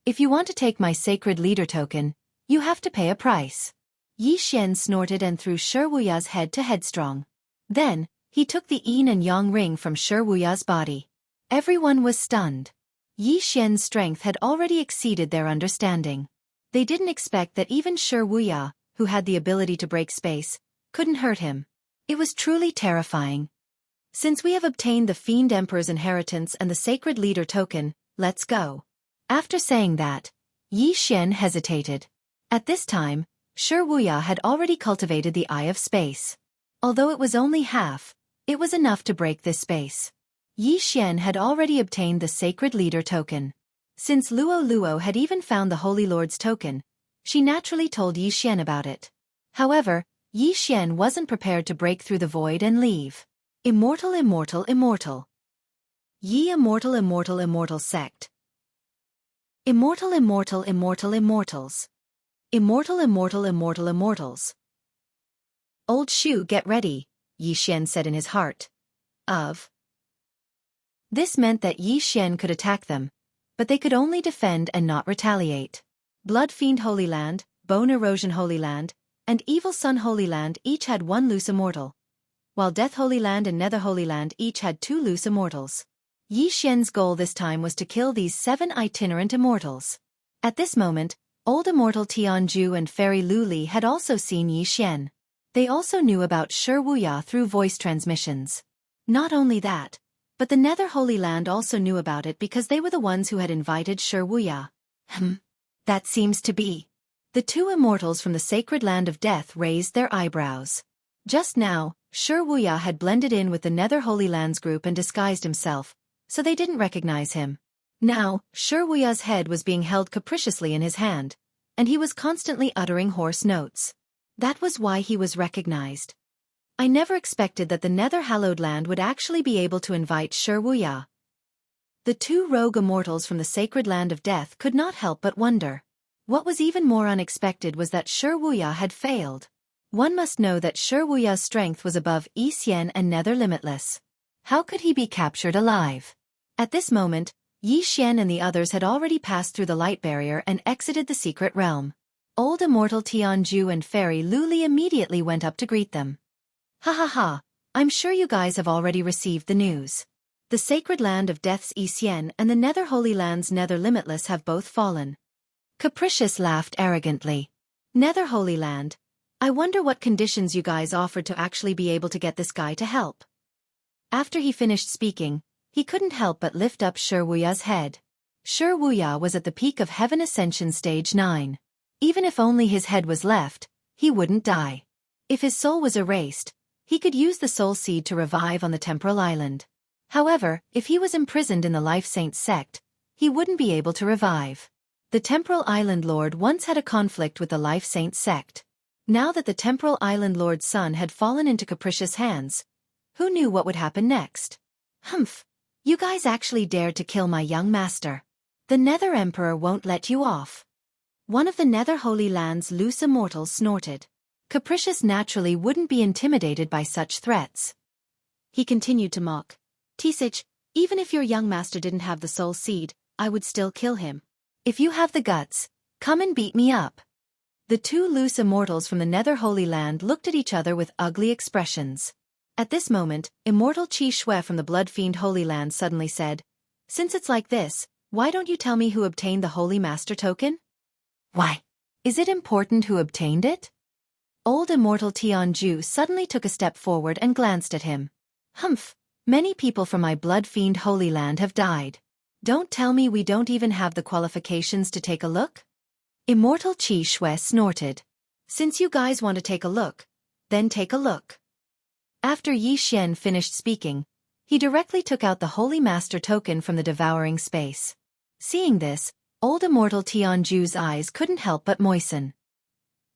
If you want to take my sacred leader token, you have to pay a price. Yi Xian snorted and threw Wuxia's head to Headstrong. Then, he took the yin and yang ring from Wuxia's body. Everyone was stunned. Yi Xian's strength had already exceeded their understanding. They didn't expect that even Wuxia, who had the ability to break space, couldn't hurt him. It was truly terrifying. Since we have obtained the Fiend Emperor's inheritance and the Sacred Leader token, let's go. After saying that, Yi Xian hesitated. At this time, Wuxia had already cultivated the Eye of Space. Although it was only half, it was enough to break this space. Yi Xian had already obtained the Sacred Leader token. Since Luo had even found the Holy Lord's token, she naturally told Yi Xian about it. However, Yi Xian wasn't prepared to break through the void and leave. Immortal. Yi immortal sect. Immortals. Immortals. Old Shu, get ready, Yi Xian said in his heart. This meant that Yi Xian could attack them, but they could only defend and not retaliate. Blood Fiend Holy Land, Bone Erosion Holy Land, and Evil Sun Holy Land each had one loose immortal. while Death Holy Land and Nether Holy Land each had 2 loose immortals. Yi Xian's goal this time was to kill these 7 itinerant immortals. At this moment, Old Immortal Jianghu and Fairy Luli had also seen Yi Xian. They also knew about Shi Wuya through voice transmissions. Not only that, but the Nether Holy Land also knew about it because they were the ones who had invited Shi Wuya. That seems to be. The 2 immortals from the sacred land of death raised their eyebrows. Just now, Shi Wuya had blended in with the Nether Holy Lands group and disguised himself, so they didn't recognize him. Now, Shi Wuya's head was being held capriciously in his hand, and he was constantly uttering hoarse notes. That was why he was recognized. I never expected that the Nether Hallowed Land would actually be able to invite Shi Wuya. The 2 rogue immortals from the sacred land of death could not help but wonder. What was even more unexpected was that Shi Wuya had failed. One must know that Shi Wuya's strength was above Yi Xian and Nether Limitless. How could he be captured alive? At this moment, Yi Xian and the others had already passed through the light barrier and exited the secret realm. Old Immortal Jianghu and Fairy Luli immediately went up to greet them. Ha ha ha, I'm sure you guys have already received the news. The sacred land of death's Yi Xian and the Nether Holy Land's Nether Limitless have both fallen. Capricious laughed arrogantly. Nether Holy Land, I wonder what conditions you guys offered to actually be able to get this guy to help. After he finished speaking, he couldn't help but lift up Shi Wuya's head. Shi Wuya was at the peak of Heaven Ascension Stage 9. Even if only his head was left, he wouldn't die. If his soul was erased, he could use the soul seed to revive on the temporal island. However, if he was imprisoned in the Life Saints sect, he wouldn't be able to revive. The Temporal Island Lord once had a conflict with the Life Saints sect. Now that the Temporal Island Lord's son had fallen into capricious hands, who knew what would happen next? Humph! You guys actually dared to kill my young master. The Nether Emperor won't let you off. One of the Nether Holy Land's loose immortals snorted. Capricious naturally wouldn't be intimidated by such threats. He continued to mock. Tisich, even if your young master didn't have the soul seed, I would still kill him. If you have the guts, come and beat me up. The 2 loose immortals from the Nether Holy Land looked at each other with ugly expressions. At this moment, Immortal Qi Shui from the Blood Fiend Holy Land suddenly said, Since it's like this, why don't you tell me who obtained the Holy Master token? Why? Is it important who obtained it? Old Immortal Jianghu suddenly took a step forward and glanced at him. Humph, many people from my Blood Fiend Holy Land have died. Don't tell me we don't even have the qualifications to take a look? Immortal Qi Shui snorted. Since you guys want to take a look, then take a look. After Yi Xian finished speaking, he directly took out the Holy Master token from the devouring space. Seeing this, Old Immortal Jianghu's eyes couldn't help but moisten.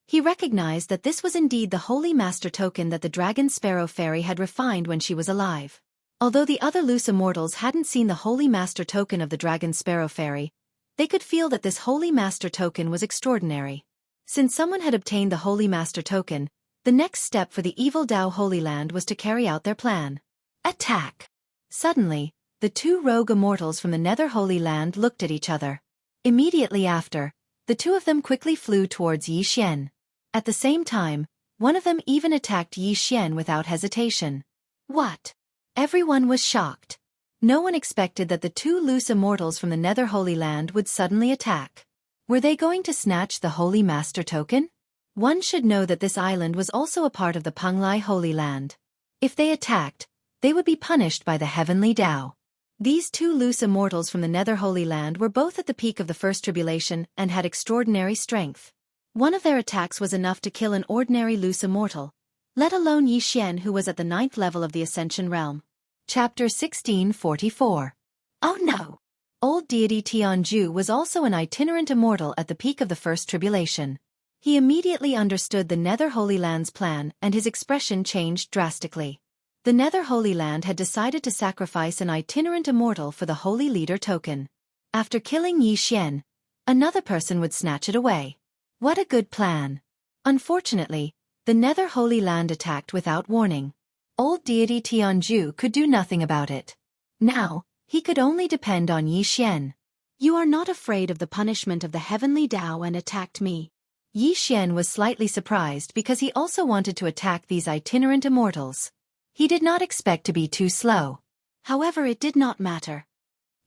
He recognized that this was indeed the Holy Master token that the Dragon Sparrow Fairy had refined when she was alive. Although the other loose immortals hadn't seen the Holy Master token of the Dragon Sparrow Fairy, they could feel that this Holy Master token was extraordinary. Since someone had obtained the Holy Master token, the next step for the Evil Dao Holy Land was to carry out their plan. Attack! Suddenly, the 2 rogue immortals from the Nether Holy Land looked at each other. Immediately after, the 2 of them quickly flew towards Yi Xian. At the same time, one of them even attacked Yi Xian without hesitation. What? Everyone was shocked. No one expected that the 2 loose immortals from the Nether Holy Land would suddenly attack. Were they going to snatch the Holy Master token? One should know that this island was also a part of the Penglai Holy Land. If they attacked, they would be punished by the Heavenly Dao. These 2 loose immortals from the Nether Holy Land were both at the peak of the First Tribulation and had extraordinary strength. One of their attacks was enough to kill an ordinary loose immortal, let alone Yi Xian, who was at the 9th level of the Ascension Realm. Chapter 1644. Oh no! Old deity Jianghu was also an itinerant immortal at the peak of the First Tribulation. He immediately understood the Nether Holy Land's plan and his expression changed drastically. The Nether Holy Land had decided to sacrifice an itinerant immortal for the Holy Leader token. After killing Yi Xian, another person would snatch it away. What a good plan! Unfortunately, the Nether Holy Land attacked without warning. Old deity Jianghu could do nothing about it. Now, he could only depend on Yi Xian. You are not afraid of the punishment of the Heavenly Dao and attacked me. Yi Xian was slightly surprised because he also wanted to attack these itinerant immortals. He did not expect to be too slow. However, it did not matter.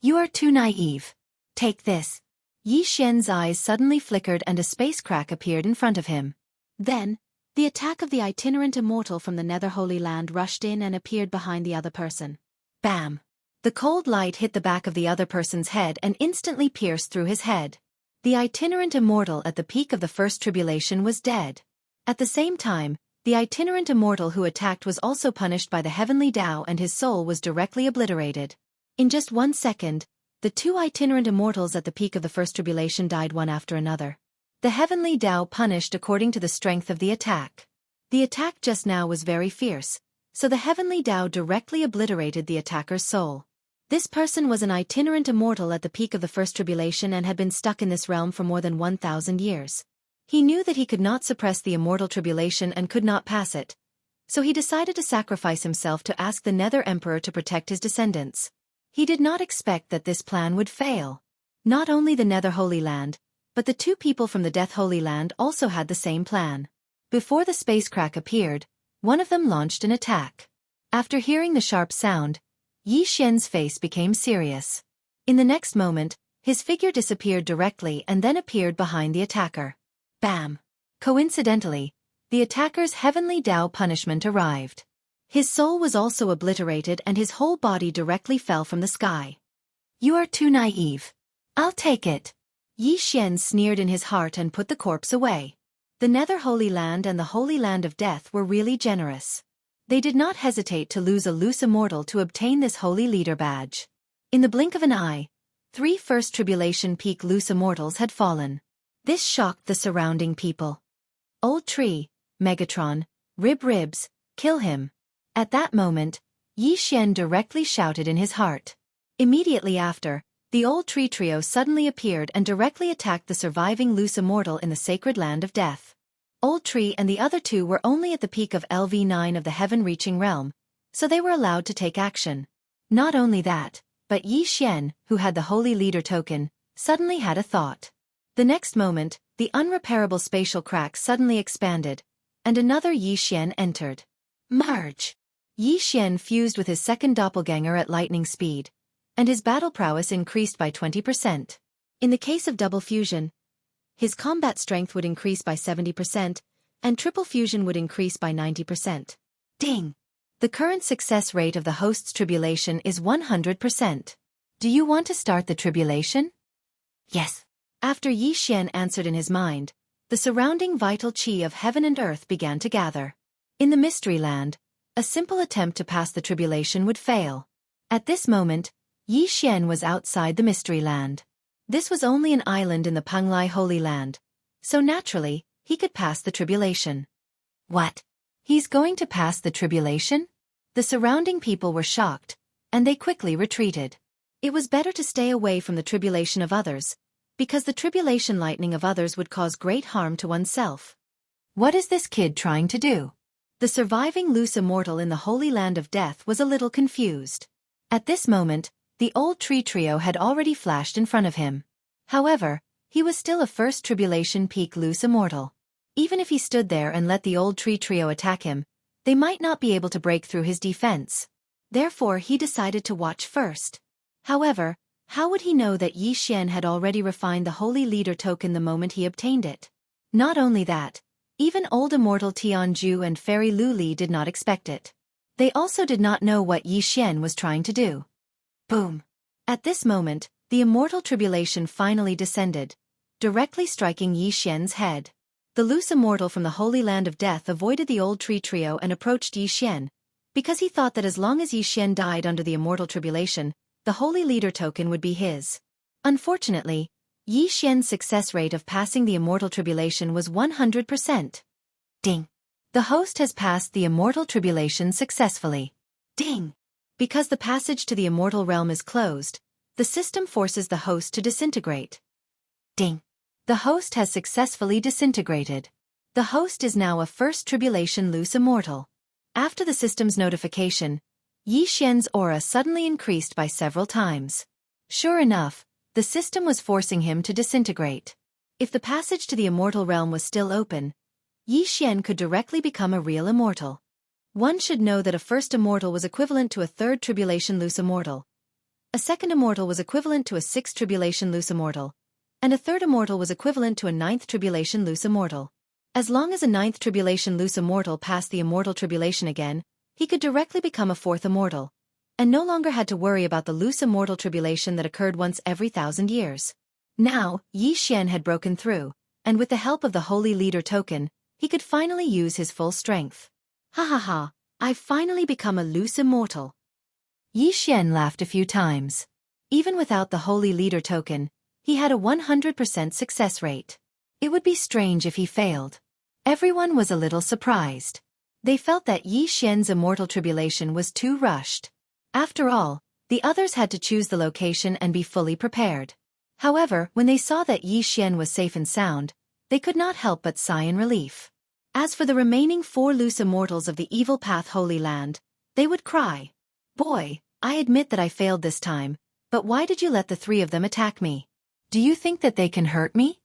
You are too naive. Take this. Yi Xian's eyes suddenly flickered and a space crack appeared in front of him. Then, the attack of the itinerant immortal from the Nether Holy Land rushed in and appeared behind the other person. Bam! The cold light hit the back of the other person's head and instantly pierced through his head. The itinerant immortal at the peak of the first tribulation was dead. At the same time, the itinerant immortal who attacked was also punished by the heavenly Tao and his soul was directly obliterated. In just 1 second, the 2 itinerant immortals at the peak of the first tribulation died one after another. The heavenly Tao punished according to the strength of the attack. The attack just now was very fierce, so the heavenly Tao directly obliterated the attacker's soul. This person was an itinerant immortal at the peak of the first tribulation and had been stuck in this realm for more than 1,000 years. He knew that he could not suppress the immortal tribulation and could not pass it, so he decided to sacrifice himself to ask the Nether Emperor to protect his descendants. He did not expect that this plan would fail. Not only the Nether Holy Land, but the 2 people from the Death Holy Land also had the same plan. Before the space crack appeared, one of them launched an attack. After hearing the sharp sound, Yi Xian's face became serious. In the next moment, his figure disappeared directly and then appeared behind the attacker. Bam! Coincidentally, the attacker's heavenly Tao punishment arrived. His soul was also obliterated and his whole body directly fell from the sky. You are too naive. I'll take it. Yi Xian sneered in his heart and put the corpse away. The Nether Holy Land and the Holy Land of Death were really generous. They did not hesitate to lose a loose immortal to obtain this Holy Leader badge. In the blink of an eye, 3 First Tribulation Peak loose immortals had fallen. This shocked the surrounding people. Old Tree, Megatron, Ribs, kill him. At that moment, Yi Xian directly shouted in his heart. Immediately after, the Old Tree trio suddenly appeared and directly attacked the surviving loose immortal in the sacred land of death. Old Tree and the other 2 were only at the peak of LV9 of the heaven-reaching realm, so they were allowed to take action. Not only that, but Yi Xian, who had the Holy Leader token, suddenly had a thought. The next moment, the unrepairable spatial crack suddenly expanded, and another Yi Xian entered. Merge! Yi Xian fused with his second doppelganger at lightning speed, and his battle prowess increased by 20%. In the case of double fusion, his combat strength would increase by 70%, and triple fusion would increase by 90%. Ding! The current success rate of the host's tribulation is 100%. Do you want to start the tribulation? Yes. After Yi Xian answered in his mind, the surrounding vital qi of heaven and earth began to gather. In the Mystery Land, a simple attempt to pass the tribulation would fail. At this moment, Yi Xian was outside the Mystery Land. This was only an island in the Penglai Holy Land, so naturally, he could pass the tribulation. What? He's going to pass the tribulation? The surrounding people were shocked, and they quickly retreated. It was better to stay away from the tribulation of others, because the tribulation lightning of others would cause great harm to oneself. What is this kid trying to do? The surviving loose immortal in the Holy Land of Death was a little confused. At this moment, the Old Tree trio had already flashed in front of him. However, he was still a first tribulation peak loose immortal. Even if he stood there and let the Old Tree trio attack him, they might not be able to break through his defense. Therefore he decided to watch first. However, how would he know that Yi Xian had already refined the Holy Leader token the moment he obtained it? Not only that, even old immortal Tianju and Fairy Lu Li did not expect it. They also did not know what Yi Xian was trying to do. Boom! At this moment, the immortal tribulation finally descended, directly striking Yi Xian's head. The loose immortal from the Holy Land of Death avoided the Old Tree trio and approached Yi Xian, because he thought that as long as Yi Xian died under the immortal tribulation, the Holy Leader token would be his. Unfortunately, Yi Xian's success rate of passing the immortal tribulation was 100%. Ding! The host has passed the immortal tribulation successfully. Ding! Because the passage to the immortal realm is closed, the system forces the host to disintegrate. Ding! The host has successfully disintegrated. The host is now a first tribulation loose immortal. After the system's notification, Yi Xian's aura suddenly increased by several times. Sure enough, the system was forcing him to disintegrate. If the passage to the immortal realm was still open, Yi Xian could directly become a real immortal. One should know that a first immortal was equivalent to a third tribulation loose immortal. A second immortal was equivalent to a sixth tribulation loose immortal. And a third immortal was equivalent to a ninth tribulation loose immortal. As long as a ninth tribulation loose immortal passed the immortal tribulation again, he could directly become a fourth immortal, and no longer had to worry about the loose immortal tribulation that occurred once every 1,000 years. Now, Xian had broken through, and with the help of the Holy Leader token, he could finally use his full strength. Ha ha ha, I've finally become a loose immortal. Xian laughed a few times. Even without the Holy Leader token, he had a 100% success rate. It would be strange if he failed. Everyone was a little surprised. They felt that Xian's immortal tribulation was too rushed. After all, the others had to choose the location and be fully prepared. However, when they saw that Xian was safe and sound, they could not help but sigh in relief. As for the remaining 4 loose immortals of the Evil Path Holy Land, they would cry. Boy, I admit that I failed this time, but why did you let the 3 of them attack me? Do you think that they can hurt me?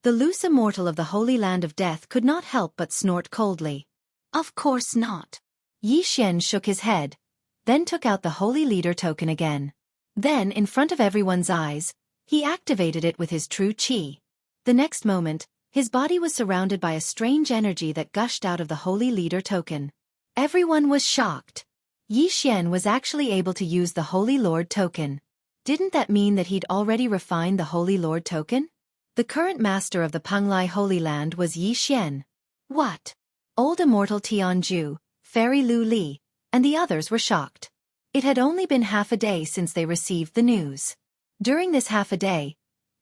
The loose immortal of the Holy Land of Death could not help but snort coldly. Of course not. Xian shook his head, then took out the Holy Leader token again. Then, in front of everyone's eyes, he activated it with his true qi. The next moment, his body was surrounded by a strange energy that gushed out of the Holy Leader token. Everyone was shocked. Xian was actually able to use the Holy Lord token. Didn't that mean that he'd already refined the Holy Lord token? The current master of the Penglai Holy Land was Xian. What? Old Immortal Tianju, Fairy Lu Li, and the others were shocked. It had only been half a day since they received the news. During this half a day,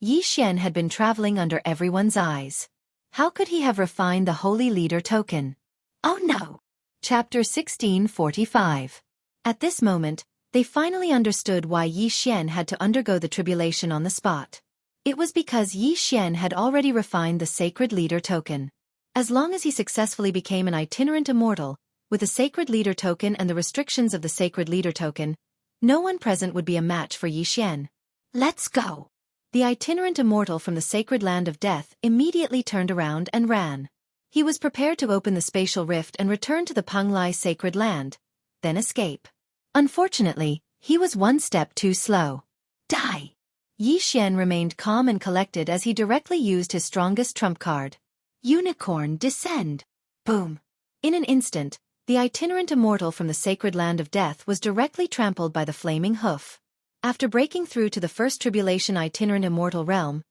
Xian had been traveling under everyone's eyes. How could he have refined the Holy Leader token? Oh no! Chapter 1645. At this moment, they finally understood why Xian had to undergo the tribulation on the spot. It was because Xian had already refined the Sacred Leader token. As long as he successfully became an itinerant immortal, with the Sacred Leader token and the restrictions of the Sacred Leader token, no one present would be a match for Xian. Let's go! The itinerant immortal from the Sacred Land of Death immediately turned around and ran. He was prepared to open the spatial rift and return to the Penglai Sacred Land, then escape. Unfortunately, he was one step too slow. Die! Xian remained calm and collected as he directly used his strongest trump card. Unicorn, descend! Boom! In an instant, the itinerant immortal from the Sacred Land of Death was directly trampled by the flaming hoof. After breaking through to the first tribulation itinerant immortal realm,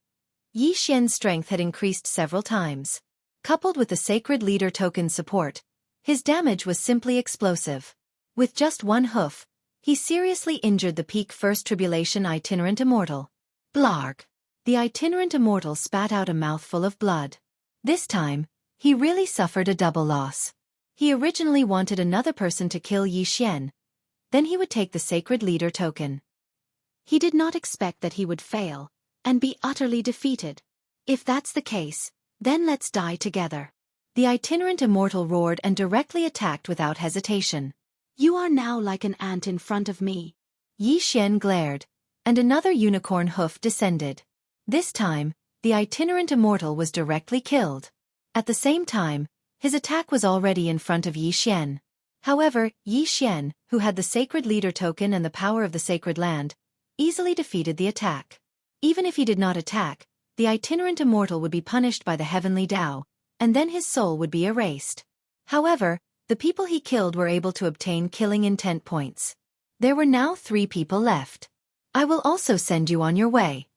Xian's strength had increased several times. Coupled with the Sacred Leader token's support, his damage was simply explosive. With just one hoof, he seriously injured the peak first tribulation itinerant immortal. Blarg! The itinerant immortal spat out a mouthful of blood. This time, he really suffered a double loss. He originally wanted another person to kill Xian. Then he would take the Sacred Leader token. He did not expect that he would fail and be utterly defeated. If that's the case, then let's die together. The itinerant immortal roared and directly attacked without hesitation. You are now like an ant in front of me. Xian glared, and another unicorn hoof descended. This time, the itinerant immortal was directly killed. At the same time, his attack was already in front of Xian. However, Xian, who had the Sacred Leader token and the power of the Sacred Land, easily defeated the attack. Even if he did not attack, the itinerant immortal would be punished by the heavenly Tao, and then his soul would be erased. However, the people he killed were able to obtain killing intent points. There were now 3 people left. I will also send you on your way.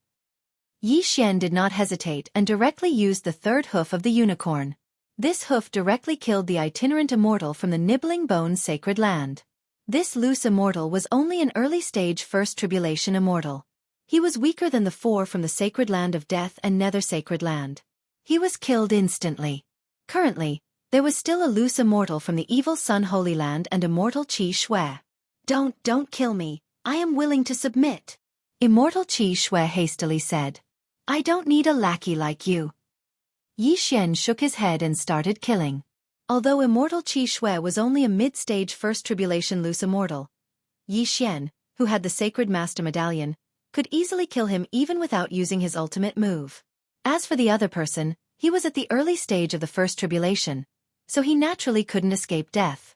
Xian did not hesitate and directly used the third hoof of the unicorn. This hoof directly killed the itinerant immortal from the Nibbling Bone Sacred Land. This loose immortal was only an early-stage First Tribulation immortal. He was weaker than the 4 from the Sacred Land of Death and Nether Sacred Land. He was killed instantly. Currently, there was still a loose immortal from the Evil Sun Holy Land and Immortal Qi Shui. Don't kill me, I am willing to submit. Immortal Qi Shui hastily said. I don't need a lackey like you. Xian shook his head and started killing. Although Immortal Qi Shui was only a mid-stage First Tribulation loose immortal, Xian, who had the Sacred Master Medallion, could easily kill him even without using his ultimate move. As for the other person, he was at the early stage of the First Tribulation, so he naturally couldn't escape death.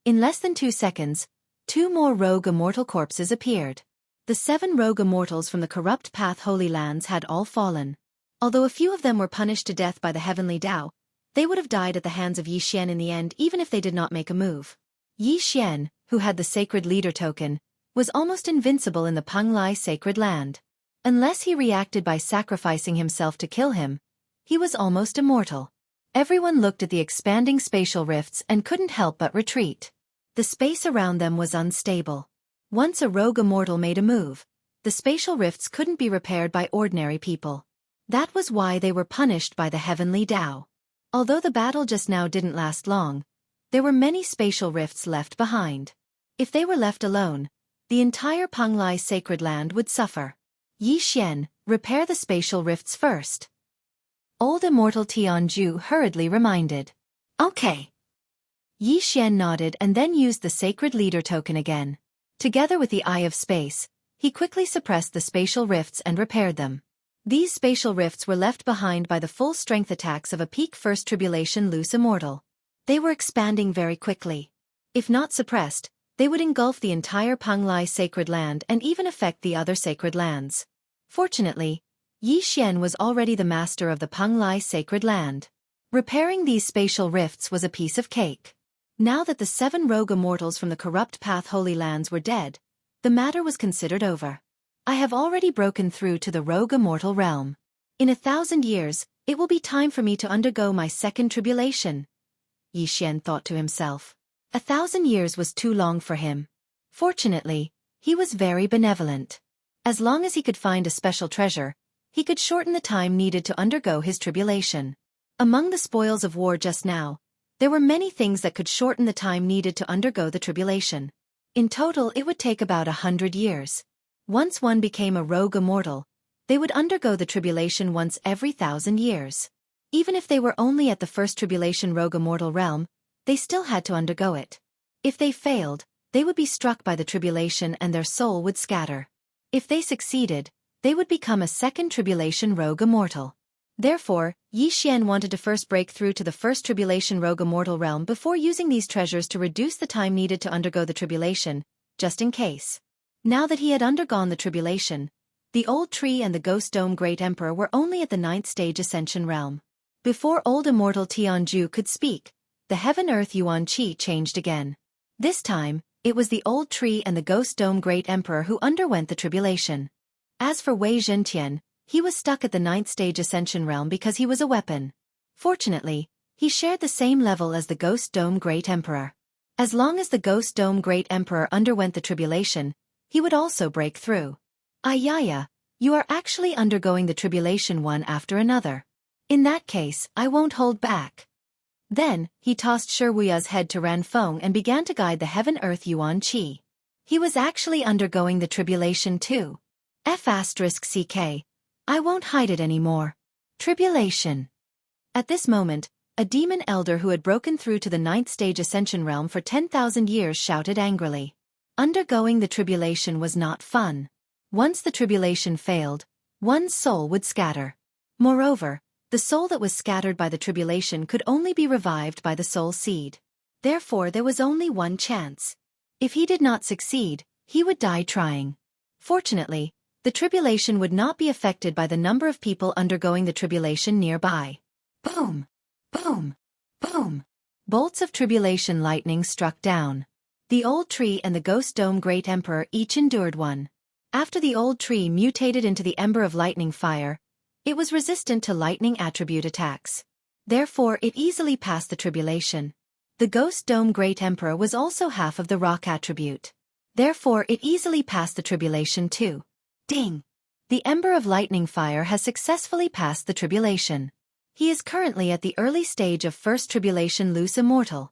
In less than 2 seconds, 2 more rogue immortal corpses appeared. The 7 rogue immortals from the corrupt path Holy Lands had all fallen. Although a few of them were punished to death by the heavenly Tao, they would have died at the hands of Yi Xian in the end even if they did not make a move. Yi Xian, who had the sacred leader token, was almost invincible in the Penglai sacred land. Unless he reacted by sacrificing himself to kill him, he was almost immortal. Everyone looked at the expanding spatial rifts and couldn't help but retreat. The space around them was unstable. Once a rogue immortal made a move, the spatial rifts couldn't be repaired by ordinary people. That was why they were punished by the heavenly Tao. Although the battle just now didn't last long, there were many spatial rifts left behind. If they were left alone, the entire Penglai sacred land would suffer. Yi Xian, repair the spatial rifts first. Old immortal Jianghu hurriedly reminded. Okay. Yi Xian nodded and then used the sacred leader token again. Together with the Eye of Space, he quickly suppressed the spatial rifts and repaired them. These spatial rifts were left behind by the full-strength attacks of a peak First Tribulation loose immortal. They were expanding very quickly. If not suppressed, they would engulf the entire Penglai sacred land and even affect the other sacred lands. Fortunately, Yi Xian was already the master of the Penglai sacred land. Repairing these spatial rifts was a piece of cake. Now that the 7 rogue immortals from the corrupt path Holy Lands were dead, the matter was considered over. I have already broken through to the rogue immortal realm. In 1,000 years, it will be time for me to undergo my second tribulation. Yi Xian thought to himself. 1,000 years was too long for him. Fortunately, he was very benevolent. As long as he could find a special treasure, he could shorten the time needed to undergo his tribulation. Among the spoils of war just now, there were many things that could shorten the time needed to undergo the tribulation. In total, it would take about 100 years. Once one became a rogue immortal, they would undergo the tribulation once every 1,000 years. Even if they were only at the first tribulation rogue immortal realm, they still had to undergo it. If they failed, they would be struck by the tribulation and their soul would scatter. If they succeeded, they would become a second tribulation rogue immortal. Therefore, Yi Xian wanted to first break through to the first tribulation rogue immortal realm before using these treasures to reduce the time needed to undergo the tribulation, just in case. Now that he had undergone the tribulation, the old tree and the ghost dome great emperor were only at the 9th stage ascension realm. Before old immortal Tianju could speak, the heaven-earth Yuan Qi changed again. This time, it was the old tree and the ghost dome great emperor who underwent the tribulation. As for Wei Zhentian, he was stuck at the 9th stage ascension realm because he was a weapon. Fortunately, he shared the same level as the ghost dome great emperor. As long as the ghost dome great emperor underwent the tribulation, he would also break through. Ayaya, you are actually undergoing the tribulation one after another. In that case, I won't hold back. Then, he tossed Shiwuya's head to Ranfeng and began to guide the heaven-earth Yuan Qi. He was actually undergoing the tribulation too. F***CK. I won't hide it anymore. Tribulation. At this moment, a demon elder who had broken through to the 9th stage ascension realm for 10,000 years shouted angrily. Undergoing the tribulation was not fun. Once the tribulation failed, one's soul would scatter. Moreover, the soul that was scattered by the tribulation could only be revived by the soul seed. Therefore there was only one chance. If he did not succeed, he would die trying. Fortunately, the tribulation would not be affected by the number of people undergoing the tribulation nearby. Boom! Boom! Boom! Bolts of tribulation lightning struck down. The old tree and the ghost dome great emperor each endured one. After the old tree mutated into the ember of lightning fire, it was resistant to lightning attribute attacks. Therefore it easily passed the tribulation. The ghost dome great emperor was also half of the rock attribute. Therefore it easily passed the tribulation too. Ding! The ember of lightning fire has successfully passed the tribulation. He is currently at the early stage of first tribulation loose immortal.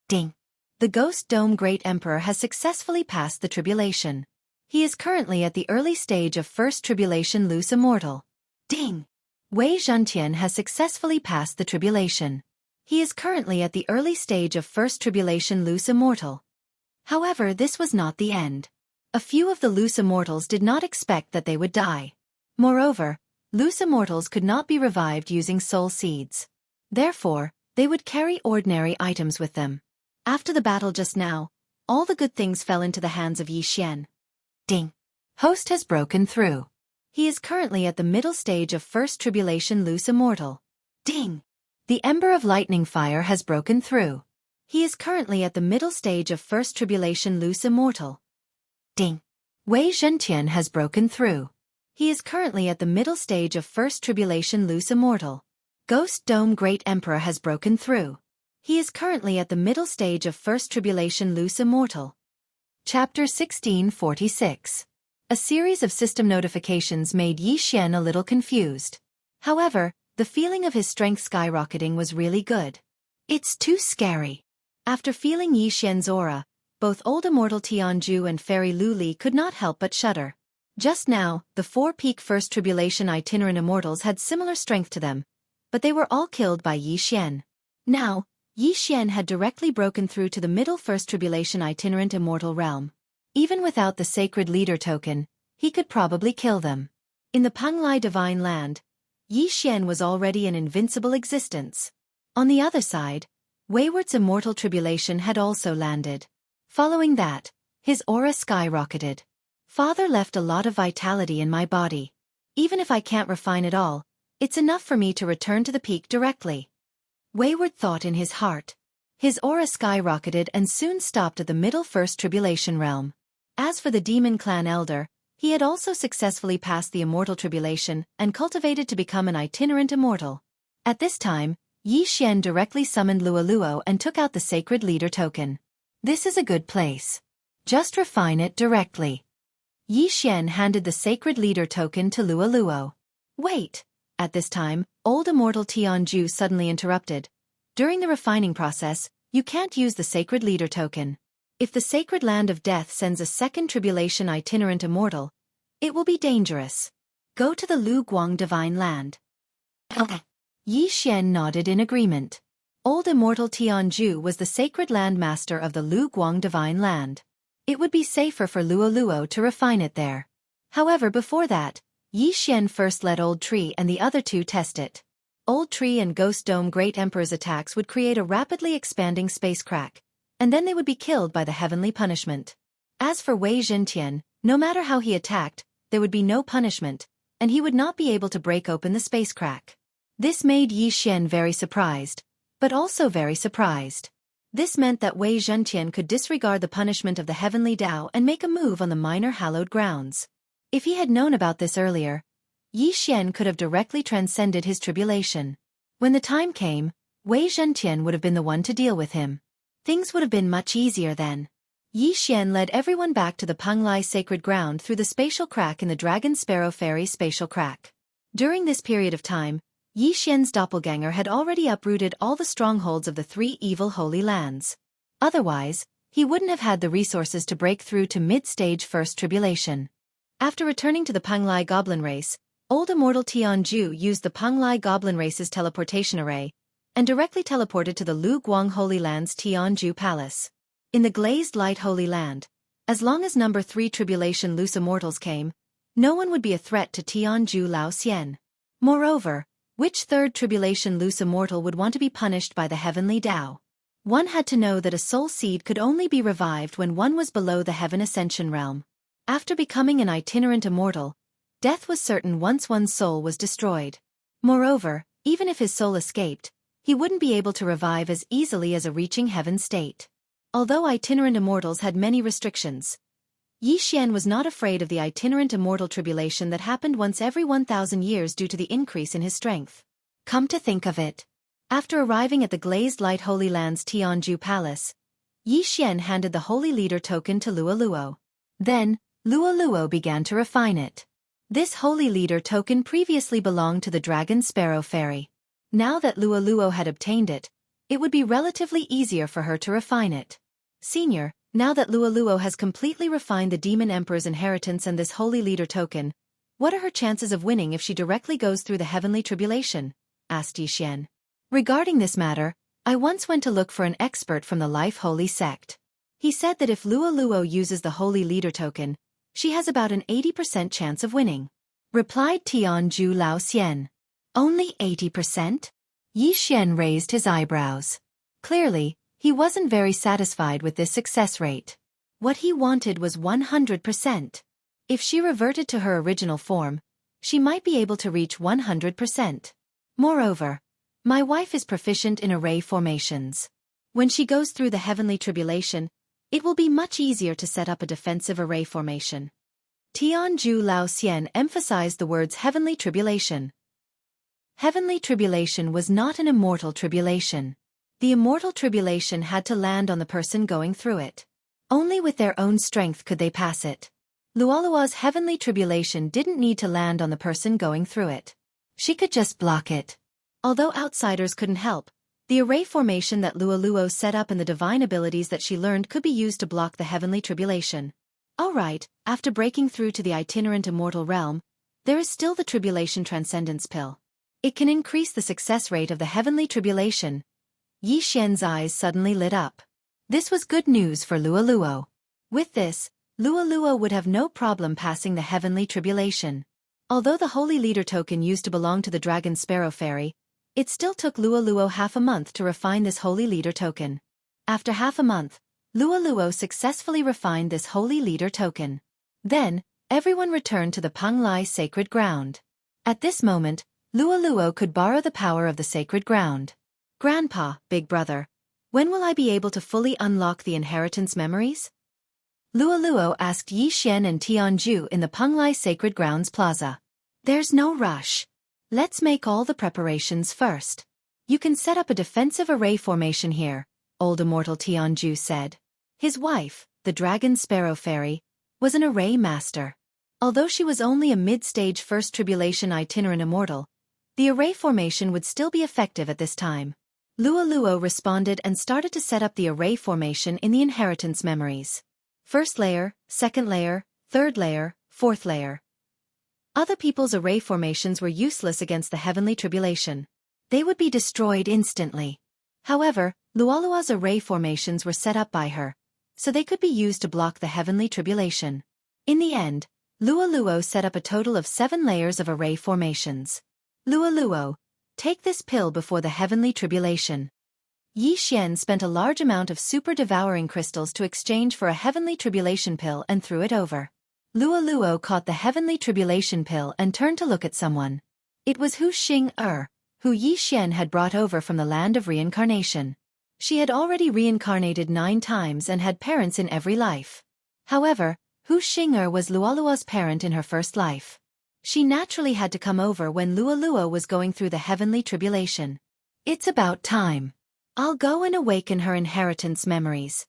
Ding! The ghost dome great emperor has successfully passed the tribulation. He is currently at the early stage of first tribulation loose immortal. Ding! Wei Zhentian has successfully passed the tribulation. He is currently at the early stage of first tribulation loose immortal. However, this was not the end. A few of the loose immortals did not expect that they would die. Moreover, loose immortals could not be revived using soul seeds. Therefore, they would carry ordinary items with them. After the battle just now, all the good things fell into the hands of Yi Xian. Ding. Host has broken through. He is currently at the middle stage of First Tribulation Loose Immortal. Ding. The Ember of Lightning Fire has broken through. He is currently at the middle stage of First Tribulation Loose Immortal. Ding. Wei Zhentian has broken through. He is currently at the middle stage of First Tribulation Loose Immortal. Ghost Dome Great Emperor has broken through. He is currently at the middle stage of First Tribulation Loose Immortal. Chapter 1646. A series of system notifications made Yi Xian a little confused. However, the feeling of his strength skyrocketing was really good. It's too scary. After feeling Yi Xian's aura, both Old Immortal Tianju and Fairy Luli could not help but shudder. Just now, the four-peak First Tribulation itinerant immortals had similar strength to them, but they were all killed by Yi Xian. Now, Yi Xian had directly broken through to the middle First Tribulation itinerant immortal realm. Even without the sacred leader token, he could probably kill them. In the Penglai Divine Land, Yi Xian was already an invincible existence. On the other side, Wayward's immortal tribulation had also landed. Following that, his aura skyrocketed. Father left a lot of vitality in my body. Even if I can't refine it all, it's enough for me to return to the peak directly. Wayward thought in his heart. His aura skyrocketed and soon stopped at the middle First Tribulation realm. As for the Demon Clan Elder, he had also successfully passed the immortal tribulation and cultivated to become an itinerant immortal. At this time, Yi Xian directly summoned Luoluo and took out the sacred leader token. This is a good place. Just refine it directly. Yi Xian handed the sacred leader token to Luoluo. Wait! At this time, Old Immortal Tianju suddenly interrupted. During the refining process, you can't use the sacred leader token. If the sacred land of death sends a second tribulation itinerant immortal, it will be dangerous. Go to the Lu Guang Divine Land. Yi Xian nodded in agreement. Old Immortal Tianju was the sacred land master of the Lu Guang Divine Land. It would be safer for Luoluo to refine it there. However, before that, Yi Xian first let Old Tree and the other two test it. Old Tree and Ghost Dome Great Emperor's attacks would create a rapidly expanding space crack, and then they would be killed by the heavenly punishment. As for Wei Zhentian, no matter how he attacked, there would be no punishment, and he would not be able to break open the space crack. This made Yi Xian very surprised, but also very surprised. This meant that Wei Zhentian could disregard the punishment of the heavenly Tao and make a move on the minor hallowed grounds. If he had known about this earlier, Yi Xian could have directly transcended his tribulation. When the time came, Wei Zhentian would have been the one to deal with him. Things would have been much easier then. Yi Xian led everyone back to the Penglai sacred ground through the spatial crack in the Dragon Sparrow Fairy spatial crack. During this period of time, Yi Xian's doppelganger had already uprooted all the strongholds of the three evil holy lands. Otherwise, he wouldn't have had the resources to break through to mid-stage First Tribulation. After returning to the Penglai Goblin race, Old Immortal Tianju used the Penglai Goblin race's teleportation array, and directly teleported to the Lu Guang Holy Land's Tianju Palace. In the Glazed Light Holy Land, as long as number 3 Tribulation Loose Immortals came, no one would be a threat to Tianju Lao Xian. Moreover, which third Tribulation Loose Immortal would want to be punished by the Heavenly Tao? One had to know that a soul seed could only be revived when one was below the Heaven Ascension realm. After becoming an itinerant immortal, death was certain once one's soul was destroyed. Moreover, even if his soul escaped, he wouldn't be able to revive as easily as a reaching heaven state. Although itinerant immortals had many restrictions, Yi Xian was not afraid of the itinerant immortal tribulation that happened once every 1,000 years due to the increase in his strength. Come to think of it, after arriving at the Glazed Light Holy Land's Tianju Palace, Yi Xian handed the Holy Leader token to Luoluo. Then, Luoluo began to refine it. This Holy Leader token previously belonged to the Dragon Sparrow Fairy. Now that Luoluo had obtained it, it would be relatively easier for her to refine it. Senior, now that Luoluo has completely refined the Demon Emperor's inheritance and this Holy Leader token, what are her chances of winning if she directly goes through the heavenly tribulation? Asked Yi Xian. Regarding this matter, I once went to look for an expert from the Life Holy sect. He said that if Luoluo uses the Holy Leader token, she has about an 80% chance of winning. Replied Tianju Lao Xian. Only 80%? Yi Xian raised his eyebrows. Clearly, He wasn't very satisfied with this success rate. What he wanted was 100%. If she reverted to her original form, she might be able to reach 100%. Moreover, my wife is proficient in array formations. When she goes through the heavenly tribulation, it will be much easier to set up a defensive array formation. Jianghu Lao Xian emphasized the words heavenly tribulation. Heavenly tribulation was not an immortal tribulation. The immortal tribulation had to land on the person going through it. Only with their own strength could they pass it. Luolua's heavenly tribulation didn't need to land on the person going through it. She could just block it. Although outsiders couldn't help, the array formation that Luoluo set up and the divine abilities that she learned could be used to block the heavenly tribulation. Alright, after breaking through to the itinerant immortal realm, there is still the tribulation transcendence pill. It can increase the success rate of the heavenly tribulation. Yi Xian's eyes suddenly lit up. This was good news for Luoluo. With this, Luoluo would have no problem passing the heavenly tribulation. Although the holy leader token used to belong to the dragon sparrow fairy, it still took Luoluo half a month to refine this holy leader token. After half a month, Luoluo successfully refined this holy leader token. Then, everyone returned to the Panglai sacred ground. At this moment, Luoluo could borrow the power of the sacred ground. Grandpa, big brother, when will I be able to fully unlock the inheritance memories? Luoluo asked Yi Xian and Tianju in the Panglai Sacred Grounds Plaza. There's no rush. Let's make all the preparations first. You can set up a defensive array formation here, old immortal Tianju said. His wife, the dragon sparrow fairy, was an array master. Although she was only a mid-stage first tribulation itinerant immortal, the array formation would still be effective at this time. Luoluo responded and started to set up the array formation in the inheritance memories. First layer, second layer, third layer, fourth layer. Other people's array formations were useless against the heavenly tribulation. They would be destroyed instantly. However, Luolua's array formations were set up by her, so they could be used to block the heavenly tribulation. In the end, Luoluo set up a total of 7 layers of array formations. Luoluo, take this pill before the heavenly tribulation. Yi Xian spent a large amount of super-devouring crystals to exchange for a heavenly tribulation pill and threw it over. Luoluo caught the heavenly tribulation pill and turned to look at someone. It was Hu Xing who Yi Xian had brought over from the land of reincarnation. She had already reincarnated 9 times and had parents in every life. However, Hu Xing was Luolua's parent in her first life. She naturally had to come over when Luoluo was going through the heavenly tribulation. It's about time. I'll go and awaken her inheritance memories.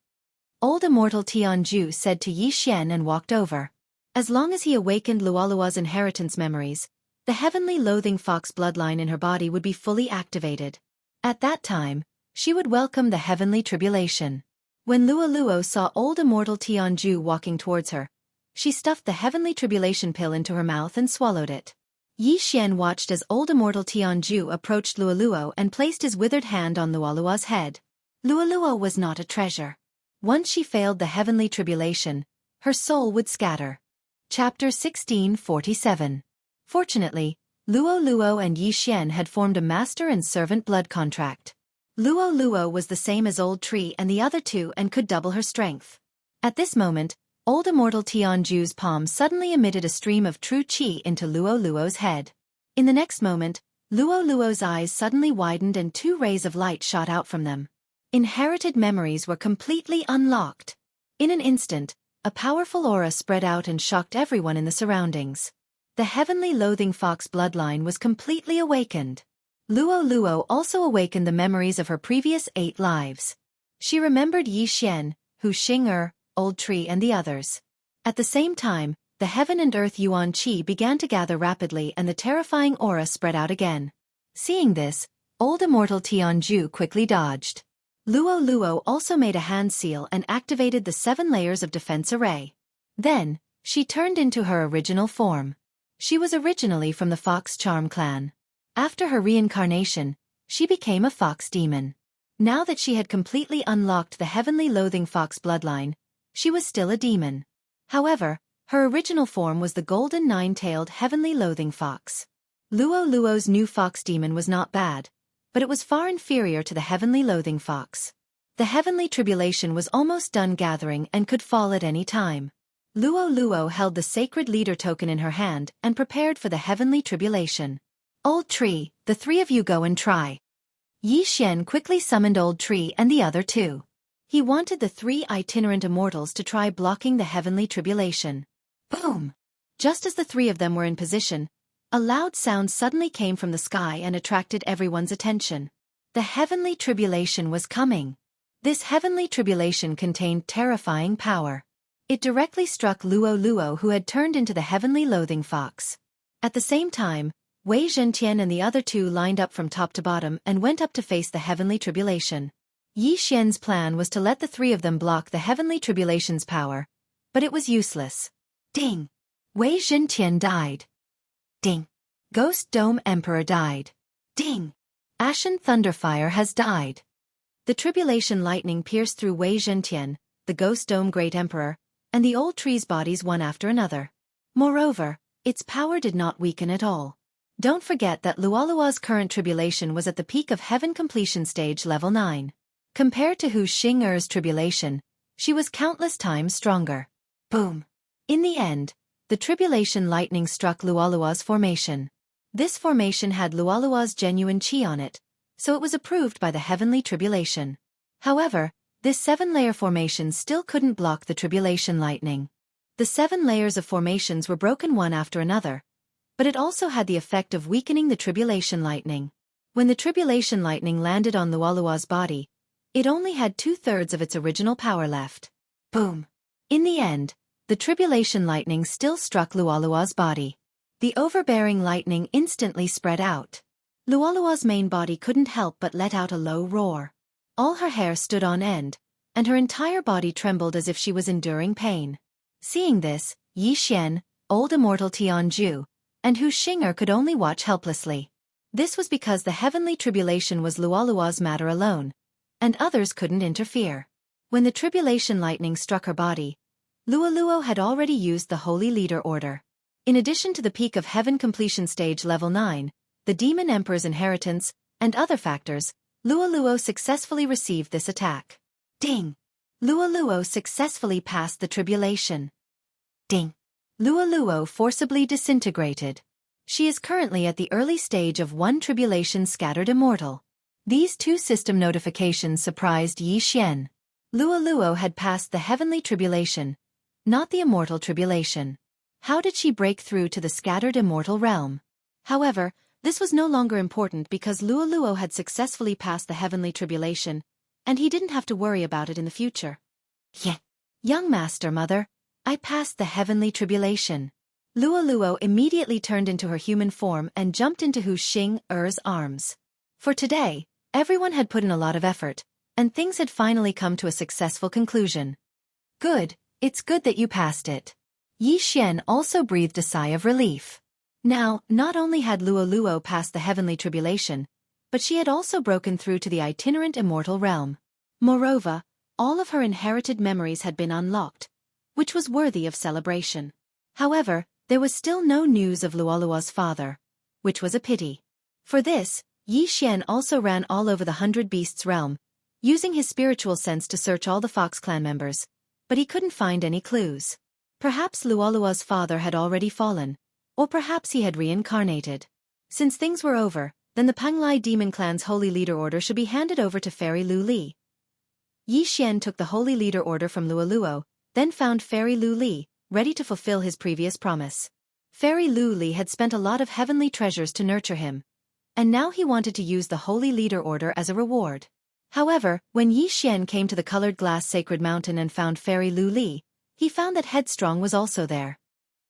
Old immortal Tianju said to Yi Xian and walked over. As long as he awakened Luolua's inheritance memories, the heavenly loathing fox bloodline in her body would be fully activated. At that time, she would welcome the heavenly tribulation. When Luoluo saw old immortal Tianju walking towards her, she stuffed the heavenly tribulation pill into her mouth and swallowed it. Yi Xian watched as old immortal Tianju approached Luoluo and placed his withered hand on Luolua's head. Luoluo was not a treasure. Once she failed the heavenly tribulation, her soul would scatter. Chapter 1647. Fortunately, Luoluo and Yi Xian had formed a master and servant blood contract. Luoluo was the same as Old Tree and the other two and could double her strength. At this moment, old immortal Tianju's palm suddenly emitted a stream of true qi into Luoluo's head. In the next moment, Luoluo's eyes suddenly widened and 2 rays of light shot out from them. Inherited memories were completely unlocked. In an instant, a powerful aura spread out and shocked everyone in the surroundings. The heavenly loathing fox bloodline was completely awakened. Luoluo also awakened the memories of her previous 8 lives. She remembered Yi Xian, Hu Xing, Old Tree and the others. At the same time, the heaven and earth yuan qi began to gather rapidly and the terrifying aura spread out again. Seeing this, old immortal Tianju quickly dodged. Luoluo also made a hand seal and activated the 7 layers of defense array. Then, she turned into her original form. She was originally from the Fox Charm clan. After her reincarnation, she became a fox demon. Now that she had completely unlocked the heavenly loathing fox bloodline, she was still a demon. However, her original form was the golden 9-tailed heavenly loathing fox. Luoluo's new fox demon was not bad, but it was far inferior to the heavenly loathing fox. The heavenly tribulation was almost done gathering and could fall at any time. Luo held the sacred leader token in her hand and prepared for the heavenly tribulation. Old Tree, the three of you go and try. Yi Xian quickly summoned Old Tree and the other two. He wanted the three itinerant immortals to try blocking the heavenly tribulation. Boom! Just as the three of them were in position, a loud sound suddenly came from the sky and attracted everyone's attention. The heavenly tribulation was coming. This heavenly tribulation contained terrifying power. It directly struck Luo, who had turned into the heavenly loathing fox. At the same time, Wei Zhentian and the other two lined up from top to bottom and went up to face the heavenly tribulation. Yi Xian's plan was to let the three of them block the heavenly tribulation's power, but it was useless. Ding! Wei Zhentian died. Ding! Ghost Dome Emperor died. Ding! Ashen Thunderfire has died. The tribulation lightning pierced through Wei Zhentian, the Ghost Dome Great Emperor, and the old tree's bodies one after another. Moreover, its power did not weaken at all. Don't forget that Luolua's current tribulation was at the peak of heaven completion stage level 9. Compared to Hu Xing'er's tribulation, she was countless times stronger. Boom! In the end, the tribulation lightning struck Luolua's formation. This formation had Luolua's genuine chi on it, so it was approved by the heavenly tribulation. However, this 7-layer formation still couldn't block the tribulation lightning. The 7 layers of formations were broken one after another, but it also had the effect of weakening the tribulation lightning. When the tribulation lightning landed on Luolua's body, it only had 2/3 of its original power left. Boom! In the end, the tribulation lightning still struck Luolua's body. The overbearing lightning instantly spread out. Luolua's main body couldn't help but let out a low roar. All her hair stood on end, and her entire body trembled as if she was enduring pain. Seeing this, Yi Xian, old immortal Tianju, and Hu Xing'er could only watch helplessly. This was because the heavenly tribulation was Luolua's matter alone, and others couldn't interfere. When the tribulation lightning struck her body, Luo had already used the Holy Leader Order. In addition to the peak of heaven completion stage level 9, the Demon Emperor's inheritance, and other factors, Luo successfully received this attack. Ding! Luo successfully passed the tribulation. Ding! Luo forcibly disintegrated. She is currently at the early stage of 1 tribulation scattered immortal. These 2 system notifications surprised Yi Xian. Luo had passed the heavenly tribulation, not the immortal tribulation. How did she break through to the scattered immortal realm? However, this was no longer important because Luo had successfully passed the heavenly tribulation, and he didn't have to worry about it in the future. Yeah. Young Master Mother, I passed the heavenly tribulation. Luo immediately turned into her human form and jumped into Hu Xing'er's arms. For today, everyone had put in a lot of effort, and things had finally come to a successful conclusion. Good, it's good that you passed it. Yi Xian also breathed a sigh of relief. Now, not only had Luo passed the heavenly tribulation, but she had also broken through to the itinerant immortal realm. Moreover, all of her inherited memories had been unlocked, which was worthy of celebration. However, there was still no news of Luolua's father, which was a pity. For this, Yi Xian also ran all over the 100 Beasts realm, using his spiritual sense to search all the Fox clan members, but he couldn't find any clues. Perhaps Luolua's father had already fallen, or perhaps he had reincarnated. Since things were over, then the Panglai Demon Clan's Holy Leader Order should be handed over to Fairy Lu Li. Yi Xian took the Holy Leader Order from Luo, then found Fairy Lu Li, ready to fulfill his previous promise. Fairy Lu Li had spent a lot of heavenly treasures to nurture him, and now he wanted to use the Holy Leader Order as a reward. However, when Yi Xian came to the colored glass sacred mountain and found Fairy Lu Li, he found that Headstrong was also there.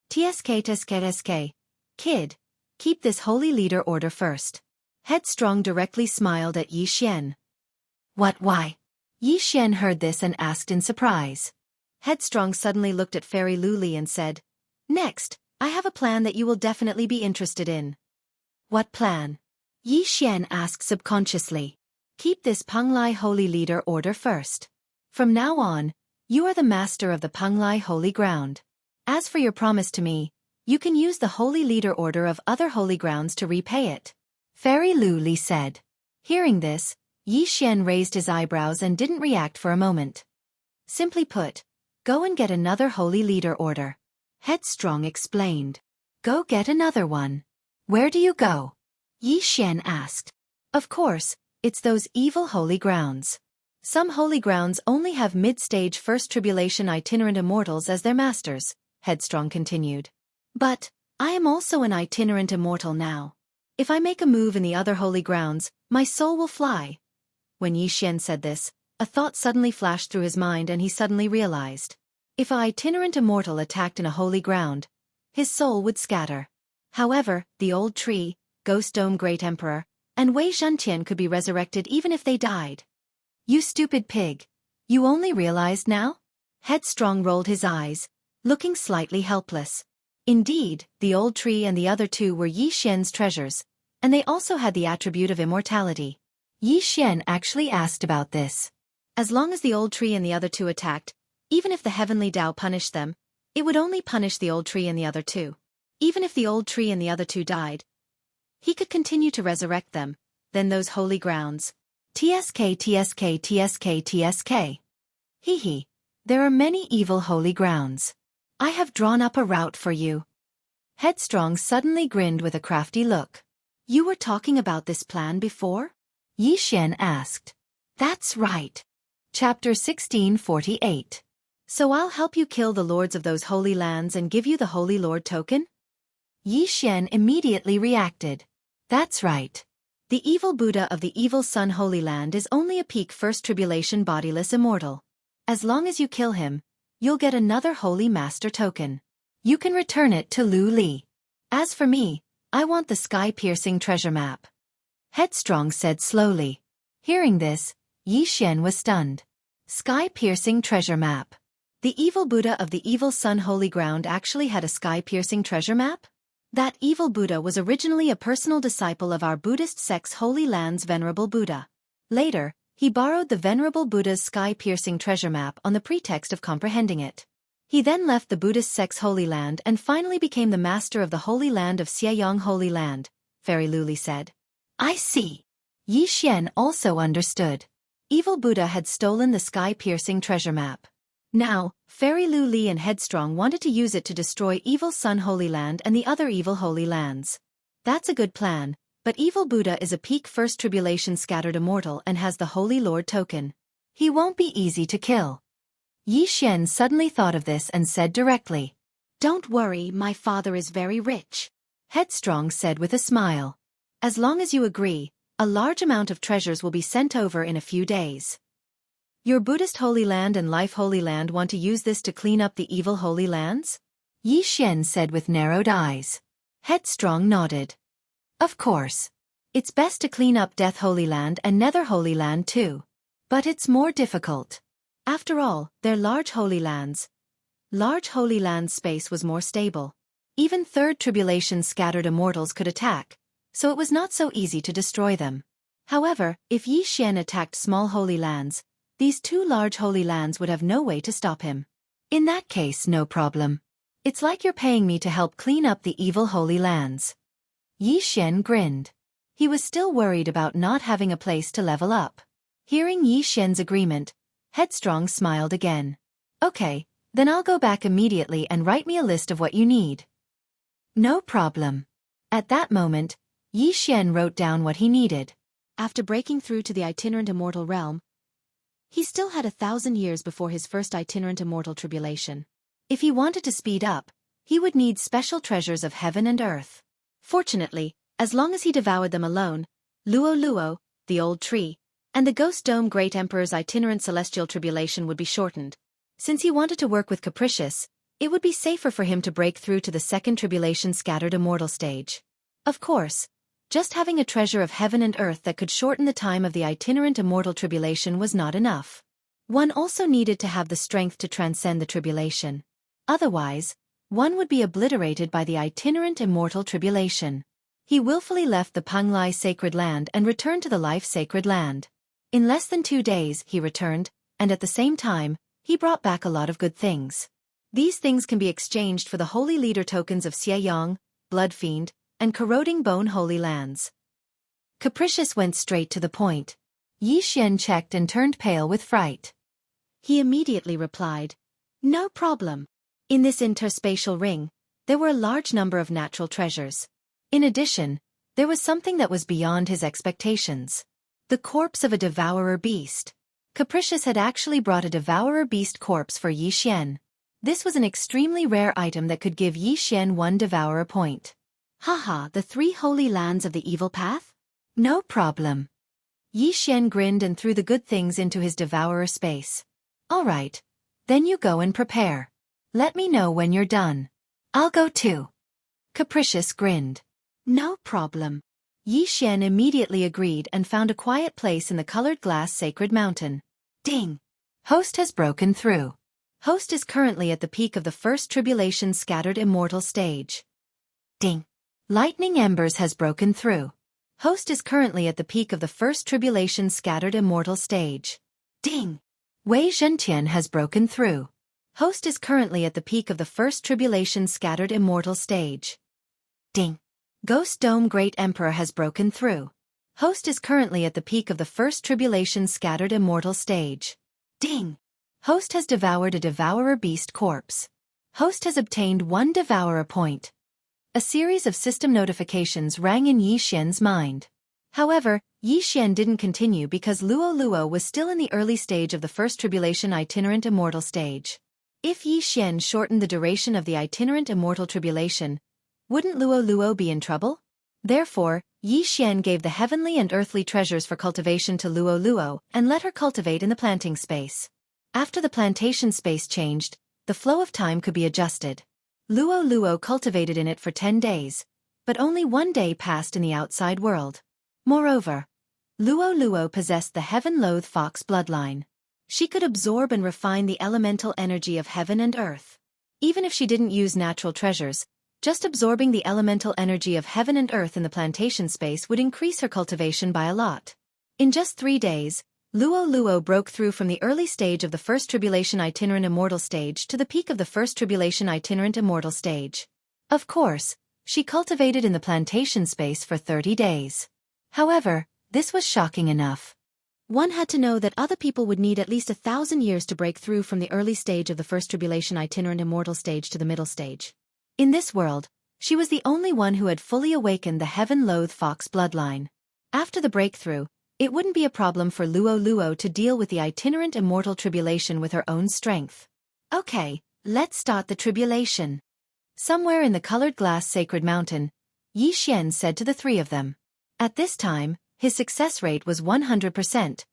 TSK, kid, keep this Holy Leader Order first. Headstrong directly smiled at Yi Xian. What, why? Yi Xian heard this and asked in surprise. Headstrong suddenly looked at Fairy Lu Li and said, Next, I have a plan that you will definitely be interested in. What plan? Yi Xian asked subconsciously. Keep this Panglai Holy Leader Order first. From now on, you are the master of the Panglai Holy Ground. As for your promise to me, you can use the Holy Leader Order of other holy grounds to repay it. Fairy Lu Li said. Hearing this, Yi Xian raised his eyebrows and didn't react for a moment. Simply put, go and get another holy leader order. Headstrong explained. Go get another one. Where do you go? Yi Xian asked. Of course, it's those evil holy grounds. Some holy grounds only have mid-stage First Tribulation itinerant immortals as their masters, Headstrong continued. But, I am also an itinerant immortal now. If I make a move in the other holy grounds, my soul will fly. When Yi Xian said this, a thought suddenly flashed through his mind and he suddenly realized. If an itinerant immortal attacked in a holy ground, his soul would scatter. However, the old tree, Ghost Dome Great Emperor, and Wei Zhentian could be resurrected even if they died. You stupid pig. You only realized now? Headstrong rolled his eyes, looking slightly helpless. Indeed, the old tree and the other two were Yi Xian's treasures, and they also had the attribute of immortality. Yi Xian actually asked about this. As long as the old tree and the other two attacked, even if the heavenly Tao punished them, it would only punish the old tree and the other two. Even if the old tree and the other two died, he could continue to resurrect them, then those holy grounds. TSK TSK TSK TSK. Hee. There are many evil holy grounds. I have drawn up a route for you. Headstrong suddenly grinned with a crafty look. You were talking about this plan before? Yi Xian asked. That's right. Chapter 1648. So I'll help you kill the lords of those holy lands and give you the Holy Lord token? Yi Xian immediately reacted. That's right. The evil Buddha of the evil Sun Holy Land is only a peak First Tribulation bodiless immortal. As long as you kill him, you'll get another Holy Master token. You can return it to Lu Li. As for me, I want the sky-piercing treasure map. Headstrong said slowly. Hearing this, Yi Xian was stunned. Sky-piercing treasure map. The evil Buddha of the evil Sun Holy Ground actually had a sky-piercing treasure map? That evil Buddha was originally a personal disciple of our Buddhist sect's Holy Land's Venerable Buddha. Later, he borrowed the Venerable Buddha's sky-piercing treasure map on the pretext of comprehending it. He then left the Buddhist sect's Holy Land and finally became the master of the Holy Land of Xianxia Holy Land, Fairy Luli said. I see. Yi Xian also understood. Evil Buddha had stolen the sky-piercing treasure map. Now, Fairy Lu Li and Headstrong wanted to use it to destroy evil Sun Holy Land and the other evil holy lands. That's a good plan, but evil Buddha is a peak First Tribulation scattered immortal and has the Holy Lord token. He won't be easy to kill. Yi Xian suddenly thought of this and said directly. Don't worry, my father is very rich. Headstrong said with a smile. As long as you agree, a large amount of treasures will be sent over in a few days. Your Buddhist Holy Land and Life Holy Land want to use this to clean up the evil holy lands? Yi Xian said with narrowed eyes. Headstrong nodded. Of course. It's best to clean up Death Holy Land and Nether Holy Land too. But it's more difficult. After all, they're large holy lands. Large holy land space was more stable. Even Third Tribulation scattered immortals could attack, so it was not so easy to destroy them. However, if Yi Xian attacked small holy lands, these two large holy lands would have no way to stop him. In that case, no problem. It's like you're paying me to help clean up the evil holy lands. Yi Xian grinned. He was still worried about not having a place to level up. Hearing Yi Xian's agreement, Headstrong smiled again. Okay, then I'll go back immediately and write me a list of what you need. No problem. At that moment, Yi Xian wrote down what he needed. After breaking through to the itinerant immortal realm, he still had 1,000 years before his first itinerant immortal tribulation. If he wanted to speed up, he would need special treasures of heaven and earth. Fortunately, as long as he devoured them alone, Luo, the old tree, and the Ghost Dome Great Emperor's itinerant celestial tribulation would be shortened. Since he wanted to work with Capricious, it would be safer for him to break through to the second tribulation scattered immortal stage. Of course, just having a treasure of heaven and earth that could shorten the time of the itinerant immortal tribulation was not enough. One also needed to have the strength to transcend the tribulation. Otherwise, one would be obliterated by the itinerant immortal tribulation. He willfully left the Panglai sacred land and returned to the Life sacred land. In less than 2 days, he returned, and at the same time, he brought back a lot of good things. These things can be exchanged for the holy leader tokens of Xiangyang, Bloodfiend, and Corroding Bone Holy Lands. Capricious went straight to the point. Yi Xian checked and turned pale with fright. He immediately replied, "No problem. In this interspatial ring, there were a large number of natural treasures. In addition, there was something that was beyond his expectations. The corpse of a devourer beast. Capricious had actually brought a devourer beast corpse for Yi Xian. This was an extremely rare item that could give Yi Xian 1 devourer point. Haha, the 3 holy lands of the evil path? No problem." Yi Xian grinned and threw the good things into his devourer space. "All right. Then you go and prepare. Let me know when you're done. I'll go too." Capricious grinned. "No problem." Yi Xian immediately agreed and found a quiet place in the colored glass sacred mountain. Ding! Host has broken through. Host is currently at the peak of the first tribulation scattered immortal stage. Ding! Lightning embers has broken through. Host is currently at the peak of the first tribulation scattered immortal stage. Ding! Wei Zhentian has broken through. Host is currently at the peak of the first tribulation scattered immortal stage. Ding! Ghost Dome Great Emperor has broken through. Host is currently at the peak of the first tribulation scattered immortal stage. Ding! Host has devoured a devourer beast corpse. Host has obtained 1 devourer point. A series of system notifications rang in Yi Xian's mind. However, Yi Xian didn't continue because Luo Luo was still in the early stage of the first tribulation itinerant immortal stage. If Yi Xian shortened the duration of the itinerant immortal tribulation, wouldn't Luo Luo be in trouble? Therefore, Yi Xian gave the heavenly and earthly treasures for cultivation to Luo Luo and let her cultivate in the planting space. After the plantation space changed, the flow of time could be adjusted. Luo Luo cultivated in it for 10 days, but only 1 day passed in the outside world. Moreover, Luo Luo possessed the heaven-loathe fox bloodline. She could absorb and refine the elemental energy of heaven and earth. Even if she didn't use natural treasures, just absorbing the elemental energy of heaven and earth in the plantation space would increase her cultivation by a lot. In just 3 days, Luo Luo broke through from the early stage of the first tribulation itinerant immortal stage to the peak of the first tribulation itinerant immortal stage. Of course, she cultivated in the plantation space for 30 days. However, this was shocking enough. One had to know that other people would need at least 1,000 years to break through from the early stage of the first tribulation itinerant immortal stage to the middle stage. In this world, she was the only one who had fully awakened the heaven-loathe fox bloodline. After the breakthrough, it wouldn't be a problem for Luo Luo to deal with the itinerant immortal tribulation with her own strength. Okay, let's start the tribulation. Somewhere in the colored glass sacred mountain, Yi Xian said to the 3 of them. At this time, his success rate was 100%,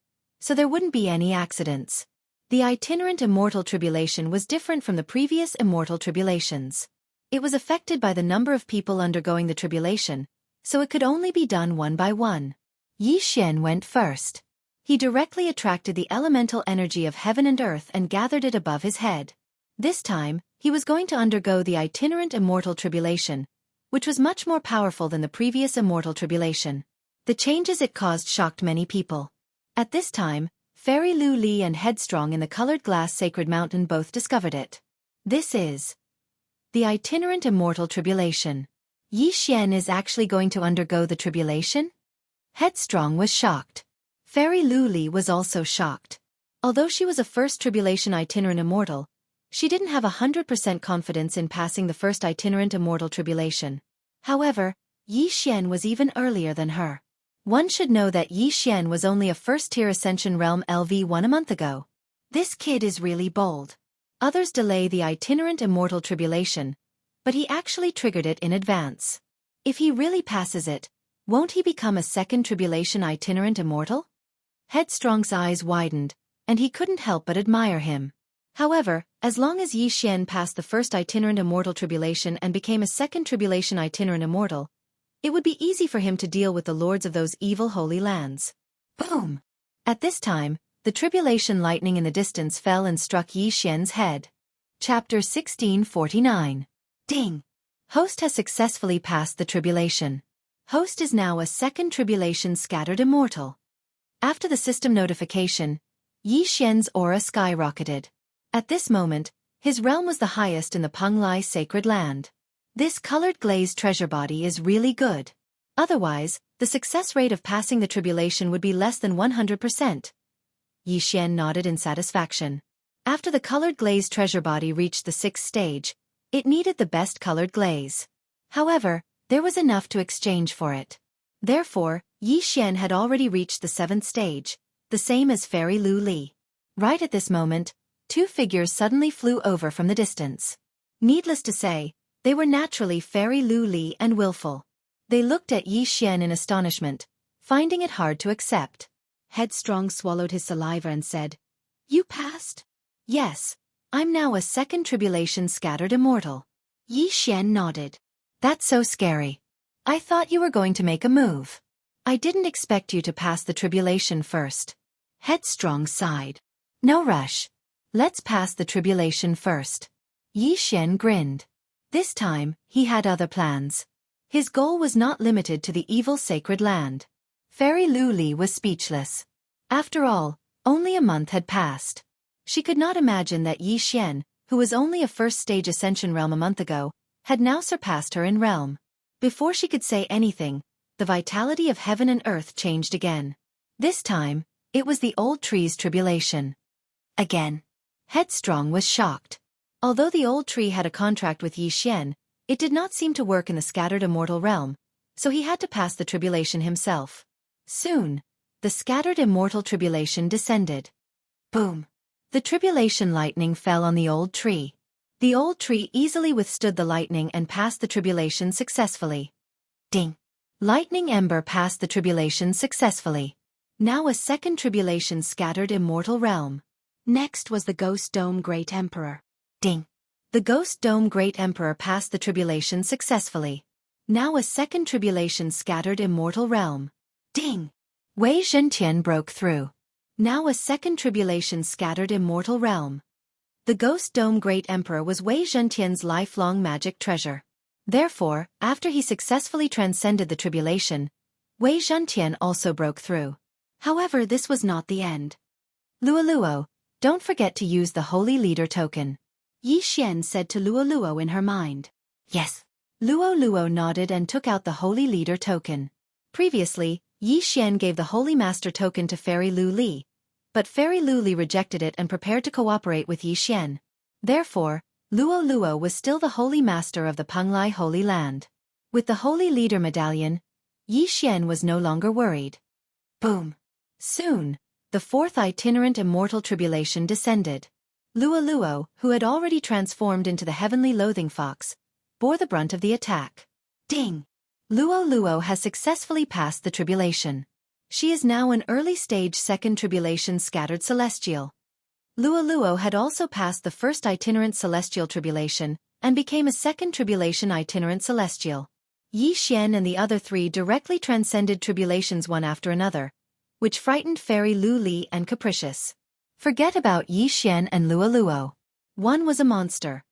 so there wouldn't be any accidents. The itinerant immortal tribulation was different from the previous immortal tribulations. It was affected by the number of people undergoing the tribulation, so it could only be done one by one. Yi Xian went first. He directly attracted the elemental energy of heaven and earth and gathered it above his head. This time, he was going to undergo the itinerant immortal tribulation, which was much more powerful than the previous immortal tribulation. The changes it caused shocked many people. At this time, Fairy Lu Li and Headstrong in the colored glass sacred mountain both discovered it. This is the itinerant immortal tribulation. Yi Xian is actually going to undergo the tribulation? Headstrong was shocked. Fairy Lu Li was also shocked. Although she was a first tribulation itinerant immortal, she didn't have 100% confidence in passing the first itinerant immortal tribulation. However, Yi Xian was even earlier than her. One should know that Yi Xian was only a first-tier Ascension Realm LV1 a month ago. This kid is really bold. Others delay the itinerant immortal tribulation, but he actually triggered it in advance. If he really passes it, won't he become a second tribulation itinerant immortal? Headstrong's eyes widened, and he couldn't help but admire him. However, as long as Yi Xian passed the first itinerant immortal tribulation and became a second tribulation itinerant immortal, it would be easy for him to deal with the lords of those evil holy lands. Boom! At this time, the tribulation lightning in the distance fell and struck Yi Xian's head. Chapter 1649. Ding! Host has successfully passed the tribulation. Host is now a second tribulation scattered immortal. After the system notification, Yi Xian's aura skyrocketed. At this moment, his realm was the highest in the Penglai sacred land. This colored glazed treasure body is really good. Otherwise, the success rate of passing the tribulation would be less than 100%. Yixian nodded in satisfaction. After the colored glaze treasure body reached the 6th stage, it needed the best colored glaze. However, there was enough to exchange for it. Therefore, Yixian had already reached the 7th stage, the same as Fairy Lu Li. Right at this moment, 2 figures suddenly flew over from the distance. Needless to say, they were naturally Fairy Lu Li and Willful. They looked at Yixian in astonishment, finding it hard to accept. Headstrong swallowed his saliva and said, "You passed?" "Yes, I'm now a 2nd tribulation scattered immortal." Yixian nodded. "That's so scary. I thought you were going to make a move. I didn't expect you to pass the tribulation first." Headstrong sighed. "No rush. Let's pass the tribulation first." Yixian grinned. This time, he had other plans. His goal was not limited to the evil sacred land. Fairy Lu Li was speechless. After all, only a month had passed. She could not imagine that Yixian, who was only a 1st stage ascension realm a month ago, had now surpassed her in realm. Before she could say anything, the vitality of heaven and earth changed again. This time, it was the old tree's tribulation. Again. Headstrong was shocked. Although the old tree had a contract with Yixian, it did not seem to work in the scattered immortal realm, so he had to pass the tribulation himself. Soon, the scattered immortal tribulation descended. Boom! The tribulation lightning fell on the old tree. The old tree easily withstood the lightning and passed the tribulation successfully. Ding! Lightning ember passed the tribulation successfully. Now a 2nd tribulation scattered immortal realm. Next was the Ghost Dome Great Emperor. Ding! The Ghost Dome Great Emperor passed the tribulation successfully. Now a 2nd tribulation scattered immortal realm. Ding! Wei Zhentian broke through. Now a 2nd tribulation scattered immortal realm. The Ghost Dome Great Emperor was Wei Zhentian's lifelong magic treasure. Therefore, after he successfully transcended the tribulation, Wei Zhentian also broke through. However, this was not the end. "Luoluo, don't forget to use the Holy Leader token," Yixian said to Luoluo in her mind. "Yes." Luoluo nodded and took out the Holy Leader token. Previously, Yixian gave the Holy Master token to Fairy Lu Li, but Fairy Lu Li rejected it and prepared to cooperate with Yixian. Therefore, Luoluo was still the Holy Master of the Penglai Holy Land. With the Holy Leader medallion, Yixian was no longer worried. Boom! Soon, the 4th itinerant immortal tribulation descended. Luoluo, who had already transformed into the heavenly loathing fox, bore the brunt of the attack. Ding! Luoluo has successfully passed the tribulation. She is now an early stage 2nd tribulation scattered celestial. Luoluo had also passed the 1st itinerant celestial tribulation and became a 2nd tribulation itinerant celestial. Yixian and the other 3 directly transcended tribulations one after another, which frightened Fairy Lu Li and Capricious. Forget about Yixian and Luoluo. One was a monster,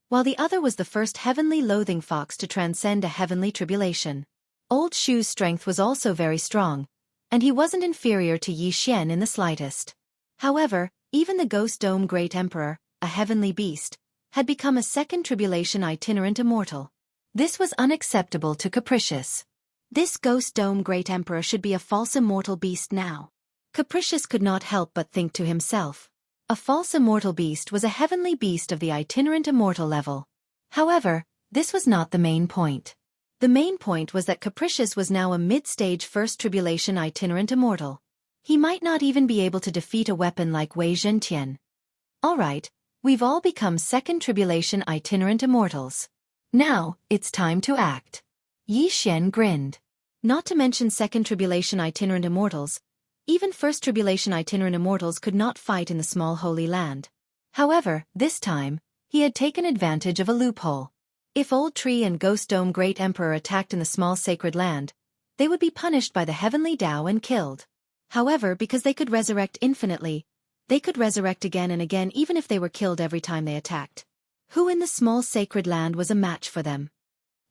while the other was the first heavenly loathing fox to transcend a heavenly tribulation. Old Shu's strength was also very strong, and he wasn't inferior to Yixian in the slightest. However, even the Ghost Dome Great Emperor, a heavenly beast, had become a 2nd tribulation itinerant immortal. This was unacceptable to Capricious. This Ghost Dome Great Emperor should be a false immortal beast now. Capricious could not help but think to himself. A false immortal beast was a heavenly beast of the itinerant immortal level. However, this was not the main point. The main point was that Capricious was now a mid-stage 1st tribulation itinerant immortal. He might not even be able to defeat a weapon like Wei Zhentian. Alright, we've all become 2nd tribulation itinerant immortals. Now, it's time to act. Yixian grinned. Not to mention 2nd tribulation itinerant immortals, even 1st tribulation itinerant immortals could not fight in the small holy land. However, this time, he had taken advantage of a loophole. If Old Tree and Ghost Dome Great Emperor attacked in the small sacred land, they would be punished by the heavenly Tao and killed. However, because they could resurrect infinitely, they could resurrect again and again even if they were killed every time they attacked. Who in the small sacred land was a match for them?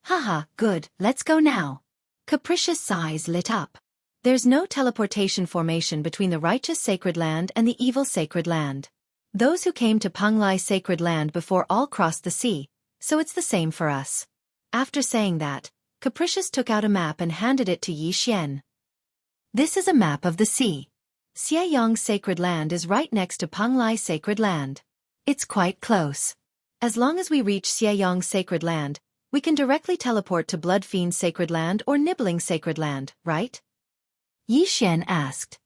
Haha, good, let's go now. Capricious eyes lit up. There's no teleportation formation between the righteous sacred land and the evil sacred land. Those who came to Penglai sacred land before all crossed the sea, so it's the same for us. After saying that, Capricious took out a map and handed it to Yi Xian. This is a map of the sea. Xianyang's sacred land is right next to Penglai sacred land. It's quite close. As long as we reach Xianyang's sacred land, we can directly teleport to Blood Fiend's sacred land or Nibbling sacred land, right? Yi Xian asked.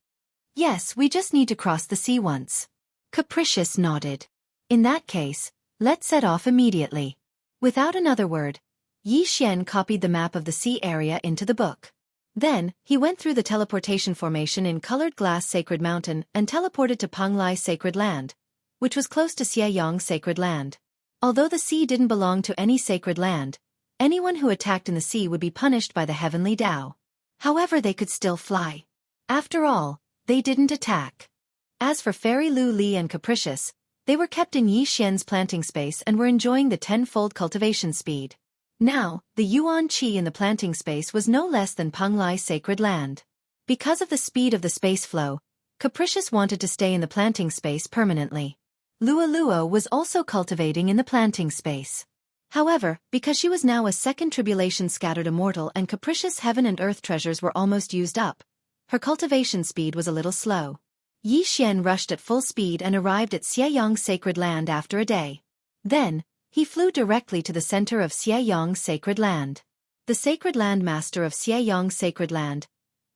Yes, we just need to cross the sea once. Capricious nodded. In that case, let's set off immediately. Without another word, Yi Xian copied the map of the sea area into the book. Then, he went through the teleportation formation in colored glass Sacred Mountain and teleported to Penglai Sacred Land, which was close to Xianyang's sacred land. Although the sea didn't belong to any sacred land, anyone who attacked in the sea would be punished by the heavenly Tao. However, they could still fly. After all, they didn't attack. As for Fairy Lu Li and Capricious, they were kept in Yi Xian's planting space and were enjoying the tenfold cultivation speed. Now, the Yuan Qi in the planting space was no less than Penglai sacred land. Because of the speed of the space flow, Capricious wanted to stay in the planting space permanently. Lua Lua was also cultivating in the planting space. However, because she was now a second tribulation scattered immortal and Capricious heaven and earth treasures were almost used up, her cultivation speed was a little slow. Yi Xian rushed at full speed and arrived at Xianyang's sacred land after a day. Then, he flew directly to the center of Xianyang's sacred land. The sacred land master of Xianyang's sacred land,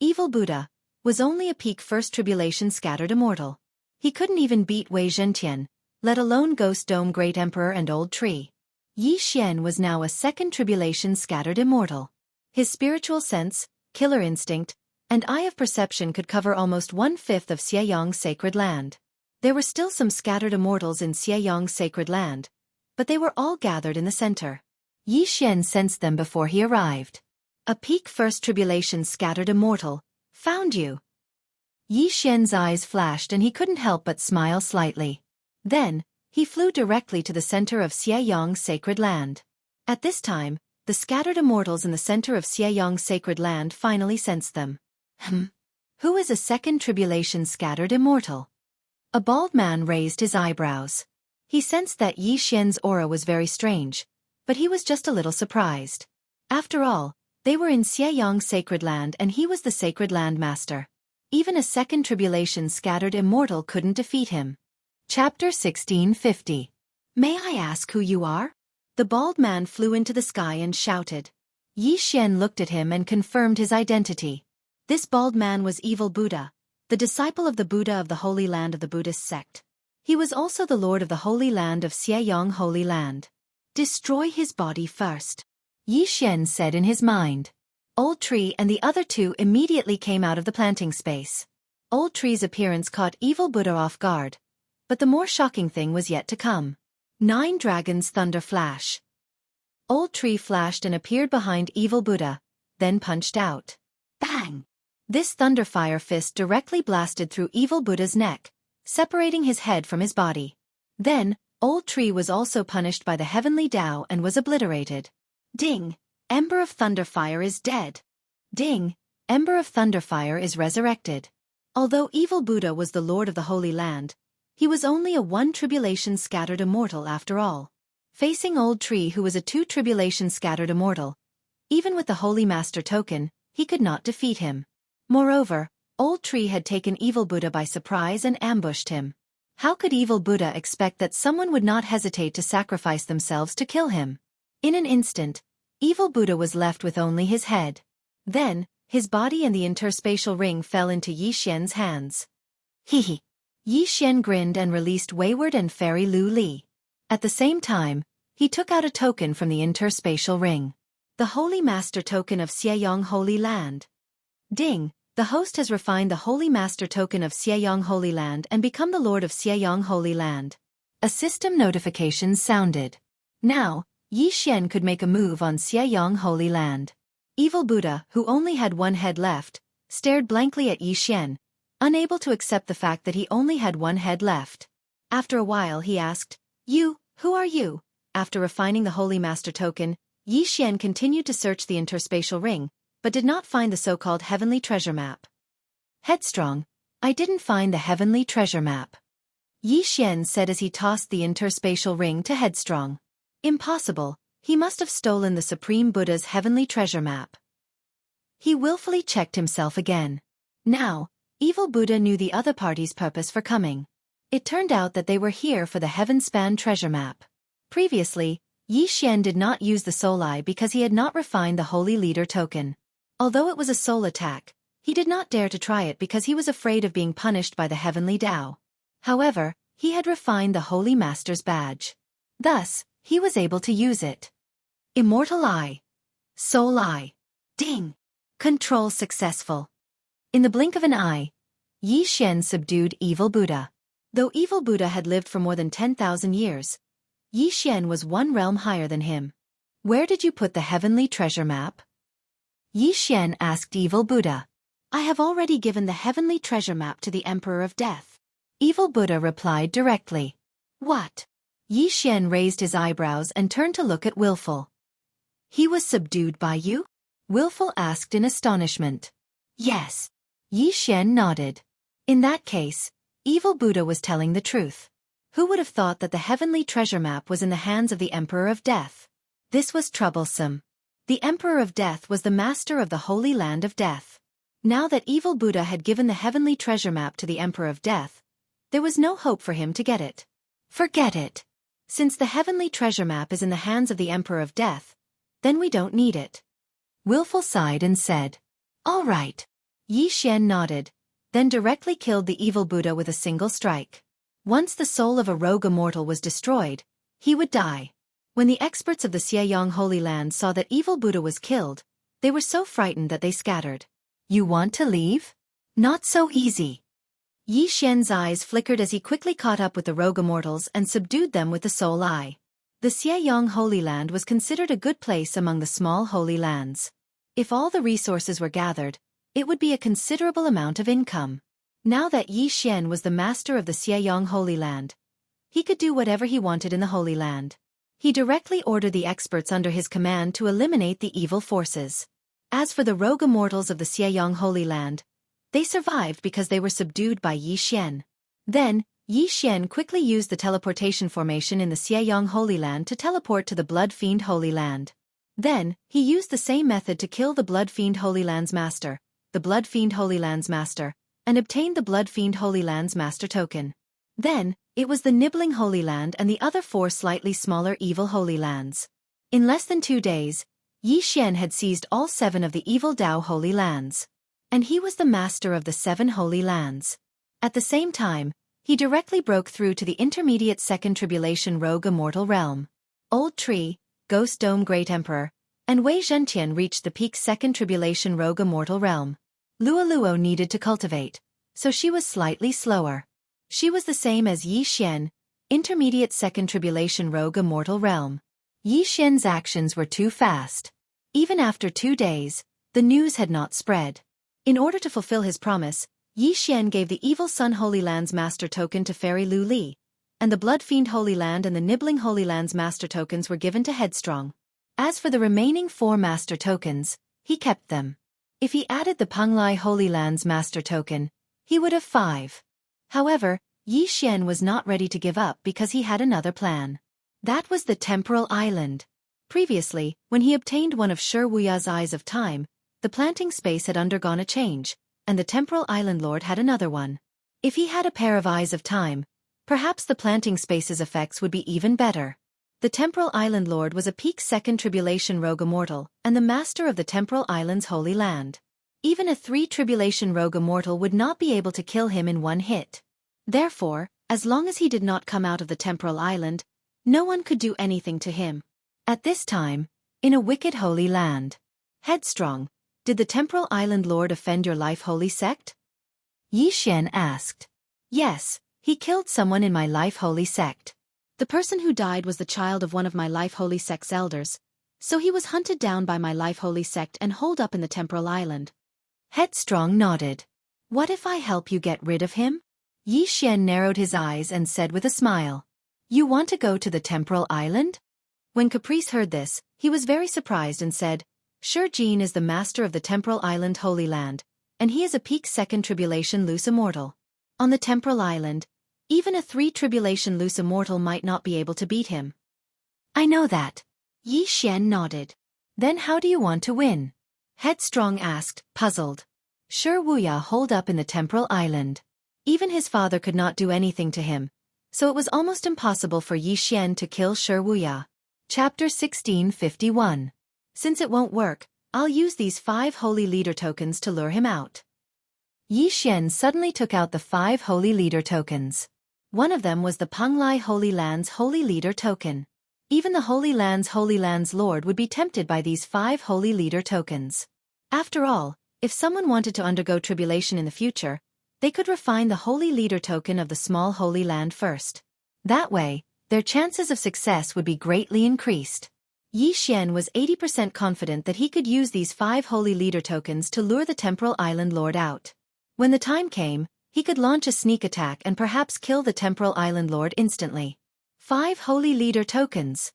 Evil Buddha, was only a peak first tribulation scattered immortal. He couldn't even beat Wei Zhentian, let alone Ghost Dome Great Emperor and Old Tree. Yi Xian was now a second tribulation scattered immortal. His spiritual sense, killer instinct, and eye of perception could cover almost 1/5 of Xianyang's sacred land. There were still some scattered immortals in Xianyang's sacred land, but they were all gathered in the center. Yi Xian sensed them before he arrived. A peak first tribulation scattered immortal, found you. Yi Xian's eyes flashed and he couldn't help but smile slightly. Then, he flew directly to the center of Xianyang's sacred land. At this time, the scattered immortals in the center of Xianyang's sacred land finally sensed them. Who is a second tribulation scattered immortal? A bald man raised his eyebrows. He sensed that Yi Xian's aura was very strange, but he was just a little surprised. After all, they were in Xianyang's sacred land and he was the sacred land master. Even a second tribulation scattered immortal couldn't defeat him. Chapter 1650. May I ask who you are? The bald man flew into the sky and shouted. Yi Xian looked at him and confirmed his identity. This bald man was Evil Buddha, the disciple of the Buddha of the Holy Land of the Buddhist sect. He was also the lord of the Holy Land of Xianyang Holy Land. Destroy his body first, Yi Xian said in his mind. Old Tree and the other two immediately came out of the planting space. Old Tree's appearance caught Evil Buddha off guard, but the more shocking thing was yet to come. 9 Dragons Thunder Flash. Old Tree flashed and appeared behind Evil Buddha, then punched out. Bang! This thunderfire fist directly blasted through Evil Buddha's neck, separating his head from his body. Then, Old Tree was also punished by the heavenly Tao and was obliterated. Ding! Ember of Thunderfire is dead. Ding! Ember of Thunderfire is resurrected. Although Evil Buddha was the lord of the Holy Land, he was only a 1 tribulation scattered immortal after all. Facing Old Tree, who was a 2 tribulation scattered immortal, even with the Holy Master token, he could not defeat him. Moreover, Old Tree had taken Evil Buddha by surprise and ambushed him. How could Evil Buddha expect that someone would not hesitate to sacrifice themselves to kill him? In an instant, Evil Buddha was left with only his head. Then, his body and the interspatial ring fell into Yi Xian's hands. Hee. Yi Xian grinned and released Wayward and Fairy Lu Li. At the same time, he took out a token from the interspatial ring. The Holy Master token of Xianyang Holy Land. Ding! The host has refined the Holy Master token of Xianyang Holy Land and become the Lord of Xianyang Holy Land. A system notification sounded. Now, Yi Xian could make a move on Xianyang Holy Land. Evil Buddha, who only had 1 head left, stared blankly at Yi Xian, unable to accept the fact that he only had 1 head left. After a while he asked, who are you? After refining the Holy Master token, Yi Xian continued to search the interspatial ring, but did not find the so-called Heavenly Treasure Map. Headstrong, I didn't find the Heavenly Treasure Map, Yi Xian said as he tossed the interspatial ring to Headstrong. Impossible, He must have stolen the Supreme Buddha's heavenly treasure map. He willfully checked himself again. Now, evil Buddha knew the other party's purpose for coming. It turned out that they were here for the heaven-span treasure map. Previously, Xianxia did not use the soul eye because he had not refined the holy leader token. Although it was a soul attack, he did not dare to try it because he was afraid of being punished by the heavenly Tao. However, he had refined the holy master's badge. Thus, he was able to use it. Immortal eye. Soul eye. Ding! Control successful. In the blink of an eye, Xianxia subdued evil Buddha. Though evil Buddha had lived for more than 10,000 years, Xianxia was one realm higher than him. Where did you put the heavenly treasure map? Xianxia asked evil Buddha. I have already given the heavenly treasure map to the Emperor of Death. Evil Buddha replied directly. What? Xianxia raised his eyebrows and turned to look at Willful. He was subdued by you? Willful asked in astonishment. Yes. Xianxia nodded. In that case, evil Buddha was telling the truth. Who would have thought that the heavenly treasure map was in the hands of the Emperor of Death? This was troublesome. The Emperor of Death was the master of the Holy Land of Death. Now that evil Buddha had given the heavenly treasure map to the Emperor of Death, there was no hope for him to get it. Forget it. Since the heavenly treasure map is in the hands of the Emperor of Death, then we don't need it. Willful sighed and said, All right. Xianxia nodded, then directly killed the evil Buddha with a single strike. Once the soul of a rogue immortal was destroyed, he would die. When the experts of the Xianxia Holy Land saw that evil Buddha was killed, they were so frightened that they scattered. You want to leave? Not so easy. Xianxia's eyes flickered as he quickly caught up with the rogue immortals and subdued them with the soul eye. The Xianxia Holy Land was considered a good place among the small holy lands. If all the resources were gathered, it would be a considerable amount of income. Now that Xianxia was the master of the Xianxia Holy Land, he could do whatever he wanted in the Holy Land. He directly ordered the experts under his command to eliminate the evil forces. As for the rogue immortals of the Xianxia Holy Land, they survived because they were subdued by Xianxia. Then, Xianxia quickly used the teleportation formation in the Xianxia Holy Land to teleport to the Blood Fiend Holy Land. Then, he used the same method to kill the Blood Fiend Holy Land's master, the Blood Fiend Holy Land's master, and obtained the Blood Fiend Holy Land's master token. Then, it was the Nibbling Holy Land and the other 4 slightly smaller evil Holy Lands. In less than 2 days, Xianxia had seized all 7 of the evil Dao Holy Lands. And he was the master of the 7 Holy Lands. At the same time, he directly broke through to the intermediate Second Tribulation Rogue Immortal Realm. Old Tree, Ghost Dome Great Emperor, and Wei Zhentian reached the peak Second Tribulation Rogue Immortal Realm. Luoluo needed to cultivate, so she was slightly slower. She was the same as Xianxia, intermediate Second Tribulation Rogue Immortal Realm. Xianxia's actions were too fast. Even after 2 days, the news had not spread. In order to fulfill his promise, Xianxia gave the Evil Sun Holy Land's master token to Fairy Lu Li, and the Blood Fiend Holy Land and the Nibbling Holy Land's master tokens were given to Headstrong. As for the remaining 4 master tokens, he kept them. If he added the Penglai Holy Land's master token, he would have 5. However, Xianxia was not ready to give up because he had another plan. That was the Temporal Island. Previously, when he obtained one of Shi Wuya's Eyes of Time, the planting space had undergone a change, and the Temporal Island Lord had another one. If he had a pair of Eyes of Time, perhaps the planting space's effects would be even better. The Temporal Island Lord was a peak Second Tribulation Rogue Immortal and the master of the Temporal Island's Holy Land. Even a 3 Tribulation Rogue Immortal would not be able to kill him in one hit. Therefore, as long as he did not come out of the Temporal Island, no one could do anything to him. At this time, in a wicked holy land. Headstrong, did the Temporal Island Lord offend your life holy sect? Xianxia asked. Yes, he killed someone in my life holy sect. The person who died was the child of one of my life holy sect's elders, so he was hunted down by my life holy sect and holed up in the Temporal Island. Headstrong nodded. What if I help you get rid of him? Xianxia narrowed his eyes and said with a smile. You want to go to the Temporal Island? When Caprice heard this, he was very surprised and said, Shi Jin is the master of the Temporal Island Holy Land, and he is a peak Second Tribulation Loose Immortal. On the Temporal Island, even a 3 Tribulation Loose Immortal might not be able to beat him. I know that. Yi Xian nodded. Then how do you want to win? Headstrong asked, puzzled. Sure, Wuya holed up in the temporal island. Even his father could not do anything to him, so it was almost impossible for Yi Xian to kill Sure Wuya. Chapter 1651. Since it won't work, I'll use these 5 holy leader tokens to lure him out. Yi Xian suddenly took out the 5 holy leader tokens. One of them was the Penglai Holy Land's holy leader token. Even the Holy Land's lord would be tempted by these 5 holy leader tokens. After all, if someone wanted to undergo tribulation in the future, they could refine the holy leader token of the small holy land first. That way, their chances of success would be greatly increased. Yi Xian was 80% confident that he could use these 5 holy leader tokens to lure the temporal island lord out. When the time came, he could launch a sneak attack and perhaps kill the temporal island lord instantly. 5 holy leader tokens.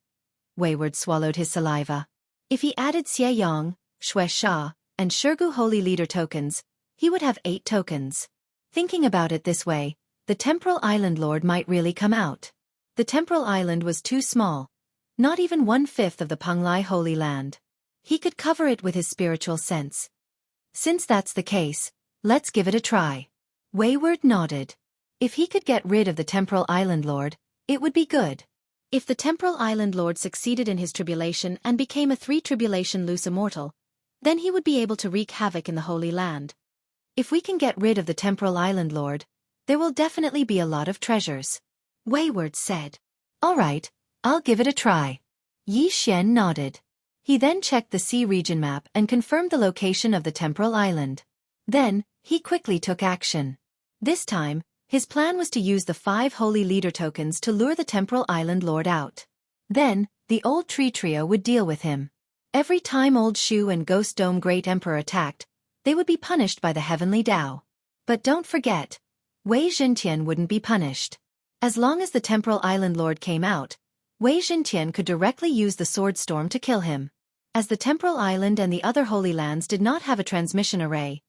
Wayward swallowed his saliva. If he added Xieyong, Shuesha, and Shurgu holy leader tokens, he would have 8 tokens. Thinking about it this way, the temporal island lord might really come out. The temporal island was too small, not even 1/5 of the Penglai Holy Land. He could cover it with his spiritual sense. Since that's the case, let's give it a try. Wayward nodded. If he could get rid of the temporal island lord, it would be good. If the temporal island lord succeeded in his tribulation and became a 3-tribulation loose immortal, then he would be able to wreak havoc in the Holy Land. If we can get rid of the temporal island lord, there will definitely be a lot of treasures. Wayward said. All right, I'll give it a try. Yi Xian nodded. He then checked the sea region map and confirmed the location of the temporal island. Then, he quickly took action. This time, his plan was to use the 5 holy leader tokens to lure the temporal island lord out. Then, the old tree trio would deal with him. Every time Old Shu and Ghost Dome Great Emperor attacked, they would be punished by the heavenly Tao. But don't forget, Wei Zhentian wouldn't be punished. As long as the temporal island lord came out, Wei Zhentian could directly use the sword storm to kill him. As the temporal island and the other holy lands did not have a transmission array,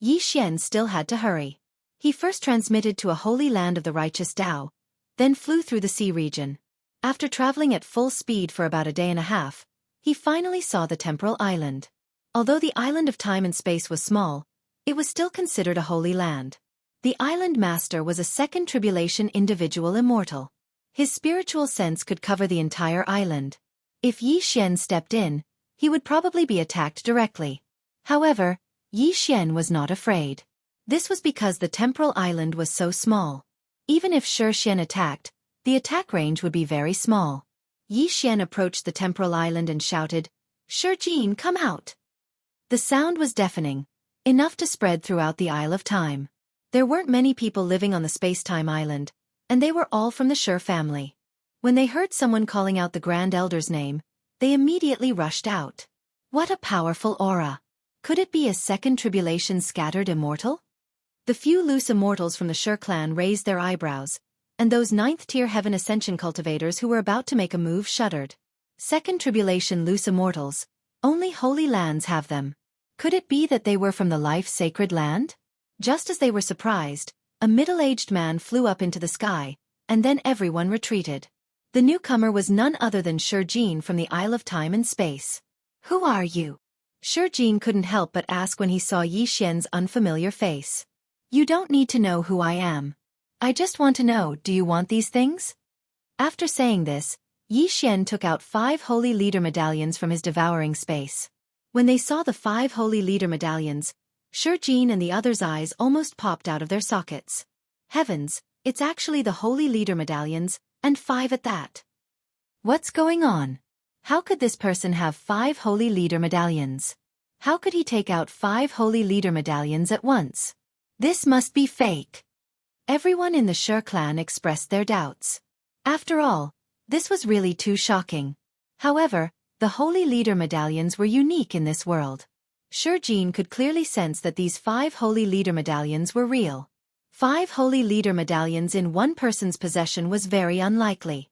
Yi Xian still had to hurry. He first transmitted to a holy land of the righteous Tao, then flew through the sea region. After traveling at full speed for about a day and a half, he finally saw the temporal island. Although the island of time and space was small, it was still considered a holy land. The island master was a 2nd tribulation individual immortal. His spiritual sense could cover the entire island. If Yi Xian stepped in, he would probably be attacked directly. However, Yi Xian was not afraid. This was because the temporal island was so small. Even if Shi Xian attacked, the attack range would be very small. Yi Xian approached the temporal island and shouted, "Shi Jin, come out!" The sound was deafening, enough to spread throughout the Isle of Time. There weren't many people living on the space-time island, and they were all from the Shi family. When they heard someone calling out the Grand Elder's name, they immediately rushed out. What a powerful aura! Could it be a 2nd tribulation scattered immortal? The few loose immortals from the Shi clan raised their eyebrows, and those 9th-tier heaven ascension cultivators who were about to make a move shuddered. 2nd tribulation loose immortals, only holy lands have them. Could it be that they were from the life-sacred land? Just as they were surprised, a middle-aged man flew up into the sky, and then everyone retreated. The newcomer was none other than Shi Jin from the Isle of Time and Space. Who are you? Shi Jin couldn't help but ask when he saw Yi Xian's unfamiliar face. You don't need to know who I am. I just want to know, do you want these things? After saying this, Yi Xian took out 5 holy leader medallions from his devouring space. When they saw the 5 holy leader medallions, Shi Jin and the others' eyes almost popped out of their sockets. Heavens, it's actually the holy leader medallions, and 5 at that. What's going on? How could this person have 5 holy leader medallions? How could he take out 5 holy leader medallions at once? This must be fake. Everyone in the Shi clan expressed their doubts. After all, this was really too shocking. However, the holy leader medallions were unique in this world. Shi Jin could clearly sense that these 5 holy leader medallions were real. 5 holy leader medallions in one person's possession was very unlikely.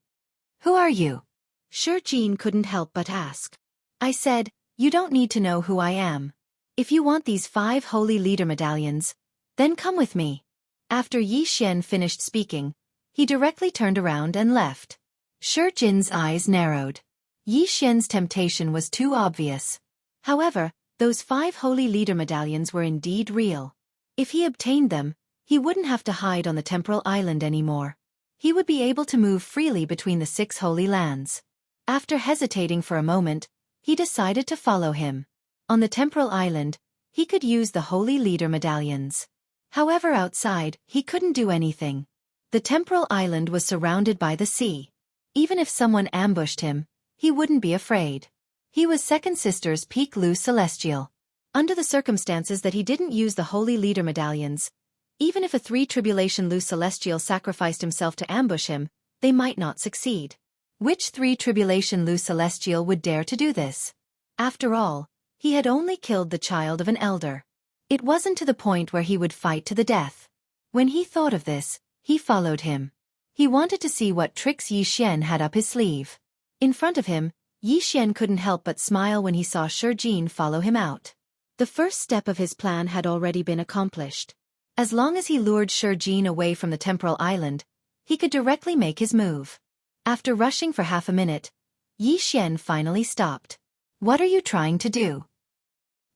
Who are you? Shi Jin couldn't help but ask. I said, you don't need to know who I am. If you want these 5 holy leader medallions, then come with me. After Yi Xian finished speaking, he directly turned around and left. Shi Jin's eyes narrowed. Yi Xian's temptation was too obvious. However, those 5 holy leader medallions were indeed real. If he obtained them, he wouldn't have to hide on the temporal island anymore. He would be able to move freely between the 6 holy lands. After hesitating for a moment, he decided to follow him. On the temporal island, he could use the holy leader medallions. However, outside, he couldn't do anything. The temporal island was surrounded by the sea. Even if someone ambushed him, he wouldn't be afraid. He was Second Sister's peak Lu Celestial. Under the circumstances that he didn't use the holy leader medallions, even if a 3 Tribulation Lu Celestial sacrificed himself to ambush him, they might not succeed. Which 3 Tribulation Lu Celestial would dare to do this? After all, he had only killed the child of an elder. It wasn't to the point where he would fight to the death. When he thought of this, he followed him. He wanted to see what tricks Yi Xian had up his sleeve. In front of him, Yi Xian couldn't help but smile when he saw Shijin follow him out. The first step of his plan had already been accomplished. As long as he lured Shijin away from the temporal island, he could directly make his move. After rushing for half a minute, Yi Xian finally stopped. "What are you trying to do?"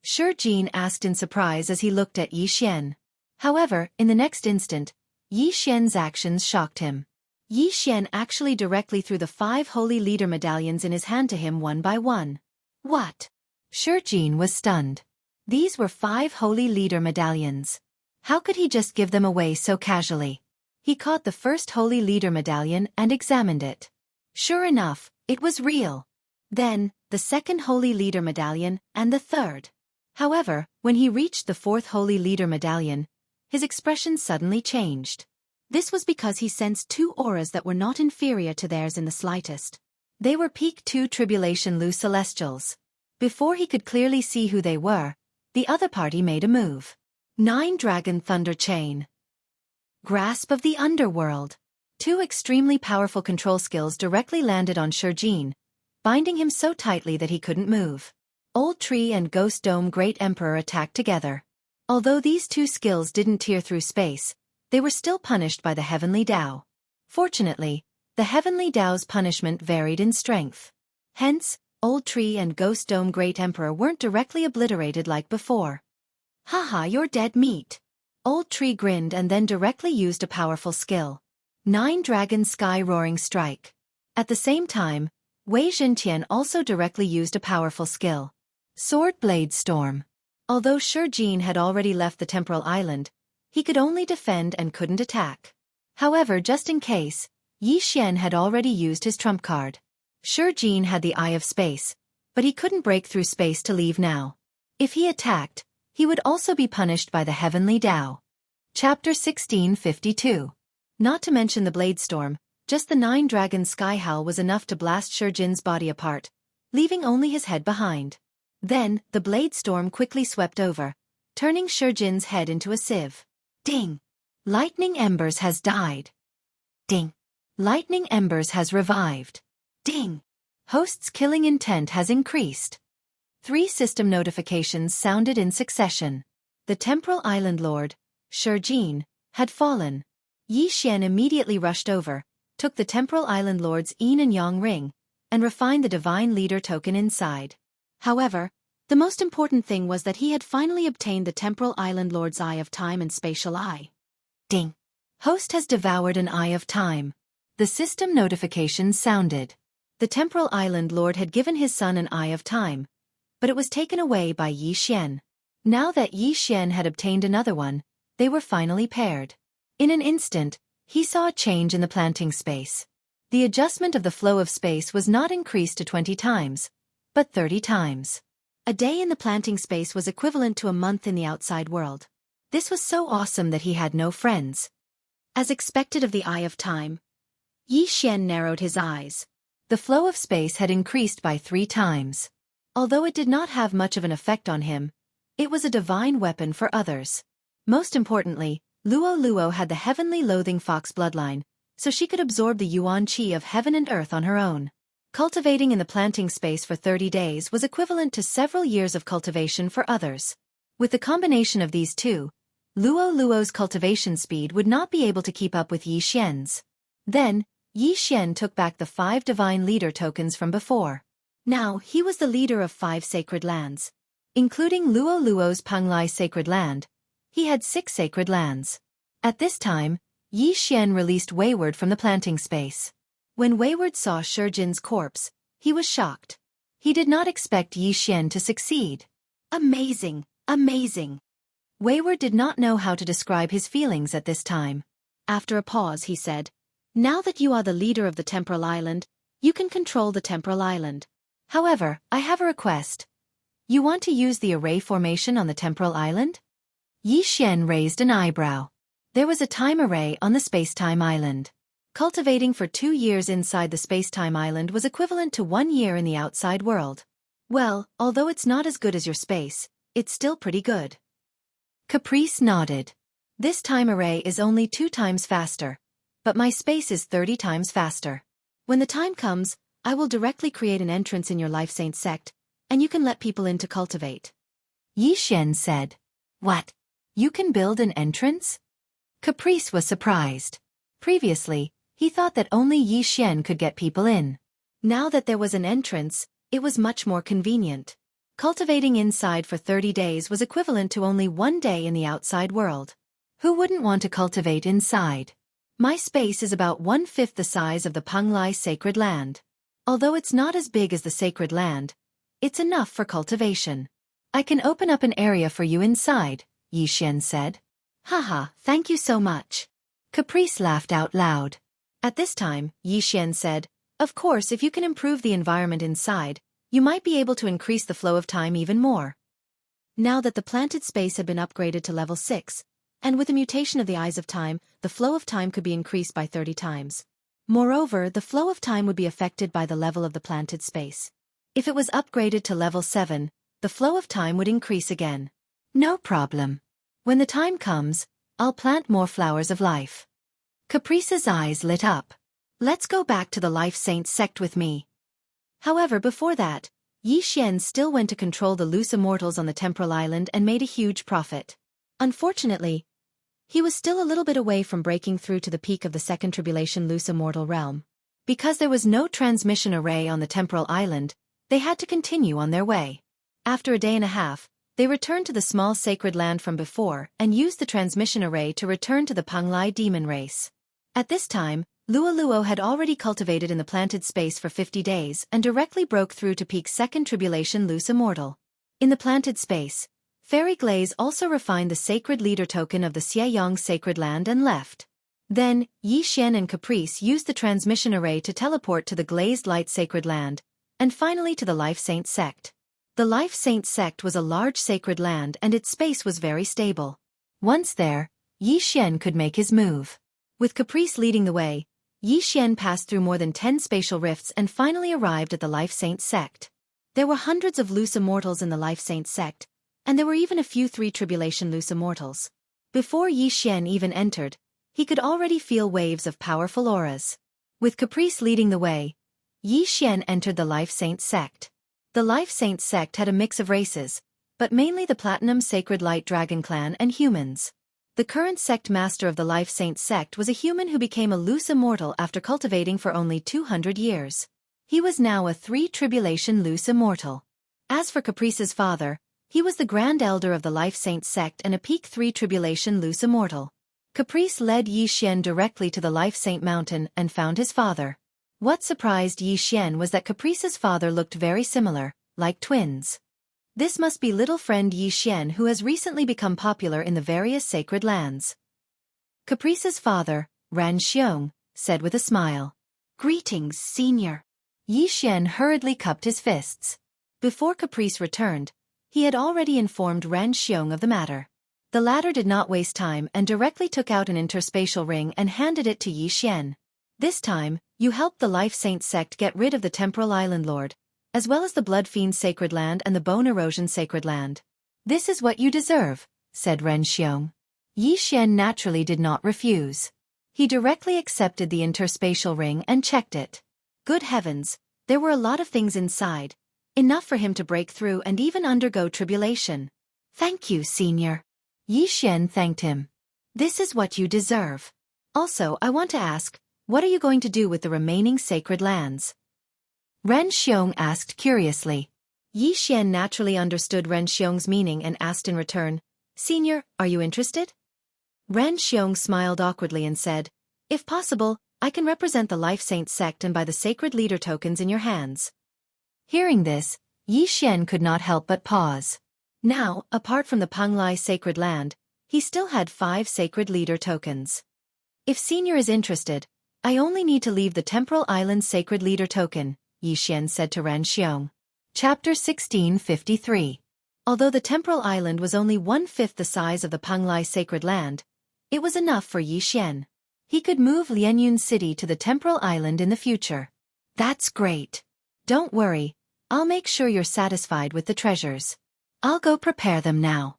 Shijin asked in surprise as he looked at Yi Xian. However, in the next instant, Yi Xian's actions shocked him. Yi Xian actually directly threw the 5 holy leader medallions in his hand to him one by one. What? Shijin was stunned. These were 5 holy leader medallions. How could he just give them away so casually? He caught the first holy leader medallion and examined it. Sure enough, it was real. Then, the second holy leader medallion and the third. However, when he reached the 4th holy leader medallion, his expression suddenly changed. This was because he sensed 2 auras that were not inferior to theirs in the slightest. They were peak 2 Tribulation Lu Celestials. Before he could clearly see who they were, the other party made a move. 9 Dragon Thunder Chain. Grasp of the Underworld. 2 extremely powerful control skills directly landed on Shijin, binding him so tightly that he couldn't move. Old Tree and Ghost Dome Great Emperor attacked together. Although these 2 skills didn't tear through space, they were still punished by the Heavenly Tao. Fortunately, the Heavenly Tao's punishment varied in strength. Hence, Old Tree and Ghost Dome Great Emperor weren't directly obliterated like before. "Haha, you're dead meat." Old Tree grinned and then directly used a powerful skill. 9 Dragon Sky Roaring Strike. At the same time, Wei Zhentian also directly used a powerful skill. Sword Blade Storm. Although Shijin had already left the temporal island, he could only defend and couldn't attack. However, just in case, Yi Xian had already used his trump card. Shijin had the Eye of Space, but he couldn't break through space to leave now. If he attacked, he would also be punished by the Heavenly Tao. Chapter 1652. Not to mention the Blade Storm, just the 9 Dragon Sky Howl was enough to blast Shijin's body apart, leaving only his head behind. Then, the Blade Storm quickly swept over, turning Shijin's head into a sieve. Ding! Lightning Embers has died. Ding! Lightning Embers has revived. Ding! Host's killing intent has increased. 3 system notifications sounded in succession. The Temporal Island Lord, Shijin, had fallen. Yi Xian immediately rushed over, took the Temporal Island Lord's Yin and Yang ring, and refined the Divine Leader token inside. However, the most important thing was that he had finally obtained the Temporal Island Lord's Eye of Time and Spatial Eye. Ding! Host has devoured an Eye of Time. The system notification sounded. The Temporal Island Lord had given his son an Eye of Time, but it was taken away by Yi Xian. Now that Yi Xian had obtained another one, they were finally paired. In an instant, he saw a change in the planting space. The adjustment of the flow of space was not increased to 20 times, but 30 times. A day in the planting space was equivalent to a month in the outside world. This was so awesome that he had no friends. As expected of the Eye of Time, Yi Xian narrowed his eyes. The flow of space had increased by 3 times. Although it did not have much of an effect on him, it was a divine weapon for others. Most importantly, Luo had the heavenly loathing fox bloodline, so she could absorb the yuan qi of heaven and earth on her own. Cultivating in the planting space for 30 days was equivalent to several years of cultivation for others. With the combination of these two, Luo's cultivation speed would not be able to keep up with Yi Xian's. Then, Yi Xian took back the 5 divine leader tokens from before. Now, he was the leader of 5 sacred lands. Including Luo Luo's Panglai sacred land, he had 6 sacred lands. At this time, Yi Xian released Wayward from the planting space. When Wayward saw Shijin's corpse, he was shocked. He did not expect Yi Xian to succeed. Amazing, amazing. Wayward did not know how to describe his feelings at this time. After a pause, he said, "Now that you are the leader of the Temporal Island, you can control the Temporal Island. However, I have a request. You want to use the array formation on the Temporal Island?" Yi Xian raised an eyebrow. There was a time array on the space-time island. Cultivating for 2 years inside the space-time island was equivalent to 1 year in the outside world. Well, although it's not as good as your space, it's still pretty good. Caprice nodded. This time array is only 2 times faster, but my space is 30 times faster. When the time comes, I will directly create an entrance in your Life Saint sect, and you can let people in to cultivate. Yi Xian said. What? You can build an entrance? Caprice was surprised. Previously, he thought that only Yi Xian could get people in. Now that there was an entrance, it was much more convenient. Cultivating inside for 30 days was equivalent to only 1 day in the outside world. Who wouldn't want to cultivate inside? My space is about 1/5 the size of the Panglai sacred land. Although it's not as big as the sacred land, it's enough for cultivation. I can open up an area for you inside, Yi Xian said. Haha, thank you so much. Caprice laughed out loud. At this time, Yi Xian said, of course, if you can improve the environment inside, you might be able to increase the flow of time even more. Now that the planted space had been upgraded to level 6, and with the mutation of the Eyes of Time, the flow of time could be increased by 30 times. Moreover, the flow of time would be affected by the level of the planted space. If it was upgraded to level 7, the flow of time would increase again. No problem. When the time comes, I'll plant more flowers of life. Caprice's eyes lit up. Let's go back to the Life Saint sect with me. However, before that, Yi Xian still went to control the loose immortals on the Temporal Island and made a huge profit. Unfortunately, he was still a little bit away from breaking through to the peak of the Second Tribulation loose immortal realm. Because there was no transmission array on the Temporal Island, they had to continue on their way. After a day and a half, they returned to the small sacred land from before and used the transmission array to return to the Panglai demon race. At this time, Luo Luo had already cultivated in the planted space for 50 days and directly broke through to peak Second Tribulation loose immortal. In the planted space, Fairy Glaze also refined the sacred leader token of the Xianyang sacred land and left. Then, Yi Xian and Caprice used the transmission array to teleport to the Glazed Light sacred land, and finally to the Life Saint sect. The Life Saint sect was a large sacred land and its space was very stable. Once there, Yi Xian could make his move. With Caprice leading the way, Yi Xian passed through more than 10 spatial rifts and finally arrived at the Life Saint sect. There were hundreds of loose immortals in the Life Saint sect, and there were even a few 3 Tribulation loose immortals. Before Yi Xian even entered, he could already feel waves of powerful auras. With Caprice leading the way, Yi Xian entered the Life Saint sect. The Life Saint sect had a mix of races, but mainly the Platinum Sacred Light Dragon clan and humans. The current sect master of the Life Saint sect was a human who became a loose immortal after cultivating for only 200 years. He was now a 3 Tribulation loose immortal. As for Caprice's father, he was the Grand Elder of the Life Saint sect and a peak 3 Tribulation loose immortal. Caprice led Yi Xian directly to the Life Saint mountain and found his father. What surprised Yi Xian was that Caprice's father looked very similar, like twins. This must be little friend Yi Xian who has recently become popular in the various sacred lands. Caprice's father, Ran Xiong, said with a smile. Greetings, senior. Yi Xian hurriedly cupped his fists. Before Caprice returned, he had already informed Ran Xiong of the matter. The latter did not waste time and directly took out an interspatial ring and handed it to Yi Xian. This time, you helped the Life Saint sect get rid of the Temporal Island Lord, as well as the Blood Fiend Sacred Land and the Bone Erosion Sacred Land. This is what you deserve, said Ren Xiong. Yi Xian naturally did not refuse. He directly accepted the interspatial ring and checked it. Good heavens, there were a lot of things inside, enough for him to break through and even undergo tribulation. Thank you, senior. Yi Xian thanked him. This is what you deserve. Also, I want to ask, what are you going to do with the remaining sacred lands? Ren Xiong asked curiously. Yi Xian naturally understood Ren Xiong's meaning and asked in return, Senior, are you interested? Ren Xiong smiled awkwardly and said, If possible, I can represent the Life Saint sect and buy the sacred leader tokens in your hands. Hearing this, Yi Xian could not help but pause. Now, apart from the Penglai sacred land, he still had 5 sacred leader tokens. If Senior is interested, I only need to leave the Temporal Island's sacred leader token, Yi Xian said to Ren Xiong. Chapter 1653. Although the Temporal Island was only 1/5 the size of the Penglai sacred land, it was enough for Yi Xian. He could move Lianyun's city to the Temporal Island in the future. That's great. Don't worry, I'll make sure you're satisfied with the treasures. I'll go prepare them now.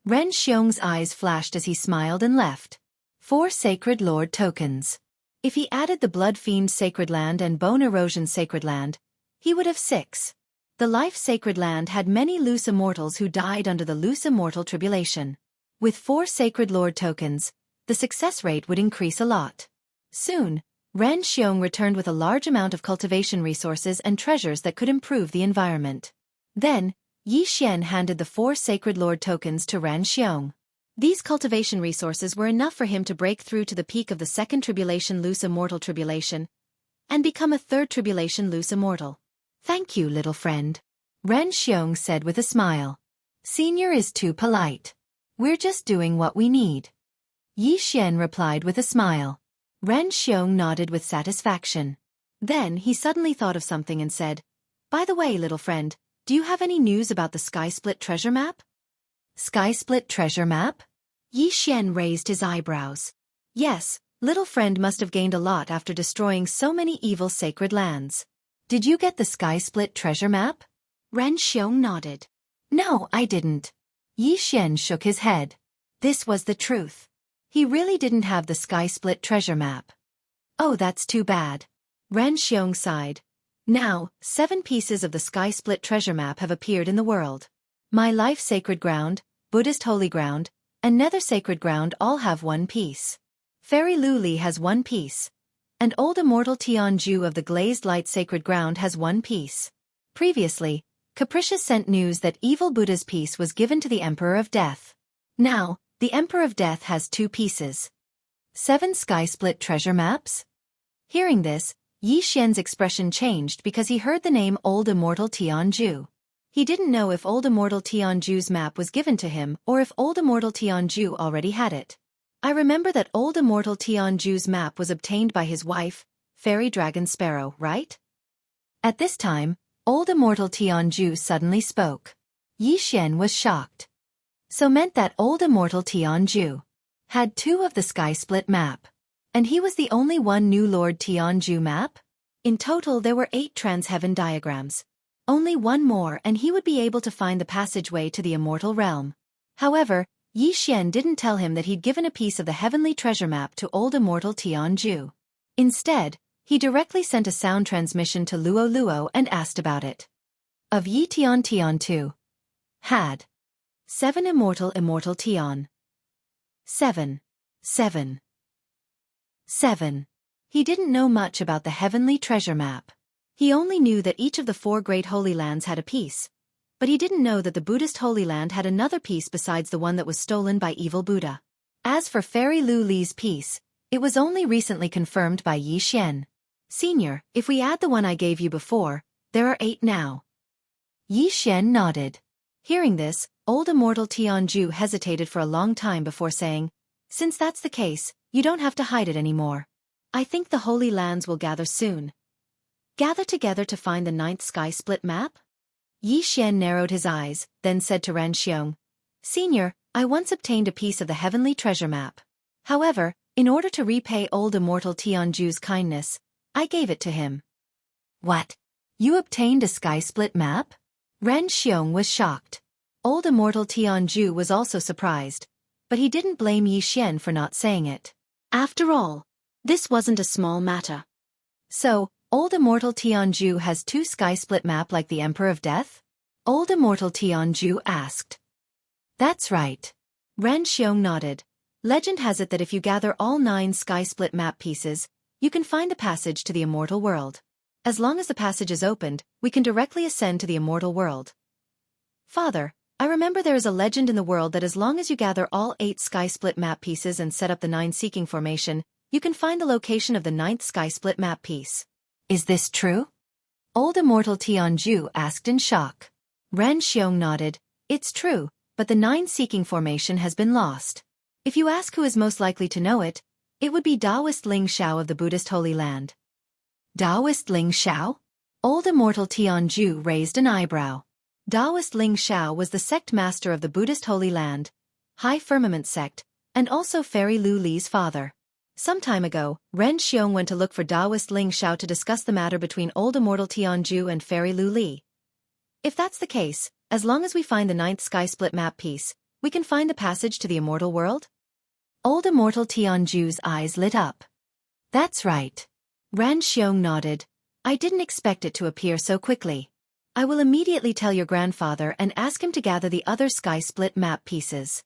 Ren Xiong's eyes flashed as he smiled and left. 4 sacred lord tokens. If he added the Blood Fiend sacred land and Bone Erosion sacred land, he would have 6. The Life sacred land had many loose immortals who died under the loose immortal tribulation. With 4 sacred lord tokens, the success rate would increase a lot. Soon, Ren Xiong returned with a large amount of cultivation resources and treasures that could improve the environment. Then, Yi Xian handed the 4 sacred lord tokens to Ren Xiong. These cultivation resources were enough for him to break through to the peak of the second tribulation loose immortal tribulation and become a third tribulation loose immortal. Thank you, little friend, Ren Xiong said with a smile. Senior is too polite. We're just doing what we need. Yi Xian replied with a smile. Ren Xiong nodded with satisfaction. Then he suddenly thought of something and said, By the way, little friend, do you have any news about the Sky Split treasure map? Sky Split treasure map? Yi Xian raised his eyebrows. Yes, little friend must have gained a lot after destroying so many evil sacred lands. Did you get the Sky Split treasure map? Ren Xiong nodded. No, I didn't. Yi Xian shook his head. This was the truth. He really didn't have the Sky Split treasure map. Oh, that's too bad. Ren Xiong sighed. Now, 7 pieces of the Sky Split treasure map have appeared in the world. My Life Sacred Ground, Buddhist Holy Ground, and Nether Sacred Ground all have 1 piece. Fairy Luli has 1 piece. And Old Immortal Tianju of the Glazed Light Sacred Ground has 1 piece. Previously, Capricious sent news that Evil Buddha's piece was given to the Emperor of Death. Now, the Emperor of Death has 2 pieces. 7 Sky Split treasure maps? Hearing this, Yi Xian's expression changed because he heard the name Old Immortal Tianju. He didn't know if Old Immortal Tianju's map was given to him or if Old Immortal Tianju already had it. I remember that Old Immortal Tianju's map was obtained by his wife, Fairy Dragon Sparrow, right? At this time, Old Immortal Tianju suddenly spoke. Yi Xian was shocked. So meant that Old Immortal Tianju had 2 of the Sky Split map. And he was the only one new Lord Tianju map? In total there were 8 Transheaven diagrams. Only 1 more and he would be able to find the passageway to the immortal realm. However, Yi Xian didn't tell him that he'd given a piece of the heavenly treasure map to Old Immortal Tianju. Instead, he directly sent a sound transmission to Luo Luo and asked about it. Of Yi Tian Tian 2. Had 7 Immortal Tian. 7. 7. 7. He didn't know much about the heavenly treasure map. He only knew that each of the 4 great holy lands had a piece. But he didn't know that the Buddhist Holy Land had another piece besides the one that was stolen by Evil Buddha. As for Fairy Lu Li's piece, it was only recently confirmed by Yi Xian. Senior, if we add the one I gave you before, there are 8 now. Yi Xian nodded. Hearing this, Old Immortal Tianju hesitated for a long time before saying, Since that's the case, you don't have to hide it anymore. I think the Holy Lands will gather soon. Gather together to find the 9th Sky Split map? Yi Xian narrowed his eyes, then said to Ren Xiong, Senior, I once obtained a piece of the heavenly treasure map. However, in order to repay Old Immortal Tianju's kindness, I gave it to him. What? You obtained a Sky Split map? Ren Xiong was shocked. Old Immortal Tianju was also surprised, but he didn't blame Yi Xian for not saying it. After all, this wasn't a small matter. So, Old Immortal Tianju has 2 Sky Split map like the Emperor of Death? Old Immortal Tianju asked. That's right. Ren Xiong nodded. Legend has it that if you gather all 9 Sky Split map pieces, you can find the passage to the immortal world. As long as the passage is opened, we can directly ascend to the immortal world. Father, I remember there is a legend in the world that as long as you gather all 8 sky-split map pieces and set up the 9 seeking formation, you can find the location of the 9th sky-split map piece. Is this true? Old Immortal Jianghu asked in shock. Ren Xiong nodded. It's true, but the 9 seeking formation has been lost. If you ask who is most likely to know it, it would be Taoist Ling Xiao of the Buddhist Holy Land. Taoist Ling Xiao? Old Immortal Jianghu raised an eyebrow. Taoist Ling Xiao was the sect master of the Buddhist Holy Land, High Firmament sect, and also Fairy Lu Li's father. Some time ago, Ren Xiong went to look for Taoist Ling Xiao to discuss the matter between Old Immortal Jianghu and Fairy Lu Li. If that's the case, as long as we find the 9th sky-split map piece, we can find the passage to the immortal world? Old Immortal Jianghu's eyes lit up. That's right. Ren Xiong nodded. I didn't expect it to appear so quickly. I will immediately tell your grandfather and ask him to gather the other sky-split map pieces.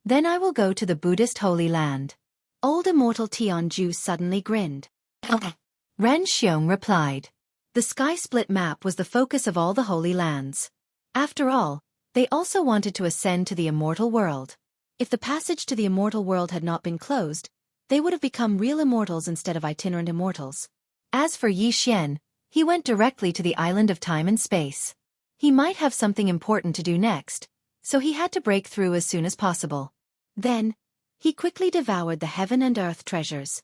Then I will go to the Buddhist Holy Land. Old Immortal Jianghu suddenly grinned. Okay. Ren Xiong replied. The sky-split map was the focus of all the Holy Lands. After all, they also wanted to ascend to the immortal world. If the passage to the immortal world had not been closed, they would have become real immortals instead of itinerant immortals. As for Yixian, he went directly to the island of time and space. He might have something important to do next, so he had to break through as soon as possible. Then, he quickly devoured the heaven and earth treasures.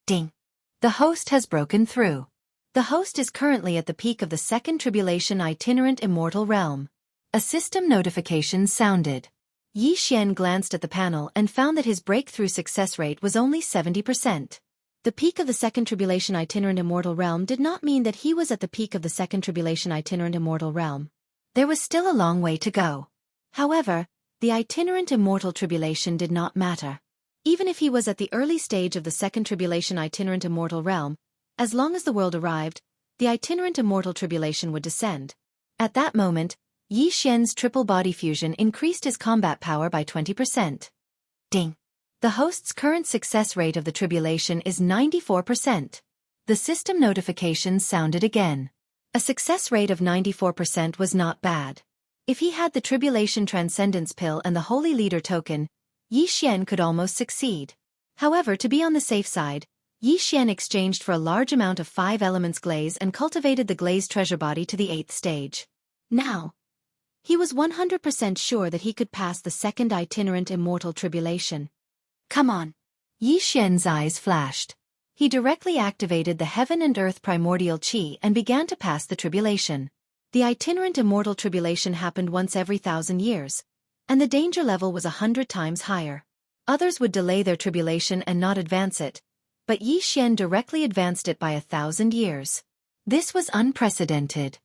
Ding! The host has broken through. The host is currently at the peak of the second tribulation itinerant immortal realm. A system notification sounded. Yixian glanced at the panel and found that his breakthrough success rate was only 70%. The peak of the second tribulation itinerant immortal realm did not mean that he was at the peak of the second tribulation itinerant immortal realm. There was still a long way to go. However, the itinerant immortal tribulation did not matter. Even if he was at the early stage of the second tribulation itinerant immortal realm, as long as the world arrived, the itinerant immortal tribulation would descend. At that moment, Yixian's triple body fusion increased his combat power by 20%. Ding! The host's current success rate of the tribulation is 94%. The system notification sounded again. A success rate of 94% was not bad. If he had the Tribulation Transcendence Pill and the Holy Leader token, Yixian could almost succeed. However, to be on the safe side, Yixian exchanged for a large amount of 5 elements glaze and cultivated the glaze treasure body to the 8th stage. Now, he was 100% sure that he could pass the second itinerant immortal tribulation. Come on. Yixian's eyes flashed. He directly activated the heaven and earth primordial qi and began to pass the tribulation. The itinerant immortal tribulation happened once every 1,000 years, and the danger level was 100 times higher. Others would delay their tribulation and not advance it, but Yixian directly advanced it by 1,000 years. This was unprecedented.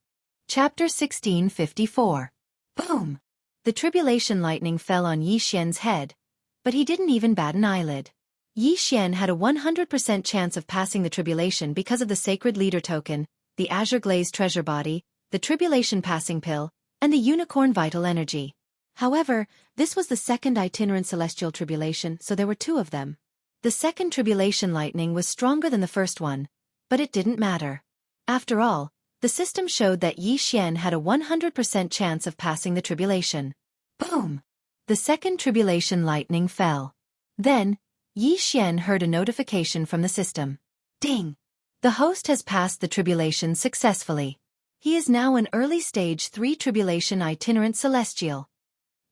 Chapter 1654. Boom! The tribulation lightning fell on Yixian's head, but he didn't even bat an eyelid. Yixian had a 100% chance of passing the tribulation because of the Sacred Leader token, the Azure Glaze Treasure Body, the Tribulation Passing Pill, and the Unicorn Vital Energy. However, this was the second itinerant celestial tribulation, so there were 2 of them. The second tribulation lightning was stronger than the first one, but it didn't matter. After all, the system showed that Yixian had a 100% chance of passing the tribulation. Boom! The second tribulation lightning fell. Then, Yixian heard a notification from the system. Ding! The host has passed the tribulation successfully. He is now an early stage 3 tribulation itinerant celestial.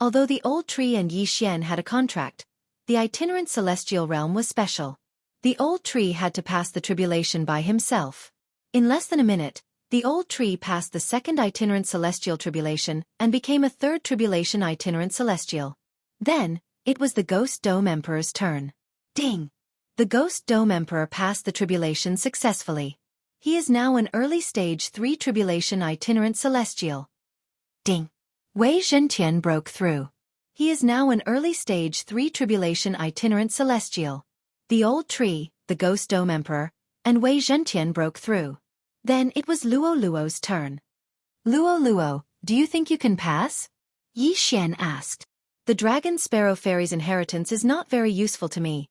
Although the old tree and Yixian had a contract, the itinerant celestial realm was special. The old tree had to pass the tribulation by himself. In less than a minute, the old tree passed the second itinerant celestial tribulation and became a 3rd tribulation itinerant celestial. Then, it was the Ghost Dome Emperor's turn. Ding! The Ghost Dome Emperor passed the tribulation successfully. He is now an early stage 3 tribulation itinerant celestial. Ding! Wei Zhentian broke through. He is now an early stage 3 tribulation itinerant celestial. The old tree, the Ghost Dome Emperor, and Wei Zhentian broke through. Then it was Luo Luo's turn. Luo Luo, do you think you can pass? Yixian asked. The Dragon Sparrow Fairy's inheritance is not very useful to me,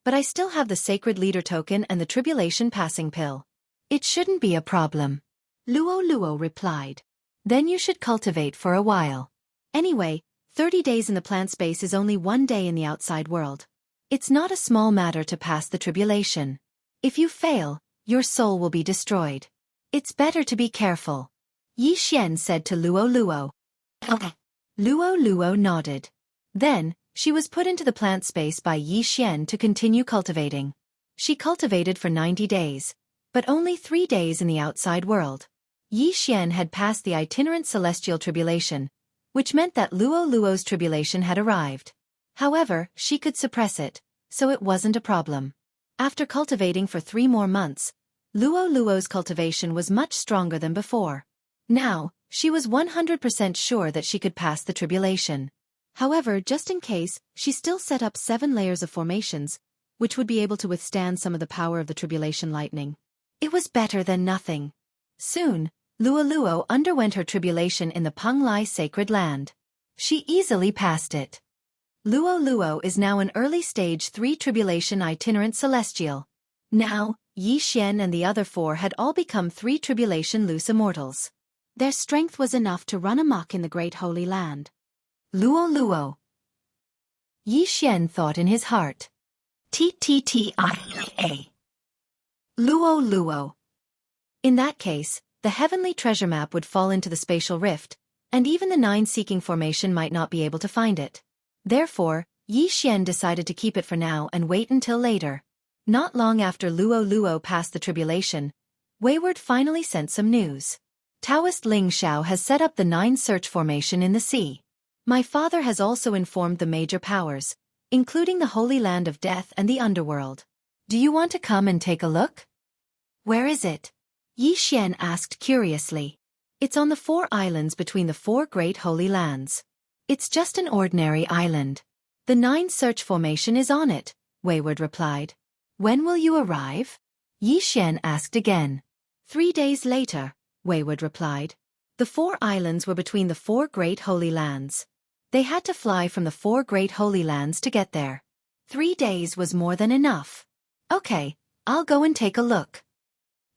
but I still have the Sacred Leader token and the Tribulation Passing Pill. It shouldn't be a problem. Luo Luo replied. Then you should cultivate for a while. Anyway, 30 days in the plant space is only 1 day in the outside world. It's not a small matter to pass the tribulation. If you fail, your soul will be destroyed. It's better to be careful. Yi Xian said to Luo Luo. Okay. Luo Luo nodded. Then, she was put into the plant space by Yi Xian to continue cultivating. She cultivated for 90 days, but only 3 days in the outside world. Yi Xian had passed the itinerant celestial tribulation, which meant that Luo Luo's tribulation had arrived. However, she could suppress it, so it wasn't a problem. After cultivating for 3 more months, Luo Luo's cultivation was much stronger than before. Now, she was 100% sure that she could pass the tribulation. However, just in case, she still set up 7 layers of formations, which would be able to withstand some of the power of the tribulation lightning. It was better than nothing. Soon, Luo Luo underwent her tribulation in the Penglai sacred land. She easily passed it. Luo Luo is now an early stage 3 tribulation itinerant celestial. Now, Yi Xian and the other 4 had all become 3 tribulation loose immortals. Their strength was enough to run amok in the great holy land. Luo Luo. Yi Xian thought in his heart. TTTIA. Luo Luo. In that case, the heavenly treasure map would fall into the spatial rift, and even the 9 seeking formation might not be able to find it. Therefore, Yi Xian decided to keep it for now and wait until later. Not long after Luo Luo passed the tribulation, Wayward finally sent some news. Taoist Ling Xiao has set up the 9 search formation in the sea. My father has also informed the major powers, including the Holy Land of Death and the Underworld. Do you want to come and take a look? Where is it? Yi Xian asked curiously. It's on the 4 islands between the 4 great holy lands. It's just an ordinary island. The 9 search formation is on it, Wayward replied. When will you arrive? Yi Xian asked again. 3 days later, Wayward replied. The 4 islands were between the 4 great holy lands. They had to fly from the 4 great holy lands to get there. 3 days was more than enough. Okay, I'll go and take a look.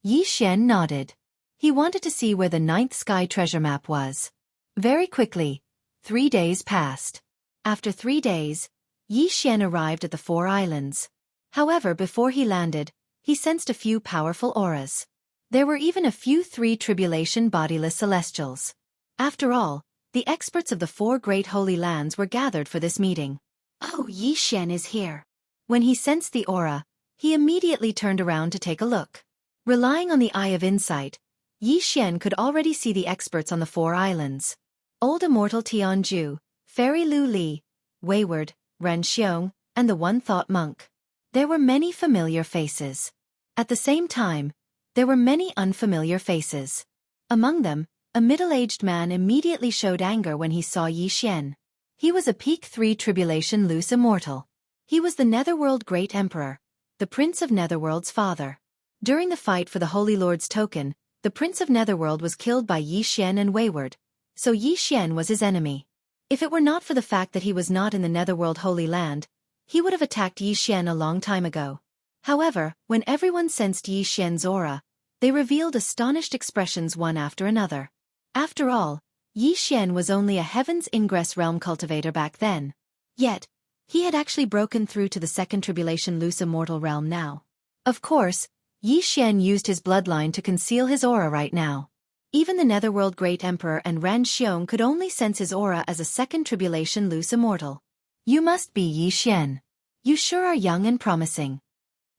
Yi Xian nodded. He wanted to see where the 9th sky treasure map was. Very quickly, 3 days passed. After 3 days, Yi Xian arrived at the 4 islands. However, before he landed, he sensed a few powerful auras. There were even a few 3 tribulation bodiless celestials. After all, the experts of the 4 great holy lands were gathered for this meeting. Oh, Yi Xian is here. When he sensed the aura, he immediately turned around to take a look. Relying on the eye of insight, Yi Xian could already see the experts on the 4 islands. Old Immortal Tianju, Fairy Lu Li, Wayward, Ren Xiong, and the One-Thought Monk. There were many familiar faces. At the same time, there were many unfamiliar faces. Among them, a middle-aged man immediately showed anger when he saw Yi Xian. He was a Peak 3 Tribulation loose immortal. He was the Netherworld Great Emperor, the Prince of Netherworld's father. During the fight for the Holy Lord's token, the Prince of Netherworld was killed by Yi Xian and Wayward, so Yi Xian was his enemy. If it were not for the fact that he was not in the Netherworld Holy Land, he would have attacked Yi Xian a long time ago. However, when everyone sensed Yi Xian's aura, they revealed astonished expressions one after another. After all, Yi Xian was only a Heaven's Ingress realm cultivator back then. Yet, he had actually broken through to the Second Tribulation loose immortal realm now. Of course, Yi Xian used his bloodline to conceal his aura right now. Even the Netherworld Great Emperor and Ran Xiong could only sense his aura as a Second Tribulation loose immortal. You must be Yi Xian. You sure are young and promising.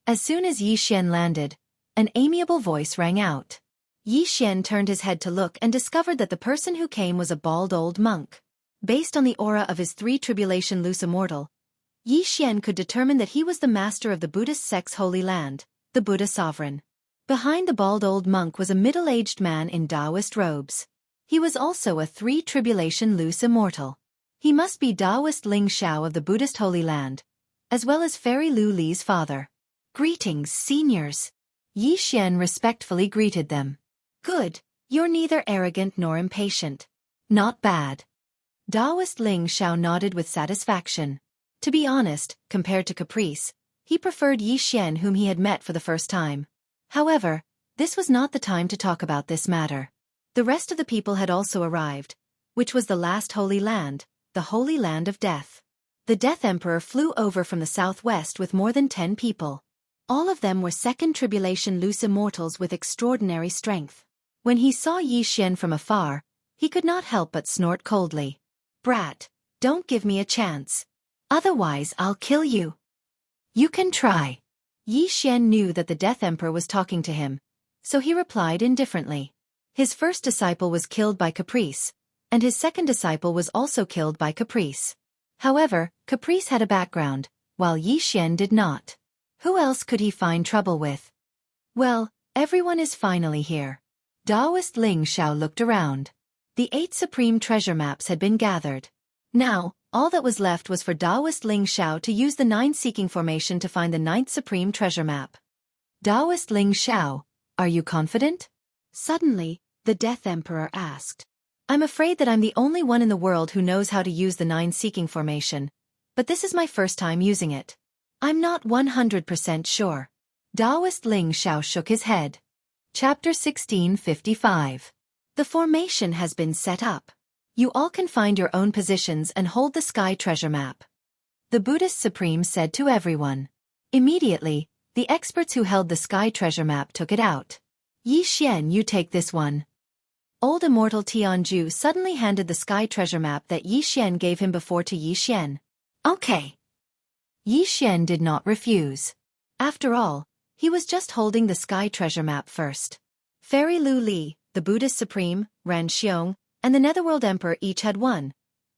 As soon as Yi Xian landed, an amiable voice rang out. Yi Xian turned his head to look and discovered that the person who came was a bald old monk. Based on the aura of his 3 Tribulation loose immortal, Yi Xian could determine that he was the master of the Buddhist sect's holy land, the Buddha sovereign. Behind the bald old monk was a middle-aged man in Taoist robes. He was also a 3 Tribulation loose immortal. He must be Taoist Ling Xiao of the Buddhist Holy Land, as well as Fairy Lu Li's father. Greetings, seniors. Yi Xian respectfully greeted them. Good, you're neither arrogant nor impatient. Not bad. Taoist Ling Xiao nodded with satisfaction. To be honest, compared to Caprice, he preferred Yi Xian whom he had met for the first time. However, this was not the time to talk about this matter. The rest of the people had also arrived, which was the last Holy Land, the Holy Land of Death. The Death Emperor flew over from the southwest with more than 10 people. All of them were second tribulation loose immortals with extraordinary strength. When he saw Yixian from afar, he could not help but snort coldly. "Brat, don't give me a chance. Otherwise I'll kill you." "You can try." Yixian knew that the Death Emperor was talking to him, so he replied indifferently. His first disciple was killed by caprice, and his second disciple was also killed by caprice. However, Caprice had a background, while Yixian did not. Who else could he find trouble with? Well, everyone is finally here. Taoist Ling Xiao looked around. The 8 supreme treasure maps had been gathered. Now, all that was left was for Taoist Ling Xiao to use the 9 seeking formation to find the 9th supreme treasure map. "Taoist Ling Xiao, are you confident?" Suddenly, the Death Emperor asked. "I'm afraid that I'm the only one in the world who knows how to use the 9 seeking formation, but this is my first time using it. I'm not 100% sure." Taoist Ling Xiao shook his head. Chapter 1655. The formation has been set up. You all can find your own positions and hold the sky treasure map. The Buddhist Supreme said to everyone. Immediately, the experts who held the sky treasure map took it out. "Yixian, you take this one." Old immortal Jianghu suddenly handed the sky treasure map that Yixian gave him before to Yixian. "Okay." Yixian did not refuse. After all, he was just holding the sky treasure map first. Fairy Lu Li, the Buddhist Supreme, Ran Xiong, and the Netherworld Emperor each had 1,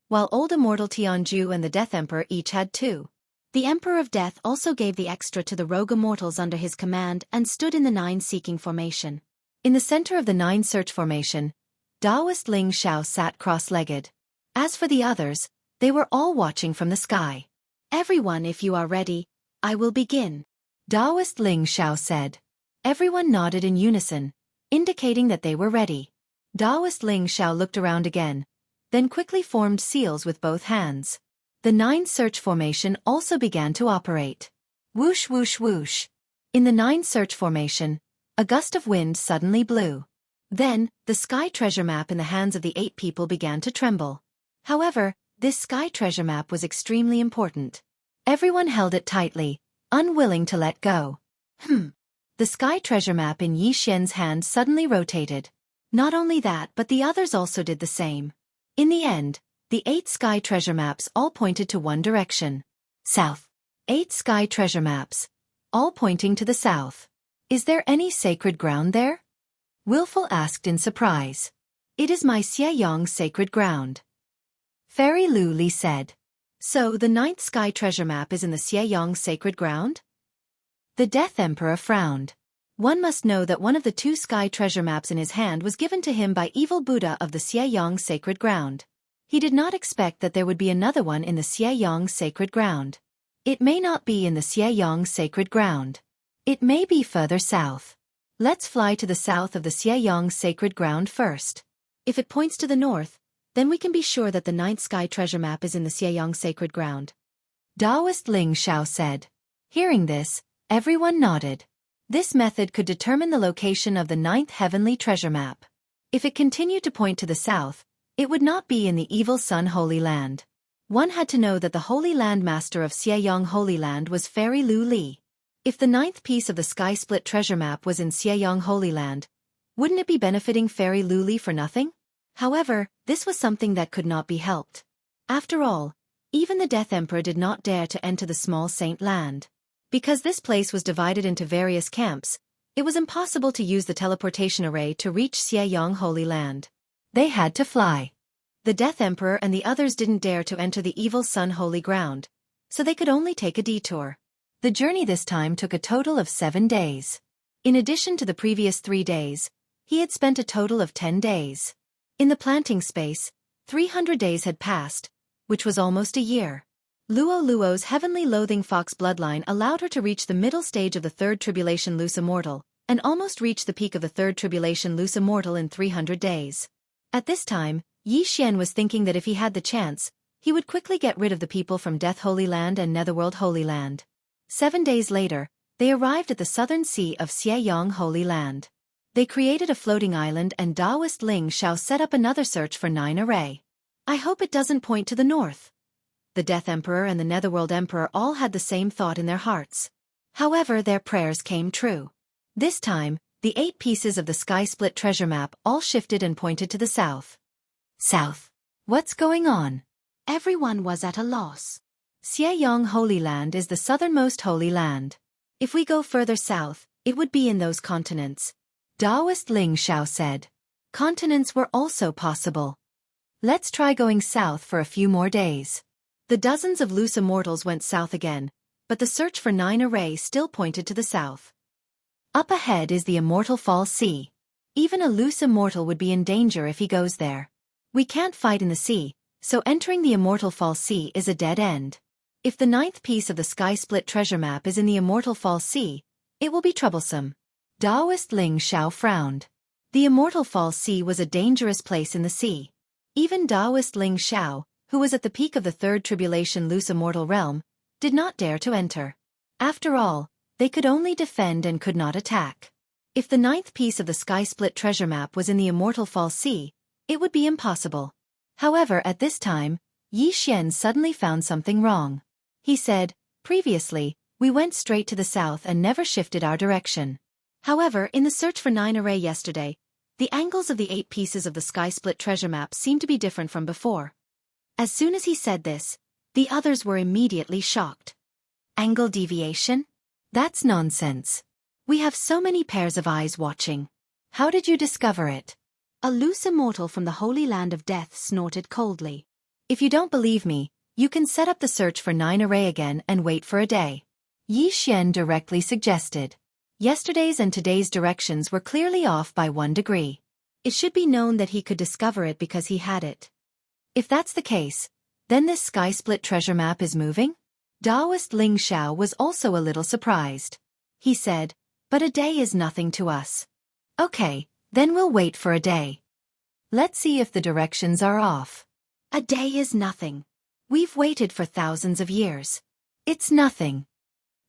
while old immortal Jianghu and the Death Emperor each had 2. The Emperor of Death also gave the extra to the rogue immortals under his command and stood in the 9 seeking formation. In the center of the 9 search formation, Taoist Ling Xiao sat cross-legged. As for the others, they were all watching from the sky. "Everyone, if you are ready, I will begin," Taoist Ling Xiao said. Everyone nodded in unison, indicating that they were ready. Taoist Ling Xiao looked around again, then quickly formed seals with both hands. The 9 search formation also began to operate. Whoosh whoosh whoosh. In the 9 search formation, a gust of wind suddenly blew. Then, the sky treasure map in the hands of the 8 people began to tremble. However, this sky treasure map was extremely important. Everyone held it tightly, unwilling to let go. The sky treasure map in Yixian's hand suddenly rotated. Not only that, but the others also did the same. In the end, the 8 sky treasure maps all pointed to one direction. South. 8 sky treasure maps, all pointing to the south. "Is there any sacred ground there?" Willful asked in surprise. "It is my Xianxia sacred ground," Fairy Lu Li said. "So the 9th sky treasure map is in the Xianxia sacred ground?" The Death Emperor frowned. One must know that one of the 2 sky treasure maps in his hand was given to him by evil Buddha of the Xianxia sacred ground. He did not expect that there would be another one in the Xianxia sacred ground. It may not be in the Xianxia sacred ground. It may be further south. Let's fly to the south of the Xianxia sacred ground first. If it points to the north, then we can be sure that the 9th sky treasure map is in the Xianxia sacred ground, Taoist Ling Xiao said. Hearing this, everyone nodded. This method could determine the location of the 9th heavenly treasure map. If it continued to point to the south, it would not be in the evil Sun Holy Land. One had to know that the Holy Land Master of Xianxia Holy Land was Fairy Lu Li. If the 9th piece of the Sky Split treasure map was in Xianxia Holy Land, wouldn't it be benefiting Fairy Lu Li for nothing? However, this was something that could not be helped. After all, even the Death Emperor did not dare to enter the small Saint Land. Because this place was divided into various camps, it was impossible to use the teleportation array to reach Xianxia Holy Land. They had to fly. The Death Emperor and the others didn't dare to enter the evil Sun Holy Ground, so they could only take a detour. The journey this time took a total of 7 days. In addition to the previous 3 days, he had spent a total of 10 days. In the planting space, 300 days had passed, which was almost a year. Luo Luo's heavenly loathing fox bloodline allowed her to reach the middle stage of the 3rd tribulation loose immortal, and almost reach the peak of the 3rd tribulation loose immortal in 300 days. At this time, Yixian was thinking that if he had the chance, he would quickly get rid of the people from Death Holy Land and Netherworld Holy Land. 7 days later, they arrived at the southern sea of Xianxia Holy Land. They created a floating island and Taoist Ling Xiao set up another search for 9 array. I hope it doesn't point to the north. The Death Emperor and the Netherworld Emperor all had the same thought in their hearts. However, their prayers came true. This time, the 8 pieces of the sky-split treasure map all shifted and pointed to the south. South. What's going on? Everyone was at a loss. Xianyang Holy Land is the southernmost holy land. If we go further south, it would be in those continents. Taoist Ling Xiao said. Continents were also possible. Let's try going south for a few more days. The dozens of loose immortals went south again, but the search for 9 array still pointed to the south. Up ahead is the Immortal Fall Sea. Even a loose immortal would be in danger if he goes there. We can't fight in the sea, so entering the Immortal Fall Sea is a dead end. If the 9th piece of the sky-split treasure map is in the Immortal Fall Sea, it will be troublesome. Taoist Ling Xiao frowned. The Immortal Fall Sea was a dangerous place in the sea. Even Taoist Ling Xiao, who was at the peak of the 3rd tribulation loose immortal realm, did not dare to enter. After all, they could only defend and could not attack. If the 9th piece of the sky-split treasure map was in the Immortal Fall Sea, it would be impossible. However, at this time, Xian suddenly found something wrong. He said, previously, we went straight to the south and never shifted our direction. However, in the search for 9 array yesterday, the angles of the 8 pieces of the sky-split treasure map seemed to be different from before. As soon as he said this, the others were immediately shocked. Angle deviation? That's nonsense. We have so many pairs of eyes watching. How did you discover it? A loose immortal from the Holy Land of Death snorted coldly. If you don't believe me, you can set up the search for 9 array again and wait for a day. Xian directly suggested. Yesterday's and today's directions were clearly off by 1 degree. It should be known that he could discover it because he had it. If that's the case, then this sky-split treasure map is moving? Taoist Ling Xiao was also a little surprised. He said, but a day is nothing to us. Okay, then we'll wait for a day. Let's see if the directions are off. A day is nothing. We've waited for thousands of years. It's nothing.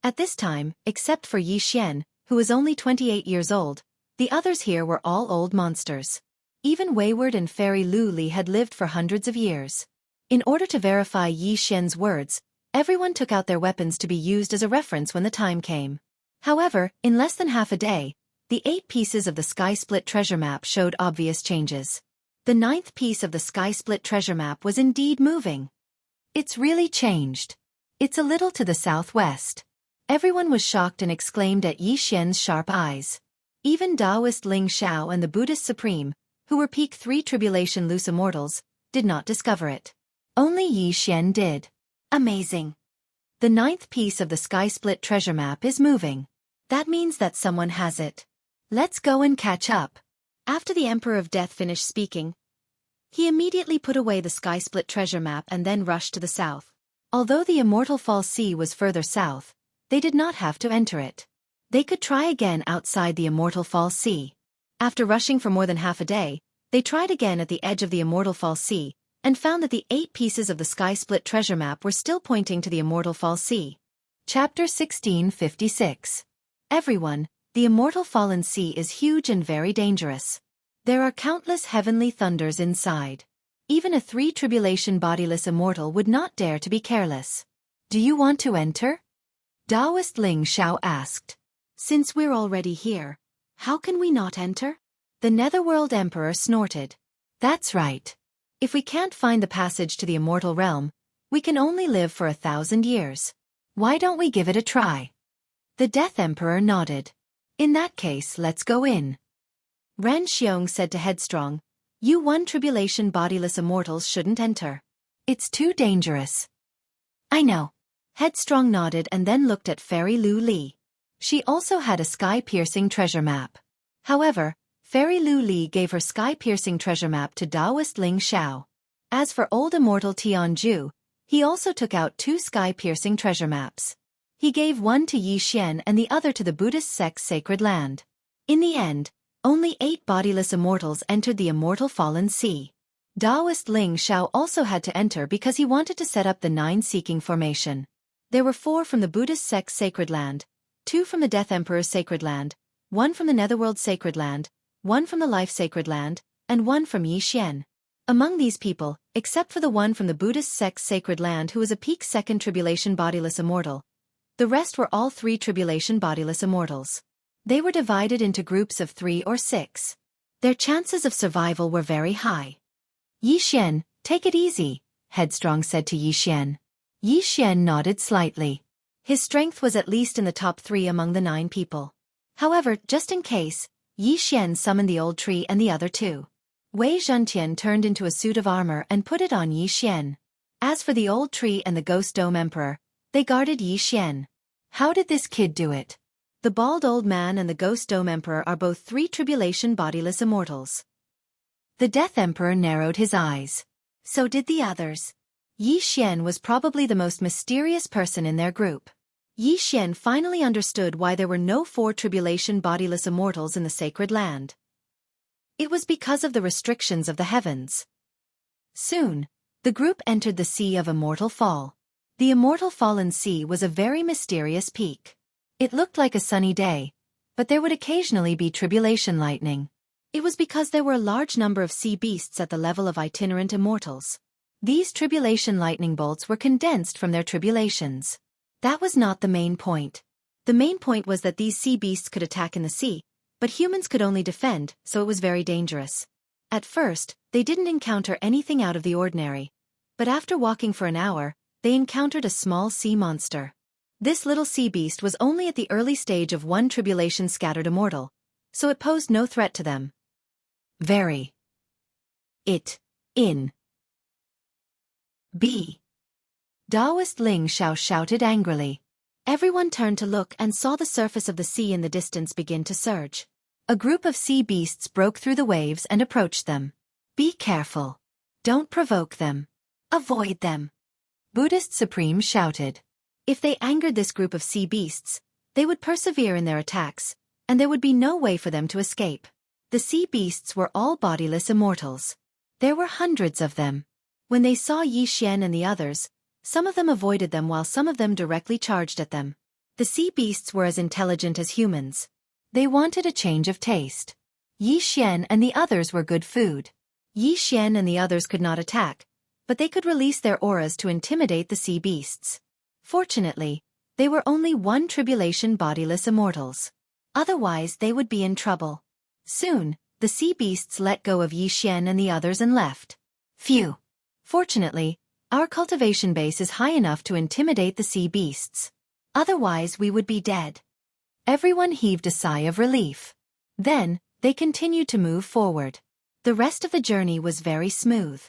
At this time, except for Xian, who was only 28 years old, the others here were all old monsters. Even Wayward and Fairy Lu Li had lived for hundreds of years. In order to verify Xian's words, everyone took out their weapons to be used as a reference when the time came. However, in less than half a day, the 8 pieces of the sky-split treasure map showed obvious changes. The 9th piece of the sky-split treasure map was indeed moving. It's really changed. It's a little to the southwest. Everyone was shocked and exclaimed at Xian's sharp eyes. Even Taoist Ling Xiao and the Buddhist Supreme, who were peak 3 tribulation loose immortals, did not discover it. Only Xian did. Amazing. The 9th piece of the sky-split treasure map is moving. That means that someone has it. Let's go and catch up. After the Emperor of Death finished speaking, he immediately put away the sky-split treasure map and then rushed to the south. Although the Immortal Fall Sea was further south, they did not have to enter it. They could try again outside the Immortal Fall Sea. After rushing for more than half a day, they tried again at the edge of the Immortal Fall Sea, and found that the 8 pieces of the sky-split treasure map were still pointing to the Immortal Fall Sea. Chapter 1656. Everyone, the Immortal Fallen Sea is huge and very dangerous. There are countless heavenly thunders inside. Even a 3 tribulation bodiless immortal would not dare to be careless. Do you want to enter? Taoist Ling Xiao asked. Since we're already here, how can we not enter? The Netherworld Emperor snorted. That's right. If we can't find the passage to the immortal realm, we can only live for 1,000 years. Why don't we give it a try? The Death Emperor nodded. In that case, let's go in. Ren Xiong said to Headstrong, you 1 tribulation bodiless immortals shouldn't enter. It's too dangerous. I know. Headstrong nodded and then looked at Fairy Lu Li. She also had a sky-piercing treasure map. However, Fairy Lu Li gave her sky-piercing treasure map to Taoist Ling Xiao. As for old immortal Tianju, he also took out 2 sky-piercing treasure maps. He gave one to Xian and the other to the Buddhist sect's sacred land. In the end, only 8 bodiless immortals entered the Immortal Fallen Sea. Taoist Ling Xiao also had to enter because he wanted to set up the 9 seeking formation. There were 4 from the Buddhist sect's sacred land, 2 from the Death Emperor's sacred land, one from the Netherworld Sacred Land, one from the Life Sacred Land, and one from Yixian. Among these people, except for the one from the Buddhist sect's Sacred Land who was a peak second tribulation bodiless immortal, the rest were all 3 tribulation bodiless immortals. They were divided into groups of 3 or 6. Their chances of survival were very high. Yixian, take it easy, Headstrong said to Yixian. Yixian nodded slightly. His strength was at least in the top 3 among the 9 people. However, just in case, Yixian summoned the old tree and the other 2. Wei Zhentian turned into a suit of armor and put it on Yixian. As for the old tree and the Ghost Dome Emperor, they guarded Yixian. How did this kid do it? The bald old man and the Ghost Dome Emperor are both 3 tribulation bodiless immortals. The Death Emperor narrowed his eyes. So did the others. Yixian was probably the most mysterious person in their group. Yixian finally understood why there were no 4 tribulation bodiless immortals in the Sacred Land. It was because of the restrictions of the heavens. Soon, the group entered the Sea of Immortal Fall. The Immortal Fallen Sea was a very mysterious peak. It looked like a sunny day, but there would occasionally be tribulation lightning. It was because there were a large number of sea beasts at the level of itinerant immortals. These tribulation lightning bolts were condensed from their tribulations. That was not the main point. The main point was that these sea beasts could attack in the sea, but humans could only defend, so it was very dangerous. At first, they didn't encounter anything out of the ordinary, but after walking for an hour, they encountered a small sea monster. This little sea beast was only at the early stage of 1 tribulation scattered immortal, so it posed no threat to them. Very. It. In. B. Daoist Ling Xiao shouted angrily. Everyone turned to look and saw the surface of the sea in the distance begin to surge. A group of sea beasts broke through the waves and approached them. Be careful. Don't provoke them. Avoid them. Buddhist Supreme shouted. If they angered this group of sea beasts, they would persevere in their attacks, and there would be no way for them to escape. The sea beasts were all bodiless immortals. There were hundreds of them. When they saw Yixian and the others, some of them avoided them while some of them directly charged at them. The sea beasts were as intelligent as humans. They wanted a change of taste. Yixian and the others were good food. Yixian and the others could not attack, but they could release their auras to intimidate the sea beasts. Fortunately, they were only 1 tribulation bodiless immortals. Otherwise they would be in trouble. Soon, the sea beasts let go of Yixian and the others and left. Phew! Fortunately, our cultivation base is high enough to intimidate the sea beasts. Otherwise we would be dead. Everyone heaved a sigh of relief. Then, they continued to move forward. The rest of the journey was very smooth.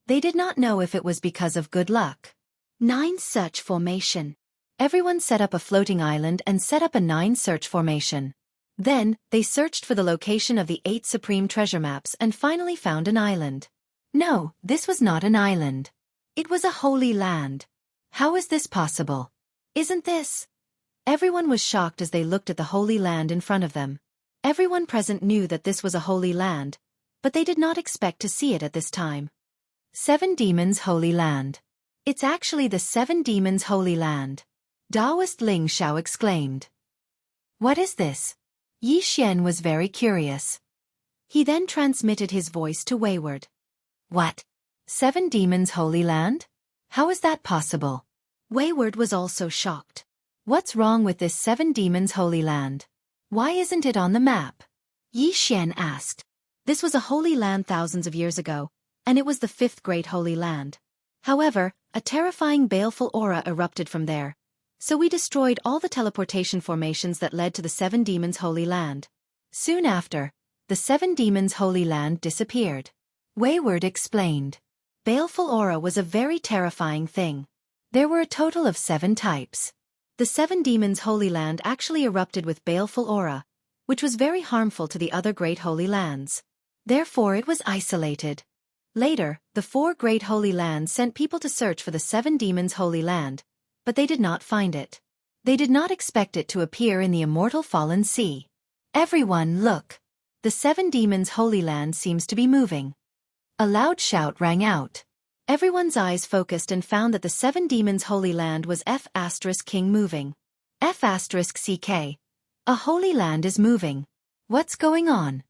They did not know if it was because of good luck. 9 search formation. Everyone set up a floating island and set up a 9 search formation. Then, they searched for the location of the 8 supreme treasure maps and finally found an island. No, this was not an island. It was a holy land. How is this possible? Isn't this? Everyone was shocked as they looked at the holy land in front of them. Everyone present knew that this was a holy land, but they did not expect to see it at this time. 7 Demons Holy Land. It's actually the 7 Demons Holy Land. Daoist Ling Xiao exclaimed. What is this? Yixian was very curious. He then transmitted his voice to Wayward. What? 7 Demons Holy Land? How is that possible? Wayward was also shocked. What's wrong with this 7 Demons Holy Land? Why isn't it on the map? Yixian asked. This was a holy land thousands of years ago, and it was the 5th great holy land. However, a terrifying baleful aura erupted from there, so we destroyed all the teleportation formations that led to the 7 Demons Holy Land. Soon after, the 7 Demons Holy Land disappeared. Wayward explained. Baleful aura was a very terrifying thing. There were a total of 7 types. The 7 Demons Holy Land actually erupted with baleful aura, which was very harmful to the other great holy lands. Therefore it was isolated. Later, the 4 great holy lands sent people to search for the 7 Demons Holy Land, but they did not find it. They did not expect it to appear in the immortal fallen sea. Everyone look! The 7 Demons Holy Land seems to be moving. A loud shout rang out. Everyone's eyes focused and found that the 7 Demons Holy Land was F*King moving. F*CK. A holy land is moving. What's going on?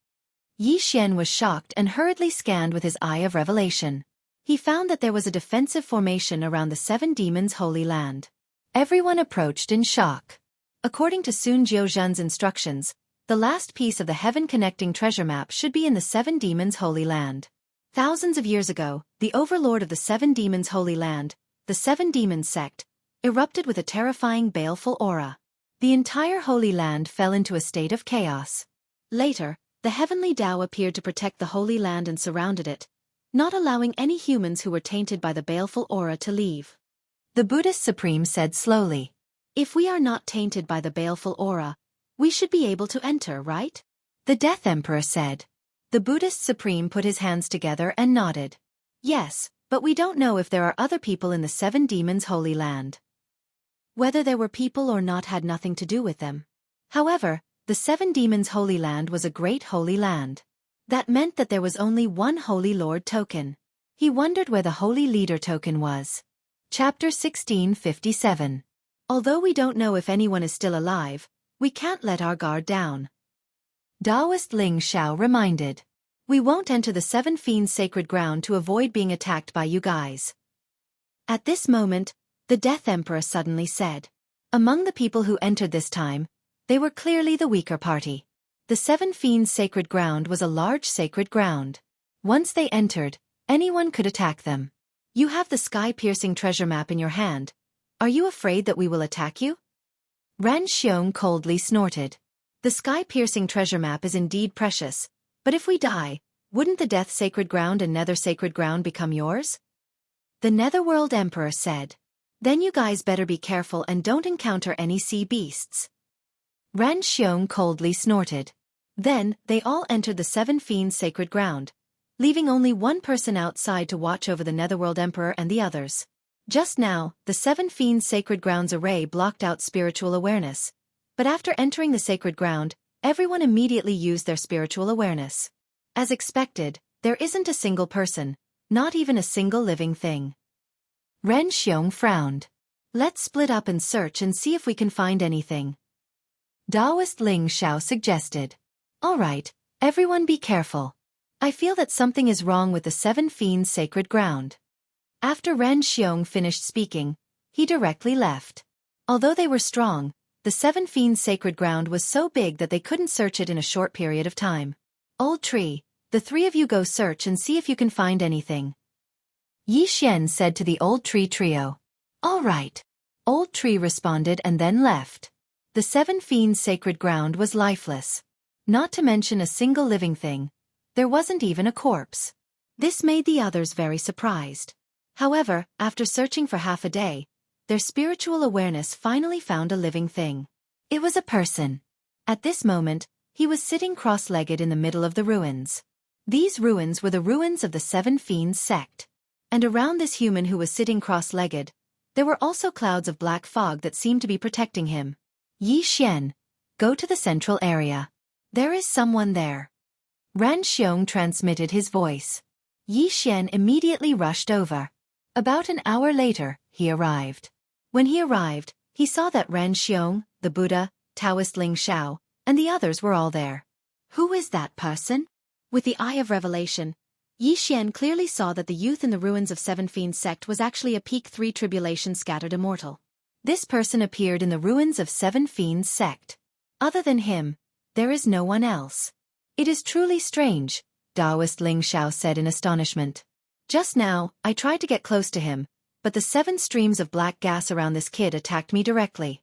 Yi Xian was shocked and hurriedly scanned with his eye of revelation. He found that there was a defensive formation around the Seven Demons' Holy Land. Everyone approached in shock. According to Sun Jiuzhen's instructions, the last piece of the heaven-connecting treasure map should be in the Seven Demons' Holy Land. Thousands of years ago, the overlord of the Seven Demons' Holy Land, the Seven Demons sect, erupted with a terrifying baleful aura. The entire Holy Land fell into a state of chaos. Later, the heavenly Tao appeared to protect the Holy Land and surrounded it, not allowing any humans who were tainted by the baleful aura to leave. The Buddhist Supreme said slowly, "If we are not tainted by the baleful aura, we should be able to enter, right?" The Death Emperor said. The Buddhist Supreme put his hands together and nodded. "Yes, but we don't know if there are other people in the Seven Demons' Holy Land. Whether there were people or not had nothing to do with them. However, the Seven Demons' Holy Land was a great holy land. That meant that there was only one Holy Lord token. He wondered where the Holy Leader token was." Chapter 1657. Although we don't know if anyone is still alive, we can't let our guard down. Taoist Ling Xiao reminded. "We won't enter the Seven Fiends' sacred ground to avoid being attacked by you guys." At this moment, the Death Emperor suddenly said. Among the people who entered this time, they were clearly the weaker party. The Seven Fiends' sacred ground was a large sacred ground. Once they entered, anyone could attack them. You have the sky-piercing treasure map in your hand. Are you afraid that we will attack you? Ran Xiong coldly snorted. The sky-piercing treasure map is indeed precious, but if we die, wouldn't the Death Sacred Ground and Nether Sacred Ground become yours? The Netherworld Emperor said. Then you guys better be careful and don't encounter any sea beasts. Ran Xiong coldly snorted. Then, they all entered the Seven Fiends' sacred ground, leaving only one person outside to watch over the Netherworld Emperor and the others. Just now, the Seven Fiends' sacred ground's array blocked out spiritual awareness, but after entering the sacred ground, everyone immediately used their spiritual awareness. As expected, there isn't a single person, not even a single living thing. Ren Xiong frowned. Let's split up and search and see if we can find anything. Taoist Ling Xiao suggested. All right, everyone be careful. I feel that something is wrong with the Seven Fiends' sacred ground. After Ren Xiong finished speaking, he directly left. Although they were strong, the Seven Fiends' sacred ground was so big that they couldn't search it in a short period of time. Old Tree, the three of you go search and see if you can find anything. Yi Xian said to the Old Tree trio. All right. Old Tree responded and then left. The Seven Fiends' sacred ground was lifeless. Not to mention a single living thing. There wasn't even a corpse. This made the others very surprised. However, after searching for half a day, their spiritual awareness finally found a living thing. It was a person. At this moment, he was sitting cross-legged in the middle of the ruins. These ruins were the ruins of the Seven Fiends sect. And around this human who was sitting cross-legged, there were also clouds of black fog that seemed to be protecting him. Yi Xian, go to the central area. There is someone there. Ran Xiong transmitted his voice. Yi Xian immediately rushed over. About an hour later, he arrived. When he arrived, he saw that Ran Xiong, the Buddha, Taoist Ling Xiao, and the others were all there. Who is that person? With the eye of revelation, Yi Xian clearly saw that the youth in the ruins of Seven Fiends sect was actually a peak 3 tribulation scattered immortal. This person appeared in the ruins of Seven Fiends sect. Other than him, there is no one else. It is truly strange, Taoist Ling Xiao said in astonishment. Just now, I tried to get close to him, but the 7 streams of black gas around this kid attacked me directly.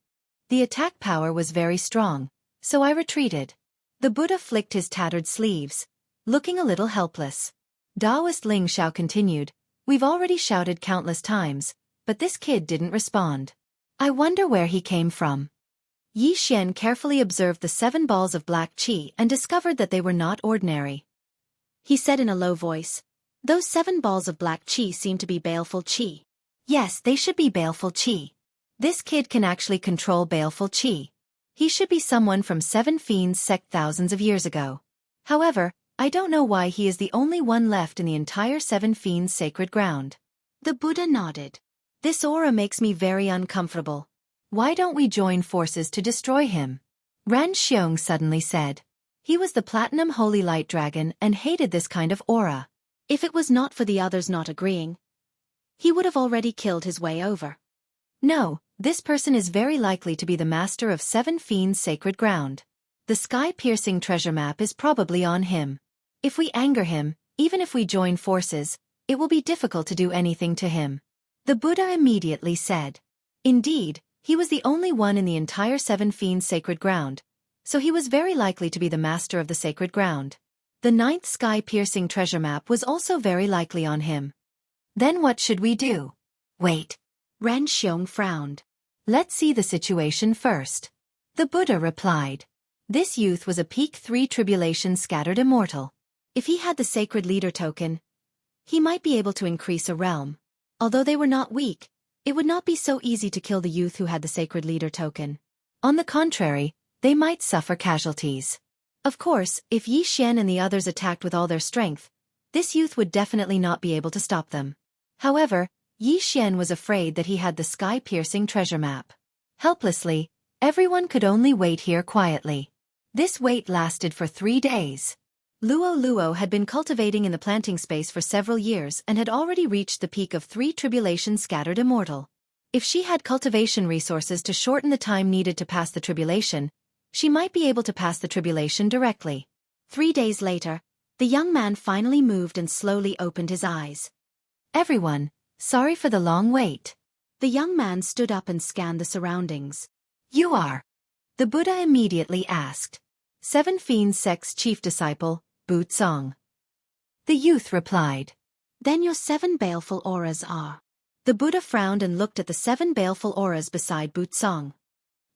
The attack power was very strong, so I retreated. The Buddha flicked his tattered sleeves, looking a little helpless. Taoist Ling Xiao continued, We've already shouted countless times, but this kid didn't respond. I wonder where he came from. Yi Xian carefully observed the 7 balls of black qi and discovered that they were not ordinary. He said in a low voice, Those 7 balls of black qi seem to be baleful qi. Yes, they should be baleful qi. This kid can actually control baleful qi. He should be someone from Seven Fiends sect thousands of years ago. However, I don't know why he is the only one left in the entire Seven Fiends sacred ground. The Buddha nodded. This aura makes me very uncomfortable. Why don't we join forces to destroy him? Ran Xiong suddenly said. He was the Platinum Holy Light Dragon and hated this kind of aura. If it was not for the others not agreeing, he would have already killed his way over. No, this person is very likely to be the master of 7 Fiends' sacred ground. The sky-piercing treasure map is probably on him. If we anger him, even if we join forces, it will be difficult to do anything to him. The Buddha immediately said. Indeed, he was the only one in the entire 7 Fiends' sacred ground, so he was very likely to be the master of the sacred ground. The 9th sky-piercing treasure map was also very likely on him. Then what should we do? Wait. Ren Xiong frowned. Let's see the situation first. The Buddha replied. This youth was a peak 3 tribulation scattered immortal. If he had the sacred leader token, he might be able to increase a realm. Although they were not weak, it would not be so easy to kill the youth who had the sacred leader token. On the contrary, they might suffer casualties. Of course, if Yi Xian and the others attacked with all their strength, this youth would definitely not be able to stop them. However, Yi Xian was afraid that he had the sky-piercing treasure map. Helplessly, everyone could only wait here quietly. This wait lasted for 3 days. Luo had been cultivating in the planting space for several years and had already reached the peak of 3 tribulation scattered immortal. If she had cultivation resources to shorten the time needed to pass the tribulation, she might be able to pass the tribulation directly. 3 days later, the young man finally moved and slowly opened his eyes. Everyone, sorry for the long wait. The young man stood up and scanned the surroundings. You are? The Buddha immediately asked. 7 Fiends sect's chief disciple, Wuxia. The youth replied. Then your 7 baleful auras are. The Buddha frowned and looked at the 7 baleful auras beside Wuxia.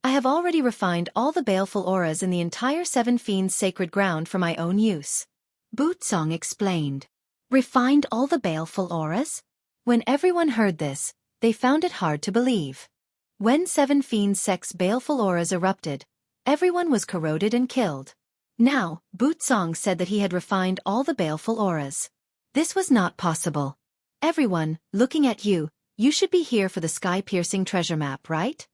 I have already refined all the baleful auras in the entire 7 Fiends sacred ground for my own use. Wuxia explained. Refined all the baleful auras? When everyone heard this, they found it hard to believe. When 7 Fiends sect's baleful auras erupted, everyone was corroded and killed. Now, Wuxia said that he had refined all the baleful auras. This was not possible. Everyone, looking at you, you should be here for the sky-piercing treasure map, right?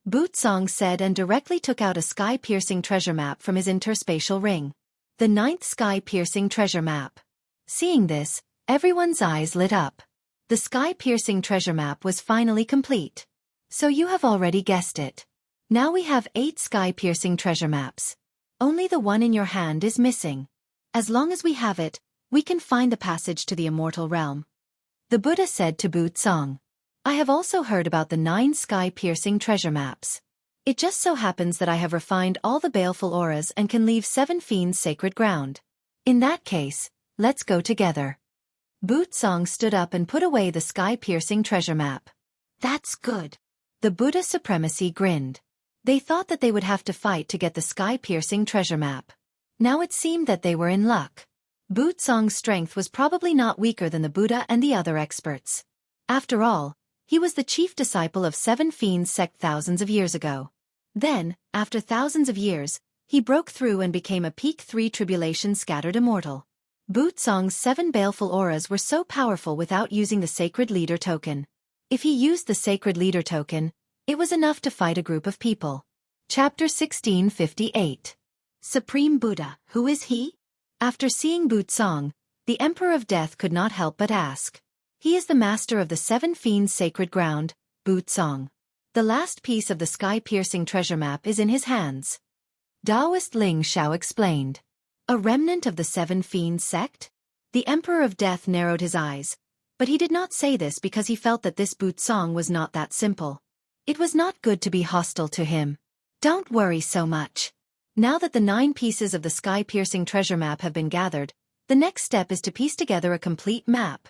Wuxia said and directly took out a sky-piercing treasure map from his interspatial ring. The 9th sky-piercing treasure map. Seeing this, everyone's eyes lit up. The sky-piercing treasure map was finally complete. So you have already guessed it. Now we have 8 sky-piercing treasure maps. Only the one in your hand is missing. As long as we have it, we can find the passage to the immortal realm. The Buddha said to Wuxia. I have also heard about the 9 sky-piercing treasure maps. It just so happens that I have refined all the baleful auras and can leave 7 Fiends sacred ground. In that case, let's go together. Wuxia stood up and put away the sky-piercing treasure map. That's good. The Buddha supremacy grinned. They thought that they would have to fight to get the sky-piercing treasure map. Now it seemed that they were in luck. Wuxia's strength was probably not weaker than the Buddha and the other experts. After all, he was the chief disciple of 7 Fiends sect thousands of years ago. Then, after thousands of years, he broke through and became a peak 3 tribulation scattered immortal. Wuxia's 7 baleful auras were so powerful without using the sacred leader token. If he used the sacred leader token, it was enough to fight a group of people. Chapter 1658. Supreme Buddha, who is he? After seeing Wuxia, the Emperor of Death could not help but ask. He is the master of the 7 Fiends sacred ground, Wuxia. The last piece of the sky-piercing treasure map is in his hands. Taoist Ling Xiao explained. A remnant of the 7 Fiends sect? The Emperor of Death narrowed his eyes, but he did not say this because he felt that this Wuxia was not that simple. It was not good to be hostile to him. Don't worry so much. Now that the 9 pieces of the sky-piercing treasure map have been gathered, the next step is to piece together a complete map.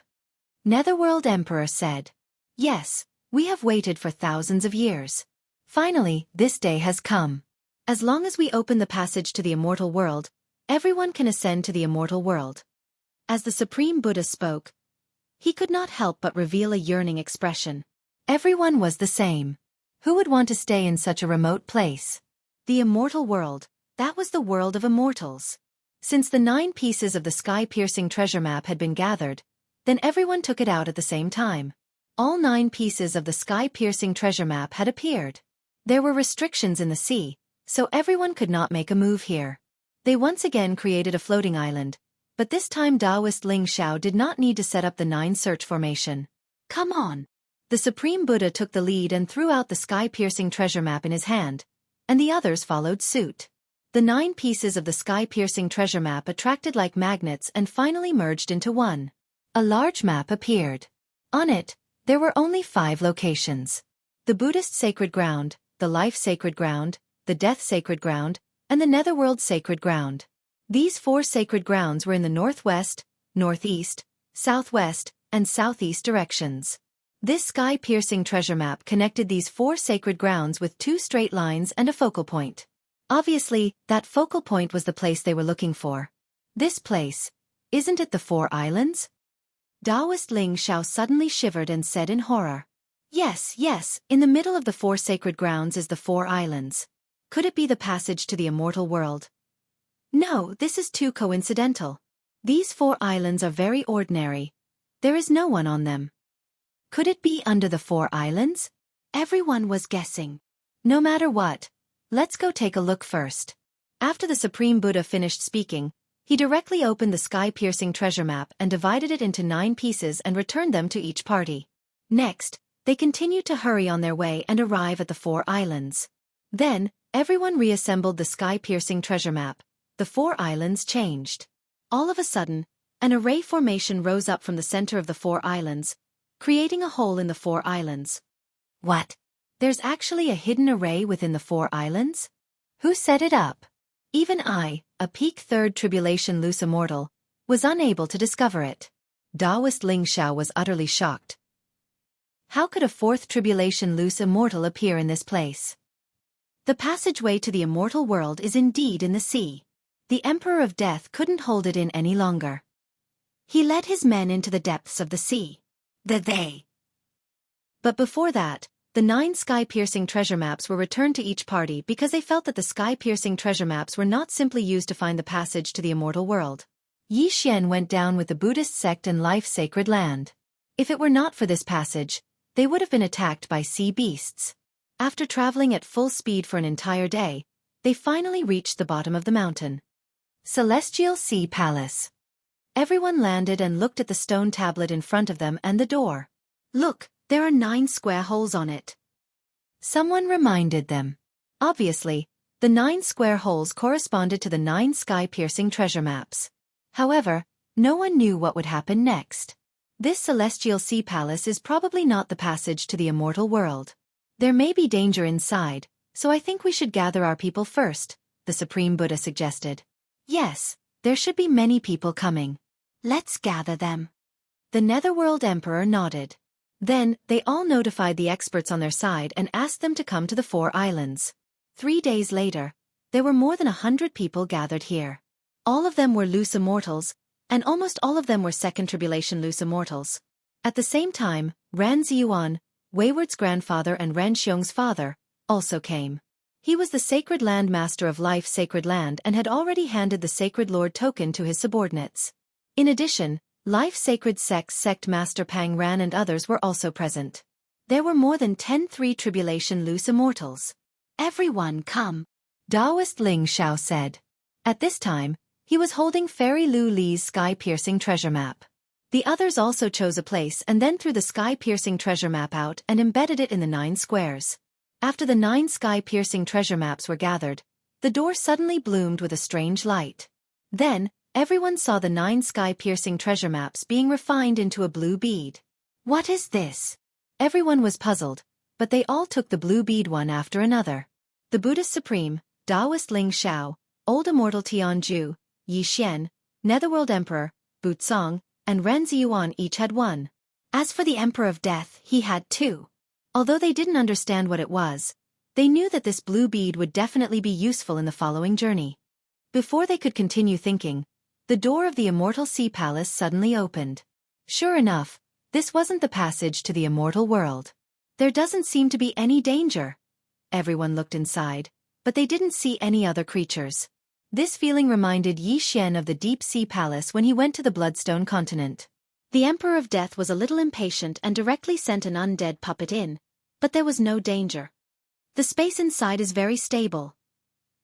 Netherworld Emperor said. Yes, we have waited for thousands of years. Finally, this day has come. As long as we open the passage to the immortal world, everyone can ascend to the immortal world. As the Supreme Buddha spoke, he could not help but reveal a yearning expression. Everyone was the same. Who would want to stay in such a remote place? The immortal world, that was the world of immortals. Since the 9 pieces of the sky-piercing treasure map had been gathered, then everyone took it out at the same time. All 9 pieces of the sky-piercing treasure map had appeared. There were restrictions in the sea, so everyone could not make a move here. They once again created a floating island, but this time Taoist Ling Xiao did not need to set up the 9 search formation. Come on! The Supreme Buddha took the lead and threw out the sky-piercing treasure map in his hand, and the others followed suit. The 9 pieces of the sky-piercing treasure map attracted like magnets and finally merged into one. A large map appeared. On it, there were only 5 locations. The Buddhist sacred ground, the life sacred ground, the death sacred ground, and the netherworld sacred ground. These 4 sacred grounds were in the northwest, northeast, southwest, and southeast directions. This sky-piercing treasure map connected these 4 sacred grounds with 2 straight lines and a focal point. Obviously, that focal point was the place they were looking for. This place, isn't it the 4 islands? Taoist Ling Xiao suddenly shivered and said in horror. Yes, in the middle of the 4 sacred grounds is the 4 islands. Could it be the passage to the immortal world? No, this is too coincidental. These 4 islands are very ordinary. There is no one on them. Could it be under the 4 islands? Everyone was guessing. No matter what, let's go take a look first. After the Supreme Buddha finished speaking, he directly opened the sky-piercing treasure map and divided it into 9 pieces and returned them to each party. Next, they continued to hurry on their way and arrive at the 4 islands. Then, everyone reassembled the sky-piercing treasure map. The 4 islands changed. All of a sudden, an array formation rose up from the center of the 4 islands, creating a hole in the 4 islands. What? There's actually a hidden array within the 4 islands? Who set it up? Even I, a peak 3rd tribulation loose immortal, was unable to discover it. Taoist Ling Xiao was utterly shocked. How could a 4th tribulation loose immortal appear in this place? The passageway to the immortal world is indeed in the sea. The Emperor of Death couldn't hold it in any longer. He led his men into the depths of the sea. But before that, the 9 sky-piercing treasure maps were returned to each party because they felt that the sky-piercing treasure maps were not simply used to find the passage to the immortal world. Yixian went down with the Buddhist sect and life sacred land. If it were not for this passage, they would have been attacked by sea beasts. After traveling at full speed for an entire day, they finally reached the bottom of the mountain. Celestial Sea Palace. Everyone landed and looked at the stone tablet in front of them and the door. Look, there are 9 square holes on it. Someone reminded them. Obviously, the 9 square holes corresponded to the 9 sky-piercing treasure maps. However, no one knew what would happen next. This Celestial Sea Palace is probably not the passage to the immortal world. There may be danger inside, so I think we should gather our people first, the Supreme Buddha suggested. Yes, there should be many people coming. Let's gather them. The Netherworld Emperor nodded. Then, they all notified the experts on their side and asked them to come to the 4 islands. 3 days later, there were more than 100 people gathered here. All of them were loose immortals, and almost all of them were Second Tribulation loose immortals. At the same time, Ran Ziyuan, Wayward's grandfather and Ran Xiong's father, also came. He was the Sacred Land Master of Life Sacred Land and had already handed the Sacred Lord token to his subordinates. In addition, Life Sacred Sect Master Pang Ran and others were also present. There were more than 10 Tribulation loose immortals. Everyone come, Taoist Ling Xiao said. At this time, he was holding Fairy Lu Li's sky-piercing treasure map. The others also chose a place and then threw the sky-piercing treasure map out and embedded it in the 9 squares. After the 9 sky-piercing treasure maps were gathered, the door suddenly bloomed with a strange light. Then, everyone saw the 9 sky-piercing treasure maps being refined into a blue bead. What is this? Everyone was puzzled, but they all took the blue bead one after another. The Buddhist Supreme, Taoist Ling Xiao, Old Immortal Tianju, Yixian, Netherworld Emperor, Butsong, and Ren Ziyuan each had one. As for the Emperor of Death, he had 2. Although they didn't understand what it was, they knew that this blue bead would definitely be useful in the following journey. Before they could continue thinking, the door of the Immortal Sea Palace suddenly opened. Sure enough, this wasn't the passage to the immortal world. There doesn't seem to be any danger. Everyone looked inside, but they didn't see any other creatures. This feeling reminded Yi Xian of the Deep Sea Palace when he went to the Bloodstone continent. The Emperor of Death was a little impatient and directly sent an undead puppet in, but there was no danger. The space inside is very stable.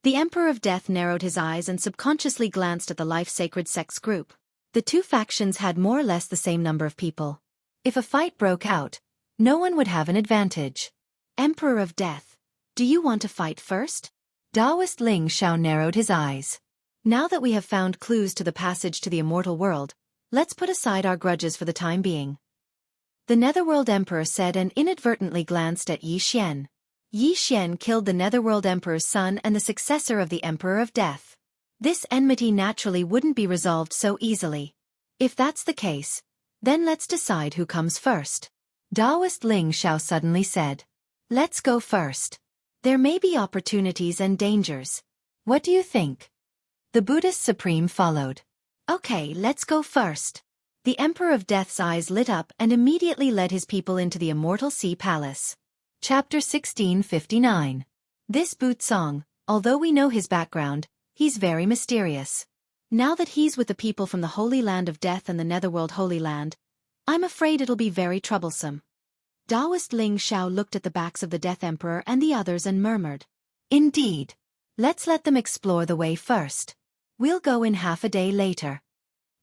The Emperor of Death narrowed his eyes and subconsciously glanced at the life-sacred sex group. The two factions had more or less the same number of people. If a fight broke out, no one would have an advantage. Emperor of Death, do you want to fight first? Taoist Ling Xiao narrowed his eyes. Now that we have found clues to the passage to the immortal world, let's put aside our grudges for the time being. The Netherworld Emperor said and inadvertently glanced at Yi Xian. Yi Xian killed the Netherworld Emperor's son and the successor of the Emperor of Death. This enmity naturally wouldn't be resolved so easily. If that's the case, then let's decide who comes first. Taoist Ling Xiao suddenly said. Let's go first. There may be opportunities and dangers. What do you think? The Buddhist Supreme followed. Okay, let's go first. The Emperor of Death's eyes lit up and immediately led his people into the Immortal Sea Palace. Chapter 1659. This Wuxia, although we know his background, he's very mysterious. Now that he's with the people from the Holy Land of Death and the Netherworld Holy Land, I'm afraid it'll be very troublesome. Taoist Ling Xiao looked at the backs of the Death Emperor and the others and murmured. Indeed. Let's let them explore the way first. We'll go in half a day later.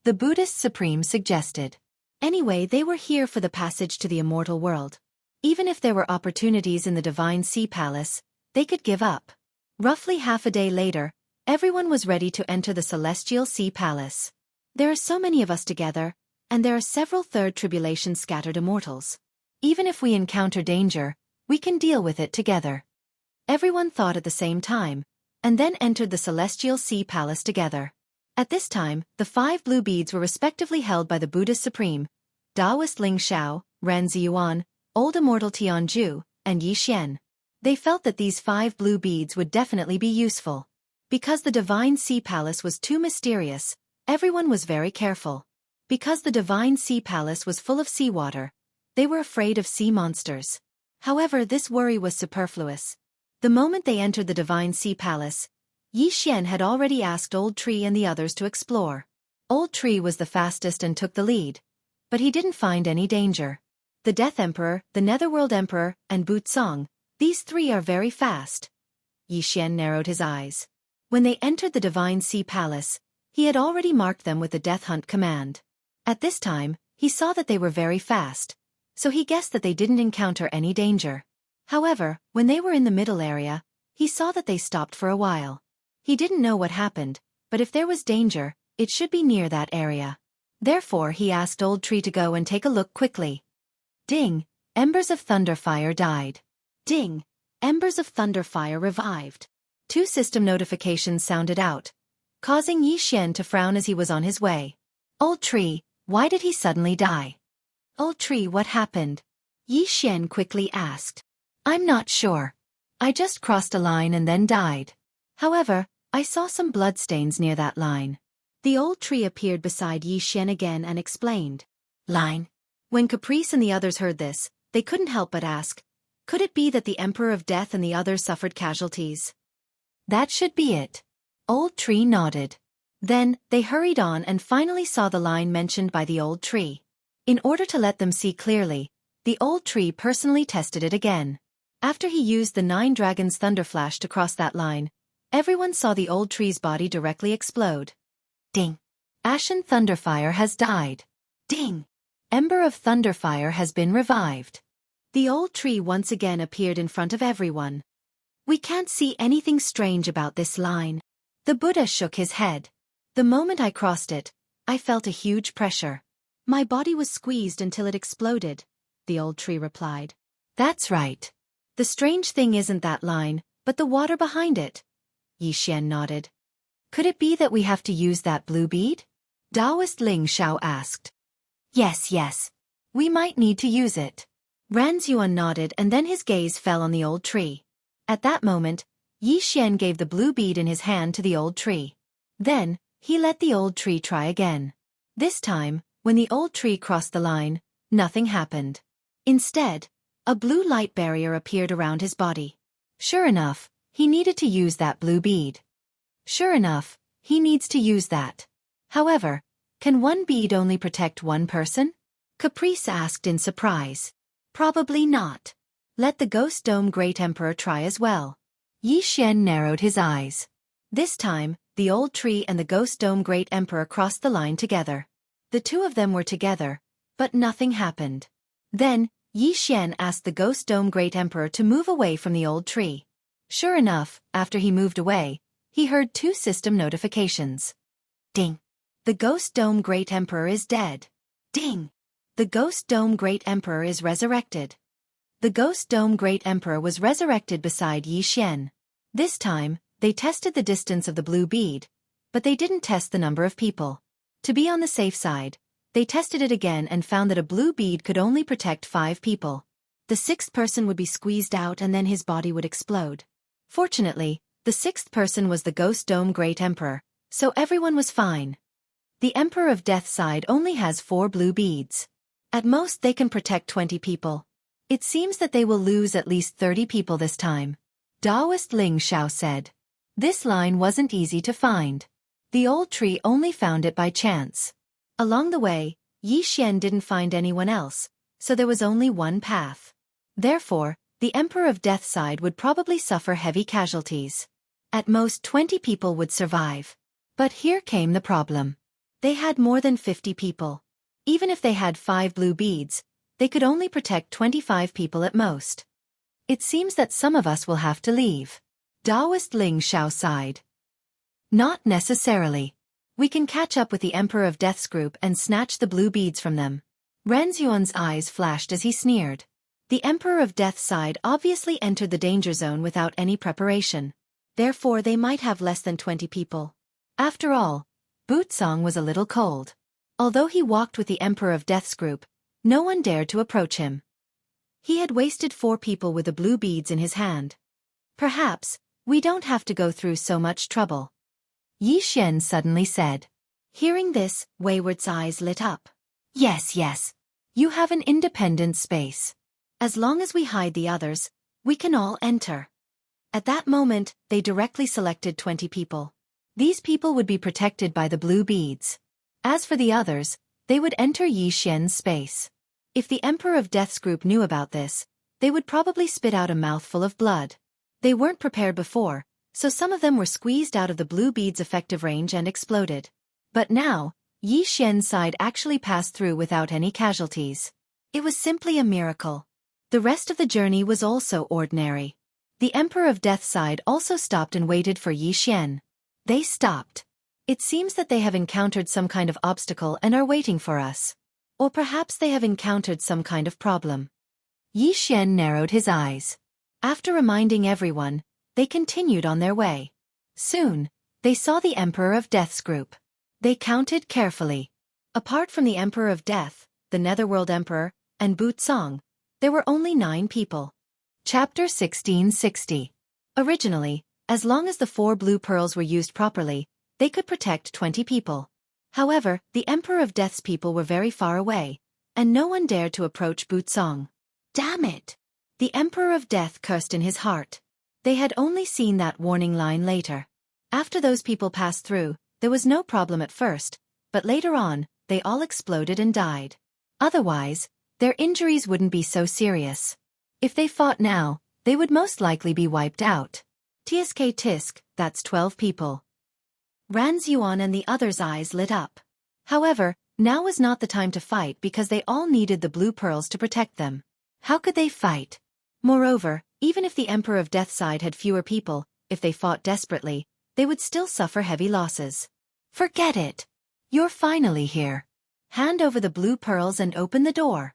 The Buddhist Supreme suggested. Anyway, they were here for the passage to the immortal world. Even if there were opportunities in the Divine Sea Palace, they could give up. Roughly half a day later, everyone was ready to enter the Celestial Sea Palace. There are so many of us together, and there are several third tribulation scattered immortals. Even if we encounter danger, we can deal with it together. Everyone thought at the same time, and then entered the Celestial Sea Palace together. At this time, the 5 blue beads were respectively held by the Buddhist Supreme, Taoist Ling Xiao, Ren Ziyuan, Old Immortal Tianju, and Yi Xian. They felt that these 5 blue beads would definitely be useful. Because the Divine Sea Palace was too mysterious, everyone was very careful. Because the Divine Sea Palace was full of seawater, they were afraid of sea monsters. However, this worry was superfluous. The moment they entered the Divine Sea Palace, Yi Xian had already asked Old Tree and the others to explore. Old Tree was the fastest and took the lead. But he didn't find any danger. The Death Emperor, the Netherworld Emperor, and Wuxia, these 3 are very fast. Yi Xian narrowed his eyes. When they entered the Divine Sea Palace, he had already marked them with the Death Hunt command. At this time, he saw that they were very fast, so he guessed that they didn't encounter any danger. However, when they were in the middle area, he saw that they stopped for a while. He didn't know what happened, but if there was danger, it should be near that area. Therefore he asked Old Tree to go and take a look quickly. Ding! Embers of Thunderfire died. Ding! Embers of Thunderfire revived. 2 system notifications sounded out, causing Yi Xian to frown as he was on his way. Old Tree, why did he suddenly die? Old Tree, what happened? Yi Xian quickly asked. I'm not sure. I just crossed a line and then died. However, I saw some bloodstains near that line. The Old Tree appeared beside Yi Xian again and explained. Line? When Caprice and the others heard this, they couldn't help but ask, could it be that the Emperor of Death and the others suffered casualties? That should be it. Old Tree nodded. Then, they hurried on and finally saw the line mentioned by the Old Tree. In order to let them see clearly, the Old Tree personally tested it again. After he used the 9 Dragons Thunderflash to cross that line, everyone saw the Old Tree's body directly explode. Ding! Ashen Thunderfire has died. Ding! Ember of Thunderfire has been revived. The Old Tree once again appeared in front of everyone. We can't see anything strange about this line. The Buddha shook his head. The moment I crossed it, I felt a huge pressure. My body was squeezed until it exploded, the Old Tree replied. That's right. The strange thing isn't that line, but the water behind it. Yi Xian nodded. Could it be that we have to use that blue bead? Taoist Ling Xiao asked. Yes. We might need to use it. Ranzhuan nodded and then his gaze fell on the Old Tree. At that moment, Yi Xian gave the blue bead in his hand to the Old Tree. Then, he let the Old Tree try again. This time, when the Old Tree crossed the line, nothing happened. Instead, a blue light barrier appeared around his body. Sure enough, he needed to use that blue bead. Sure enough, he needs to use that. However, can one bead only protect one person? Caprice asked in surprise. Probably not. Let the Ghost Dome Great Emperor try as well. Yi Xian narrowed his eyes. This time, the old tree and the Ghost Dome Great Emperor crossed the line together. The two of them were together, but nothing happened. Then, Yi Xian asked the Ghost Dome Great Emperor to move away from the old tree. Sure enough, after he moved away, he heard two system notifications. Ding! The Ghost Dome Great Emperor is dead. Ding! The Ghost Dome Great Emperor is resurrected. The Ghost Dome Great Emperor was resurrected beside Yi Xian. This time, they tested the distance of the blue bead, but they didn't test the number of people. To be on the safe side, they tested it again and found that a blue bead could only protect 5 people. The 6th person would be squeezed out and then his body would explode. Fortunately, the 6th person was the Ghost Dome Great Emperor, so everyone was fine. The Emperor of Death side only has 4 blue beads. At most they can protect 20 people. It seems that they will lose at least 30 people this time. Taoist Ling Xiao said. This line wasn't easy to find. The old tree only found it by chance. Along the way, Yi Xian didn't find anyone else, so there was only one path. Therefore, the Emperor of Death side would probably suffer heavy casualties. At most 20 people would survive. But here came the problem. They had more than 50 people. Even if they had 5 blue beads, they could only protect 25 people at most. It seems that some of us will have to leave. Taoist Ling Xiao sighed. Not necessarily. We can catch up with the Emperor of Death's group and snatch the blue beads from them. Ren Xuan's eyes flashed as he sneered. The Emperor of Death's side obviously entered the danger zone without any preparation. Therefore they might have less than 20 people. After all, Bootsong was a little cold. Although he walked with the Emperor of Death's group, no one dared to approach him. He had wasted 4 people with the blue beads in his hand. Perhaps, we don't have to go through so much trouble. Yi Xian suddenly said. Hearing this, Wayward's eyes lit up. Yes. You have an independent space. As long as we hide the others, we can all enter. At that moment, they directly selected 20 people. These people would be protected by the blue beads. As for the others, they would enter Yi Xian's space. If the Emperor of Death's group knew about this, they would probably spit out a mouthful of blood. They weren't prepared before, so some of them were squeezed out of the blue bead's effective range and exploded. But now, Yi Xian's side actually passed through without any casualties. It was simply a miracle. The rest of the journey was also ordinary. The Emperor of Death's side also stopped and waited for Yi Xian. They stopped. It seems that they have encountered some kind of obstacle and are waiting for us. Or perhaps they have encountered some kind of problem. Yi Xian narrowed his eyes. After reminding everyone, they continued on their way. Soon, they saw the Emperor of Death's group. They counted carefully. Apart from the Emperor of Death, the Netherworld Emperor, and Bootsong, there were only 9 people. Chapter 1660. Originally, as long as the 4 blue pearls were used properly, they could protect 20 people. However, the Emperor of Death's people were very far away, and no one dared to approach Bootsong. Damn it! The Emperor of Death cursed in his heart. They had only seen that warning line later. After those people passed through, there was no problem at first, but later on, they all exploded and died. Otherwise, their injuries wouldn't be so serious. If they fought now, they would most likely be wiped out. Tisk, that's 12 people. Ran Xuan and the others' eyes lit up. However, now was not the time to fight because they all needed the blue pearls to protect them. How could they fight? Moreover, even if the Emperor of Death's side had fewer people, if they fought desperately, they would still suffer heavy losses. Forget it. You're finally here. Hand over the blue pearls and open the door.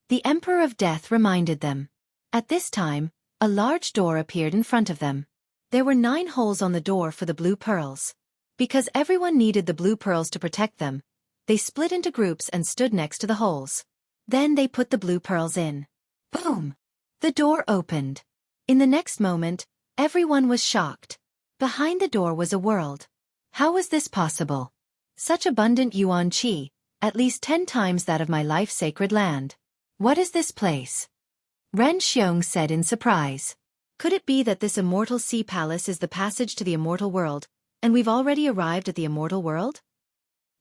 The Emperor of Death reminded them. At this time, a large door appeared in front of them. There were 9 holes on the door for the blue pearls. Because everyone needed the blue pearls to protect them, they split into groups and stood next to the holes. Then they put the blue pearls in. Boom! The door opened. In the next moment, everyone was shocked. Behind the door was a world. How was this possible? Such abundant yuan qi, at least 10 times that of my life-sacred land. What is this place? Ren Xiong said in surprise. Could it be that this immortal sea palace is the passage to the immortal world, and we've already arrived at the immortal world?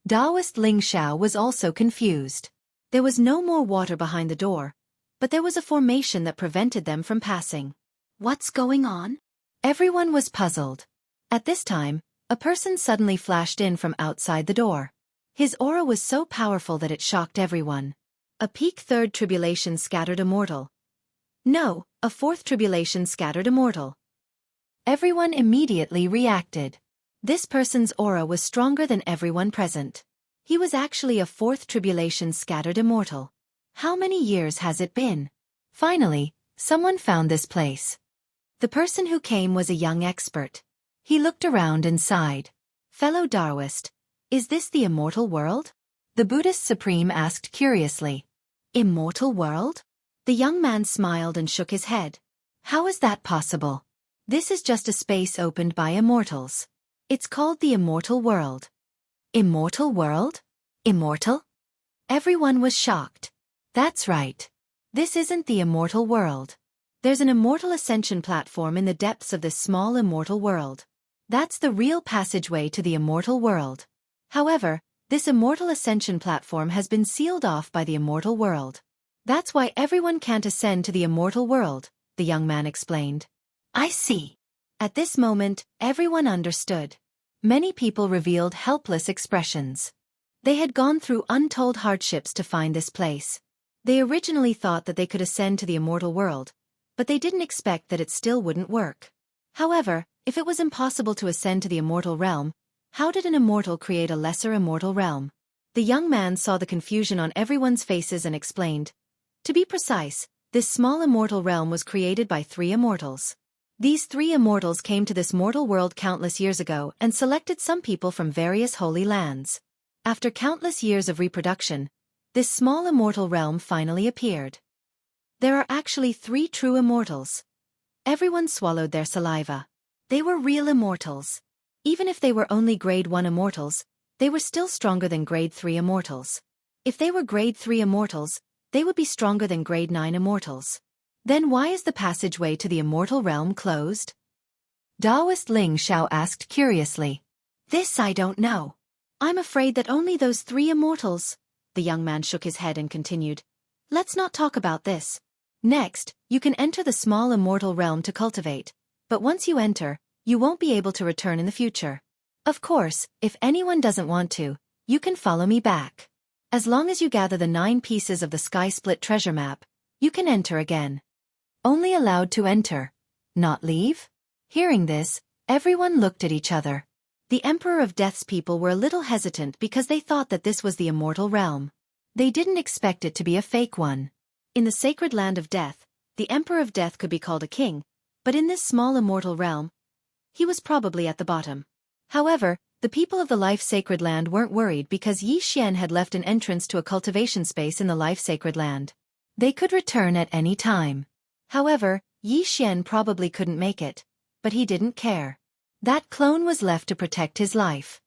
Taoist Ling Xiao was also confused. There was no more water behind the door, but there was a formation that prevented them from passing. What's going on? Everyone was puzzled. At this time, a person suddenly flashed in from outside the door. His aura was so powerful that it shocked everyone. A peak third tribulation scattered immortal. No, a fourth tribulation scattered immortal. Everyone immediately reacted. This person's aura was stronger than everyone present. He was actually a fourth tribulation scattered immortal. How many years has it been? Finally, someone found this place. The person who came was a young expert. He looked around and sighed. Fellow Taoist, is this the immortal world? The Buddhist supreme asked curiously. Immortal world? The young man smiled and shook his head. How is that possible? This is just a space opened by immortals. It's called the immortal world. Immortal world? Immortal? Everyone was shocked. That's right. This isn't the immortal world. There's an immortal ascension platform in the depths of this small immortal world. That's the real passageway to the immortal world. However, this immortal ascension platform has been sealed off by the immortal world. That's why everyone can't ascend to the immortal world, the young man explained. I see. At this moment, everyone understood. Many people revealed helpless expressions. They had gone through untold hardships to find this place. They originally thought that they could ascend to the immortal world, but they didn't expect that it still wouldn't work. However, if it was impossible to ascend to the immortal realm, how did an immortal create a lesser immortal realm? The young man saw the confusion on everyone's faces and explained. To be precise, this small immortal realm was created by 3 immortals. These 3 immortals came to this mortal world countless years ago and selected some people from various holy lands. After countless years of reproduction, this small immortal realm finally appeared. There are actually 3 true immortals. Everyone swallowed their saliva. They were real immortals. Even if they were only grade 1 immortals, they were still stronger than grade 3 immortals. If they were grade 3 immortals, they would be stronger than grade 9 immortals. Then why is the passageway to the immortal realm closed? Taoist Ling Xiao asked curiously. This I don't know. I'm afraid that only those 3 immortals. The young man shook his head and continued. Let's not talk about this. Next, you can enter the small immortal realm to cultivate, but once you enter, you won't be able to return in the future. Of course, if anyone doesn't want to, you can follow me back. As long as you gather the 9 pieces of the sky split treasure map, you can enter again. Only allowed to enter, not leave? Hearing this, everyone looked at each other. The Emperor of Death's people were a little hesitant because they thought that this was the immortal realm. They didn't expect it to be a fake one. In the sacred land of death, the Emperor of Death could be called a king, but in this small immortal realm, he was probably at the bottom. However, the people of the life-sacred land weren't worried because Yi Xian had left an entrance to a cultivation space in the life-sacred land. They could return at any time. However, Yi Xian probably couldn't make it, but he didn't care. That clone was left to protect his life.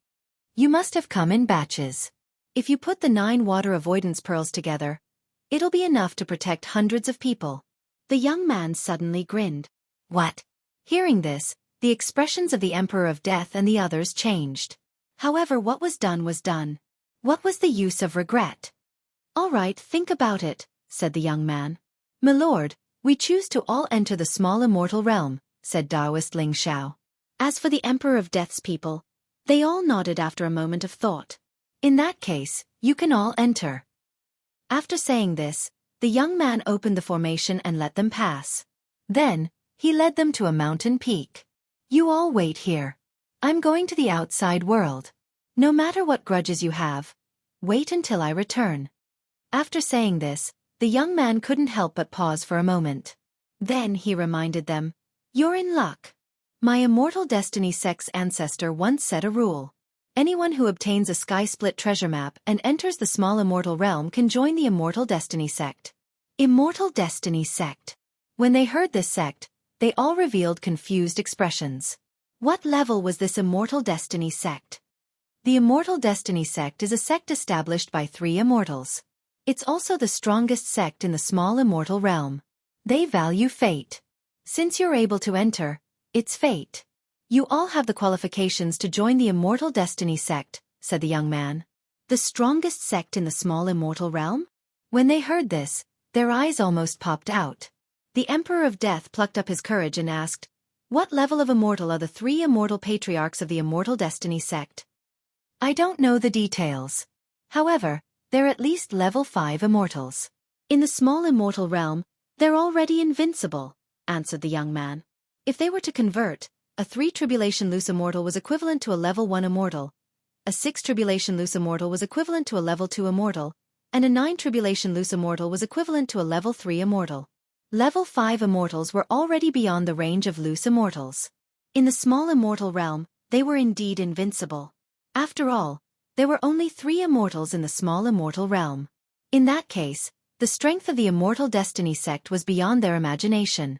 You must have come in batches. If you put the 9 water avoidance pearls together, it'll be enough to protect hundreds of people. The young man suddenly grinned. What? Hearing this, the expressions of the Emperor of Death and the others changed. However, what was done was done. What was the use of regret? All right, think about it, said the young man. My lord, we choose to all enter the small immortal realm, said Taoist Ling Xiao. As for the Emperor of Death's people, they all nodded after a moment of thought. In that case, you can all enter. After saying this, the young man opened the formation and let them pass. Then, he led them to a mountain peak. You all wait here. I'm going to the outside world. No matter what grudges you have, wait until I return. After saying this, the young man couldn't help but pause for a moment. Then he reminded them, You're in luck. My immortal destiny sect's ancestor once set a rule. Anyone who obtains a sky-split treasure map and enters the small immortal realm can join the immortal destiny sect. Immortal destiny sect. When they heard this sect, they all revealed confused expressions. What level was this immortal destiny sect? The immortal destiny sect is a sect established by 3 immortals. It's also the strongest sect in the small immortal realm. They value fate. Since you're able to enter, it's fate. You all have the qualifications to join the immortal destiny sect, said the young man. The strongest sect in the small immortal realm? When they heard this, their eyes almost popped out. The Emperor of Death plucked up his courage and asked, What level of immortal are the 3 immortal patriarchs of the Immortal Destiny sect? I don't know the details. However, they're at least level 5 immortals. In the small immortal realm, they're already invincible, answered the young man. If they were to convert, a 3 tribulation loose immortal was equivalent to a level 1 immortal, a 6 tribulation loose immortal was equivalent to a level 2 immortal, and a 9 tribulation loose immortal was equivalent to a level 3 immortal. Level 5 immortals were already beyond the range of loose immortals. In the small immortal realm, they were indeed invincible. After all, there were only 3 immortals in the small immortal realm. In that case, the strength of the Immortal Destiny sect was beyond their imagination.